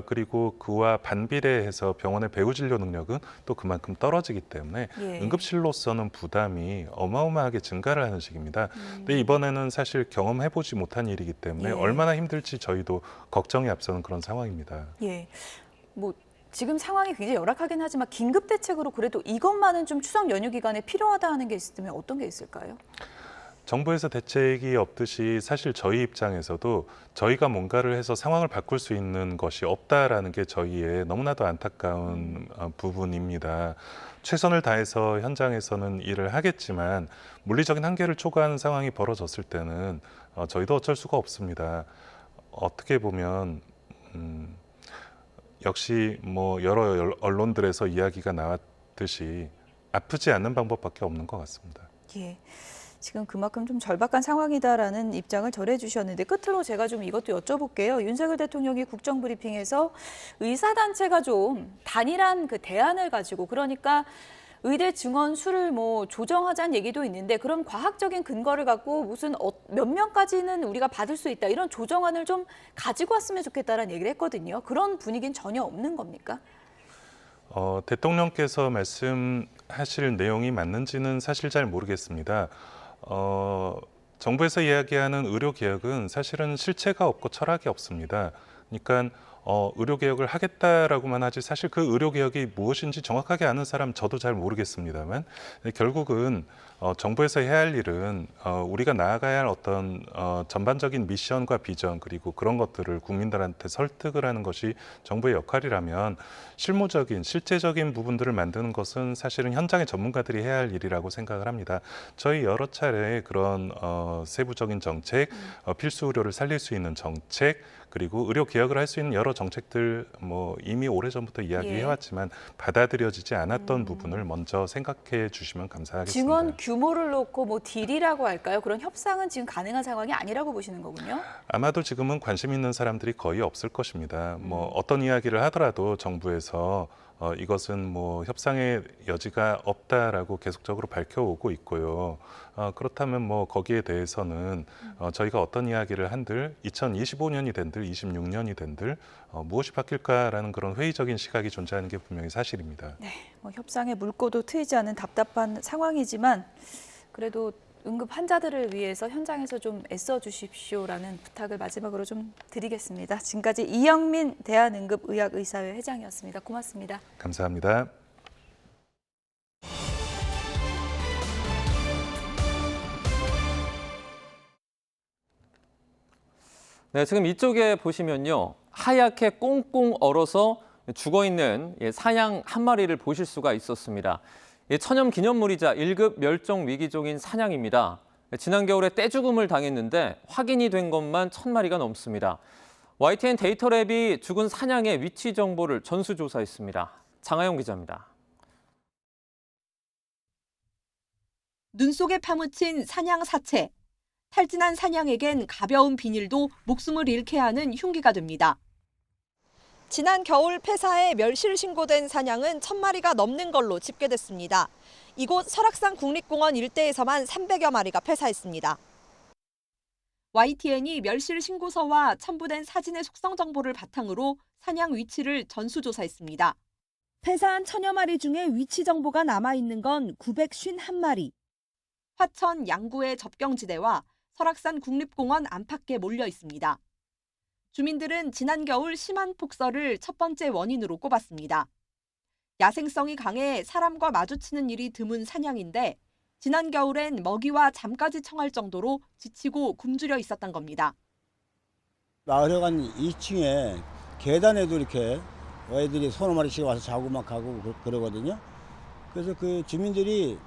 그리고 그와 반비례해서 병원의 배후 진료 능력은 또 그만큼 떨어지기 때문에 응급실로서는 부담이 어마어마하게 증가를 하는 시기입니다. 근데 이번에는 사실 경험해보지 못한 일이기 때문에 얼마나 힘들지 저희도 걱정이 앞서는 그런 상황입니다. 예, 뭐 지금 상황이 굉장히 열악하긴 하지만 긴급 대책으로 그래도 이것만은 좀 추석 연휴 기간에 필요하다 하는 게 있으면 어떤 게 있을까요? 정부에서 대책이 없듯이 사실 저희 입장에서도 저희가 뭔가를 해서 상황을 바꿀 수 있는 것이 없다라는 게 저희의 너무나도 안타까운 부분입니다. 최선을 다해서 현장에서는 일을 하겠지만 물리적인 한계를 초과하는 상황이 벌어졌을 때는 저희도 어쩔 수가 없습니다. 어떻게 보면 역시 뭐 여러 언론들에서 이야기가 나왔듯이 아프지 않는 방법밖에 없는 것 같습니다. 예. 지금 그만큼 좀 절박한 상황이다라는 입장을 전해주셨는데 끝으로 제가 좀 이것도 여쭤볼게요. 윤석열 대통령이 국정브리핑에서 의사단체가 좀 단일한 그 대안을 가지고 그러니까 의대 증원 수를 뭐 조정하자는 얘기도 있는데 그런 과학적인 근거를 갖고 무슨 몇 명까지는 우리가 받을 수 있다 이런 조정안을 좀 가지고 왔으면 좋겠다라는 얘기를 했거든요. 그런 분위기는 전혀 없는 겁니까? 대통령께서 말씀하실 내용이 맞는지는 사실 잘 모르겠습니다. 정부에서 이야기하는 의료개혁은 사실은 실체가 없고 철학이 없습니다. 그러니까 의료개혁을 하겠다라고만 하지 사실 그 의료개혁이 무엇인지 정확하게 아는 사람 저도 잘 모르겠습니다만 결국은 정부에서 해야 할 일은 우리가 나아가야 할 어떤 전반적인 미션과 비전 그리고 그런 것들을 국민들한테 설득을 하는 것이 정부의 역할이라면 실무적인 실제적인 부분들을 만드는 것은 사실은 현장의 전문가들이 해야 할 일이라고 생각을 합니다. 저희 여러 차례 그런 세부적인 정책, 필수 의료를 살릴 수 있는 정책 그리고 의료 개혁을 할 수 있는 여러 정책들 뭐 이미 오래전부터 이야기해왔지만 받아들여지지 않았던 부분을 먼저 생각해 주시면 감사하겠습니다. 증원 규모를 놓고 뭐 딜이라고 할까요? 그런 협상은 지금 가능한 상황이 아니라고 보시는 거군요. 아마도 지금은 관심 있는 사람들이 거의 없을 것입니다. 뭐 어떤 이야기를 하더라도 정부에서 이것은 뭐 협상의 여지가 없다라고 계속적으로 밝혀오고 있고요. 그렇다면 뭐 거기에 대해서는 저희가 어떤 이야기를 한들 2025년이 된들 26년이 된들 무엇이 바뀔까라는 그런 회의적인 시각이 존재하는 게 분명히 사실입니다. 네, 뭐 협상의 물꼬도 트이지 않은 답답한 상황이지만 그래도 응급 환자들을 위해서 현장에서 좀 애써 주십시오라는 부탁을 마지막으로 좀 드리겠습니다. 지금까지 이영민 대한응급의학의사회 회장이었습니다. 고맙습니다. 감사합니다. 네, 지금 이쪽에 보시면요. 하얗게 꽁꽁 얼어서 죽어있는 사냥 한 마리를 보실 수가 있었습니다. 천연 기념물이자 1급 멸종 위기종인 사냥입니다. 지난 겨울에 떼죽음을 당했는데 확인이 된 것만 1000마리가 넘습니다. YTN 데이터랩이 죽은 사냥의 위치 정보를 전수조사했습니다. 장하영 기자입니다. 눈 속에 파묻힌 사냥 사체. 탈진한 사냥에겐 가벼운 비닐도 목숨을 잃게 하는 흉기가 됩니다. 지난 겨울 폐사에 멸실 신고된 사냥은 1000마리가 넘는 걸로 집계됐습니다. 이곳 설악산 국립공원 일대에서만 300여 마리가 폐사했습니다. YTN이 멸실 신고서와 첨부된 사진의 속성 정보를 바탕으로 사냥 위치를 전수조사했습니다. 폐사한 1000여 마리 중에 위치 정보가 남아있는 건 951마리. 화천 양구의 접경지대와 설악산 국립공원 안팎에 몰려 있습니다. 주민들은 지난 겨울 심한 폭설을 첫 번째 원인으로 꼽았습니다. 야생성이 강해 사람과 마주치는 일이 드문 사냥인데 지난 겨울엔 먹이와 잠까지 청할 정도로 지치고 굶주려 있었던 겁니다. 마을에 간 2층에 계단에도 이렇게 애들이 서너 마리씩 와서 자고 막 가고 그러거든요. 그래서 그 주민들이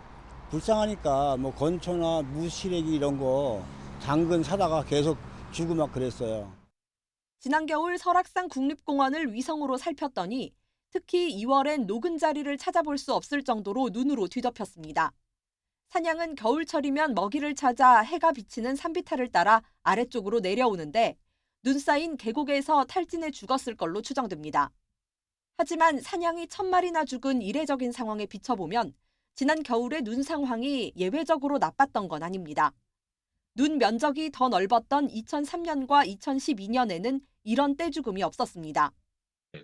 불쌍하니까 뭐 건초나 무시래기 이런 거 당근 사다가 계속 주고 막 그랬어요. 지난 겨울 설악산 국립공원을 위성으로 살폈더니 특히 2월엔 녹은 자리를 찾아볼 수 없을 정도로 눈으로 뒤덮였습니다. 사냥은 겨울철이면 먹이를 찾아 해가 비치는 산비탈을 따라 아래쪽으로 내려오는데 눈 쌓인 계곡에서 탈진해 죽었을 걸로 추정됩니다. 하지만 사냥이 1000마리나 죽은 이례적인 상황에 비춰보면 지난 겨울의 눈 상황이 예외적으로 나빴던 건 아닙니다. 눈 면적이 더 넓었던 2003년과 2012년에는 이런 떼죽음이 없었습니다.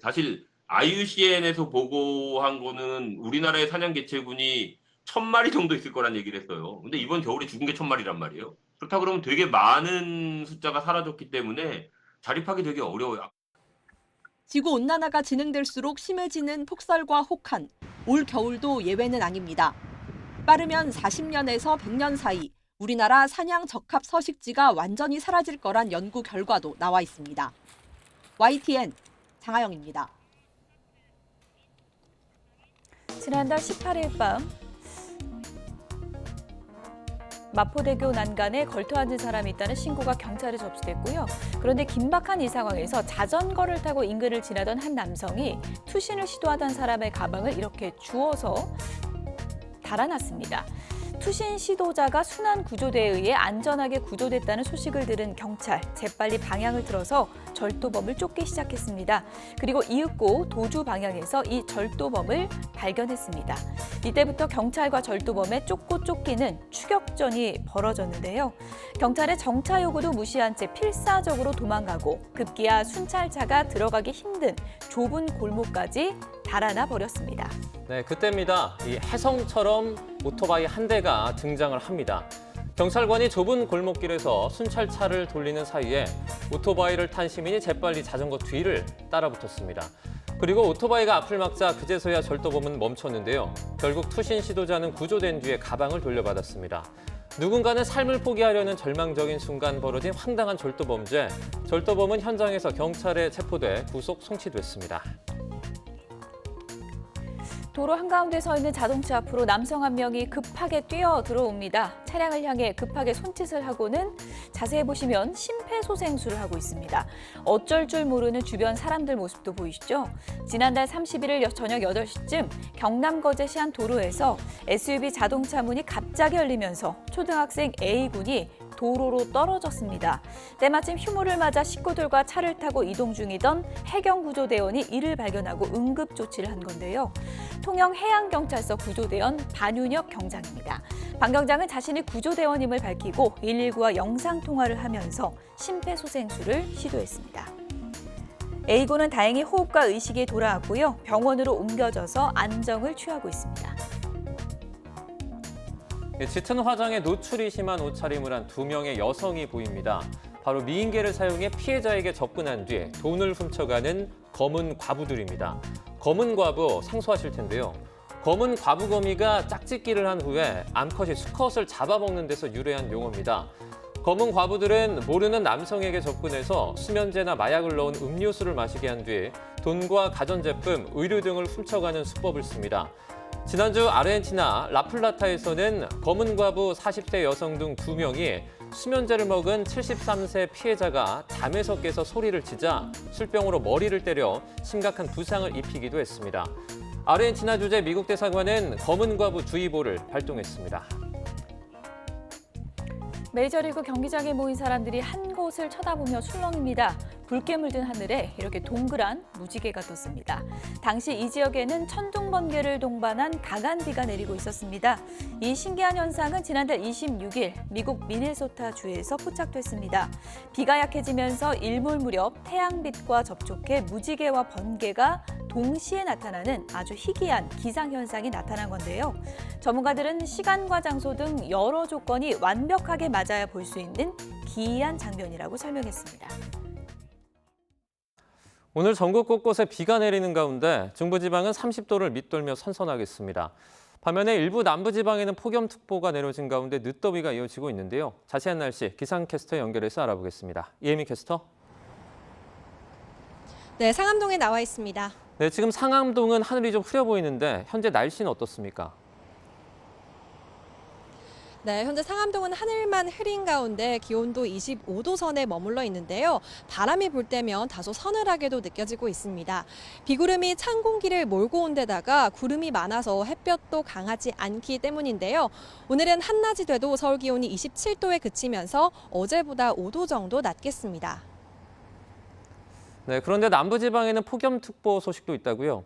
사실 IUCN에서 보고한 거는 우리나라의 사냥 개체군이 1000마리 정도 있을 거란 얘기를 했어요. 근데 이번 겨울에 죽은 게 1000마리란 말이에요. 그렇다 그러면 되게 많은 숫자가 사라졌기 때문에 자립하기 되게 어려워요. 지구온난화가 진행될수록 심해지는 폭설과 혹한, 올 겨울도 예외는 아닙니다. 빠르면 40년에서 100년 사이 우리나라 사냥 적합 서식지가 완전히 사라질 거란 연구 결과도 나와 있습니다. YTN 장하영입니다. 지난달 18일 밤 마포대교 난간에 걸터앉은 사람이 있다는 신고가 경찰에 접수됐고요. 그런데 긴박한 이 상황에서 자전거를 타고 인근을 지나던 한 남성이 투신을 시도하던 사람의 가방을 이렇게 주워서 달아났습니다. 투신 시도자가 순환 구조대에 의해 안전하게 구조됐다는 소식을 들은 경찰, 재빨리 방향을 틀어서 절도범을 쫓기 시작했습니다. 그리고 이윽고 도주 방향에서 이 절도범을 발견했습니다. 이때부터 경찰과 절도범의 쫓고 쫓기는 추격전이 벌어졌는데요. 경찰의 정차 요구도 무시한 채 필사적으로 도망가고 급기야 순찰차가 들어가기 힘든 좁은 골목까지 달아나 버렸습니다. 네, 그때입니다. 이 혜성처럼 오토바이 한 대가 등장을 합니다. 경찰관이 좁은 골목길에서 순찰차를 돌리는 사이에 오토바이를 탄 시민이 재빨리 자전거 뒤를 따라붙었습니다. 그리고 오토바이가 앞을 막자 그제서야 절도범은 멈췄는데요. 결국 투신 시도자는 구조된 뒤에 가방을 돌려받았습니다. 누군가는 삶을 포기하려는 절망적인 순간 벌어진 황당한 절도범죄. 절도범은 현장에서 경찰에 체포돼 구속 송치됐습니다. 도로 한가운데 서 있는 자동차 앞으로 남성 한 명이 급하게 뛰어 들어옵니다. 차량을 향해 급하게 손짓을 하고는 자세히 보시면 심폐소생술을 하고 있습니다. 어쩔 줄 모르는 주변 사람들 모습도 보이시죠? 지난달 31일 저녁 8시쯤 경남 거제시 한 도로에서 SUV 자동차 문이 갑자기 열리면서 초등학생 A군이 도로로 떨어졌습니다. 때마침 휴무를 맞아 식구들과 차를 타고 이동 중이던 해경구조대원이 이를 발견하고 응급조치를 한 건데요. 통영해양경찰서 구조대원 반윤혁 경장입니다. 반 경장은 자신이 구조대원임을 밝히고 119와 영상통화를 하면서 심폐소생술을 시도했습니다. A군은 다행히 호흡과 의식이 돌아왔고요. 병원으로 옮겨져서 안정을 취하고 있습니다. 짙은 화장에 노출이 심한 옷차림을 한 2명의 여성이 보입니다. 바로 미인계를 사용해 피해자에게 접근한 뒤 돈을 훔쳐가는 검은 과부들입니다. 검은 과부 생소하실 텐데요. 검은 과부거미가 짝짓기를 한 후에 암컷이 수컷을 잡아먹는 데서 유래한 용어입니다. 검은 과부들은 모르는 남성에게 접근해서 수면제나 마약을 넣은 음료수를 마시게 한 뒤 돈과 가전제품, 의류 등을 훔쳐가는 수법을 씁니다. 지난주 아르헨티나 라플라타에서는 검은 과부 40대 여성 등 2명이 수면제를 먹은 73세 피해자가 잠에서 깨서 소리를 치자 술병으로 머리를 때려 심각한 부상을 입히기도 했습니다. 아르헨티나 주재 미국 대사관은 검은 과부 주의보를 발동했습니다. 메이저리그 경기장에 모인 사람들이 한 곳을 쳐다보며 술렁입니다. 붉게 물든 하늘에 이렇게 동그란 무지개가 떴습니다. 당시 이 지역에는 천둥번개를 동반한 강한 비가 내리고 있었습니다. 이 신기한 현상은 지난달 26일 미국 미네소타주에서 포착됐습니다. 비가 약해지면서 일몰 무렵 태양빛과 접촉해 무지개와 번개가 동시에 나타나는 아주 희귀한 기상현상이 나타난 건데요. 전문가들은 시간과 장소 등 여러 조건이 완벽하게 맞아야 볼 수 있는 기이한 장면이라고 설명했습니다. 오늘 전국 곳곳에 비가 내리는 가운데 중부지방은 30도를 밑돌며 선선하겠습니다. 반면에 일부 남부지방에는 폭염특보가 내려진 가운데 늦더위가 이어지고 있는데요. 자세한 날씨 기상캐스터 연결해서 알아보겠습니다. 이혜미 캐스터. 네, 상암동에 나와 있습니다. 네, 지금 상암동은 하늘이 좀 흐려 보이는데 현재 날씨는 어떻습니까? 네, 현재 상암동은 하늘만 흐린 가운데 기온도 25도 선에 머물러 있는데요. 바람이 불 때면 다소 서늘하게도 느껴지고 있습니다. 비구름이 찬 공기를 몰고 온 데다가 구름이 많아서 햇볕도 강하지 않기 때문인데요. 오늘은 한낮이 돼도 서울 기온이 27도에 그치면서 어제보다 5도 정도 낮겠습니다. 네, 그런데 남부지방에는 폭염특보 소식도 있다고요?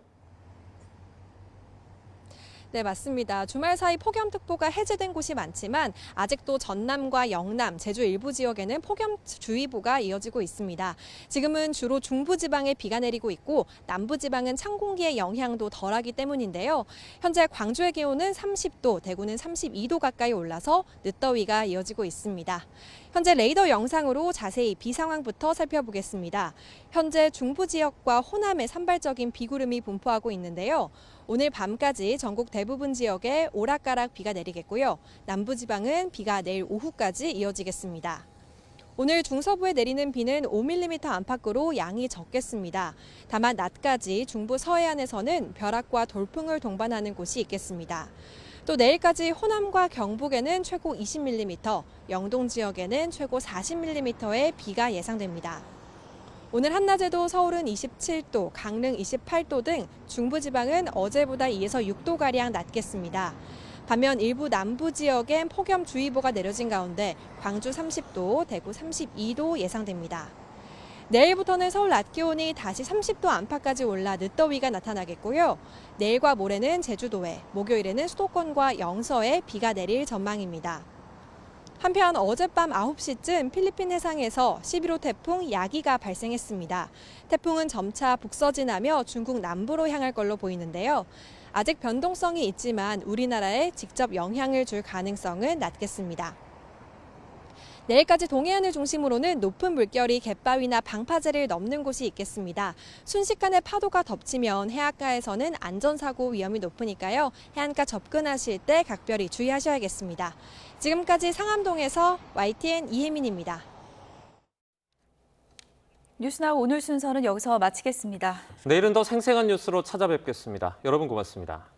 네, 맞습니다. 주말 사이 폭염특보가 해제된 곳이 많지만 아직도 전남과 영남, 제주 일부 지역에는 폭염주의보가 이어지고 있습니다. 지금은 주로 중부지방에 비가 내리고 있고 남부지방은 찬 공기의 영향도 덜하기 때문인데요. 현재 광주의 기온은 30도, 대구는 32도 가까이 올라서 늦더위가 이어지고 있습니다. 현재 레이더 영상으로 자세히 비 상황부터 살펴보겠습니다. 현재 중부 지역과 호남에 산발적인 비구름이 분포하고 있는데요. 오늘 밤까지 전국 대부분 지역에 오락가락 비가 내리겠고요. 남부지방은 비가 내일 오후까지 이어지겠습니다. 오늘 중서부에 내리는 비는 5mm 안팎으로 양이 적겠습니다. 다만 낮까지 중부 서해안에서는 벼락과 돌풍을 동반하는 곳이 있겠습니다. 또 내일까지 호남과 경북에는 최고 20mm, 영동 지역에는 최고 40mm의 비가 예상됩니다. 오늘 한낮에도 서울은 27도, 강릉 28도 등 중부지방은 어제보다 2에서 6도가량 낮겠습니다. 반면 일부 남부 지역엔 폭염주의보가 내려진 가운데 광주 30도, 대구 32도 예상됩니다. 내일부터는 서울 낮 기온이 다시 30도 안팎까지 올라 늦더위가 나타나겠고요. 내일과 모레는 제주도에, 목요일에는 수도권과 영서에 비가 내릴 전망입니다. 한편 어젯밤 9시쯤 필리핀 해상에서 11호 태풍 야기가 발생했습니다. 태풍은 점차 북서진하며 중국 남부로 향할 걸로 보이는데요. 아직 변동성이 있지만 우리나라에 직접 영향을 줄 가능성은 낮겠습니다. 내일까지 동해안을 중심으로는 높은 물결이 갯바위나 방파제를 넘는 곳이 있겠습니다. 순식간에 파도가 덮치면 해안가에서는 안전사고 위험이 높으니까요. 해안가 접근하실 때 각별히 주의하셔야겠습니다. 지금까지 상암동에서 YTN 이혜민입니다. 뉴스나우 오늘 순서는 여기서 마치겠습니다. 내일은 더 생생한 뉴스로 찾아뵙겠습니다. 여러분 고맙습니다.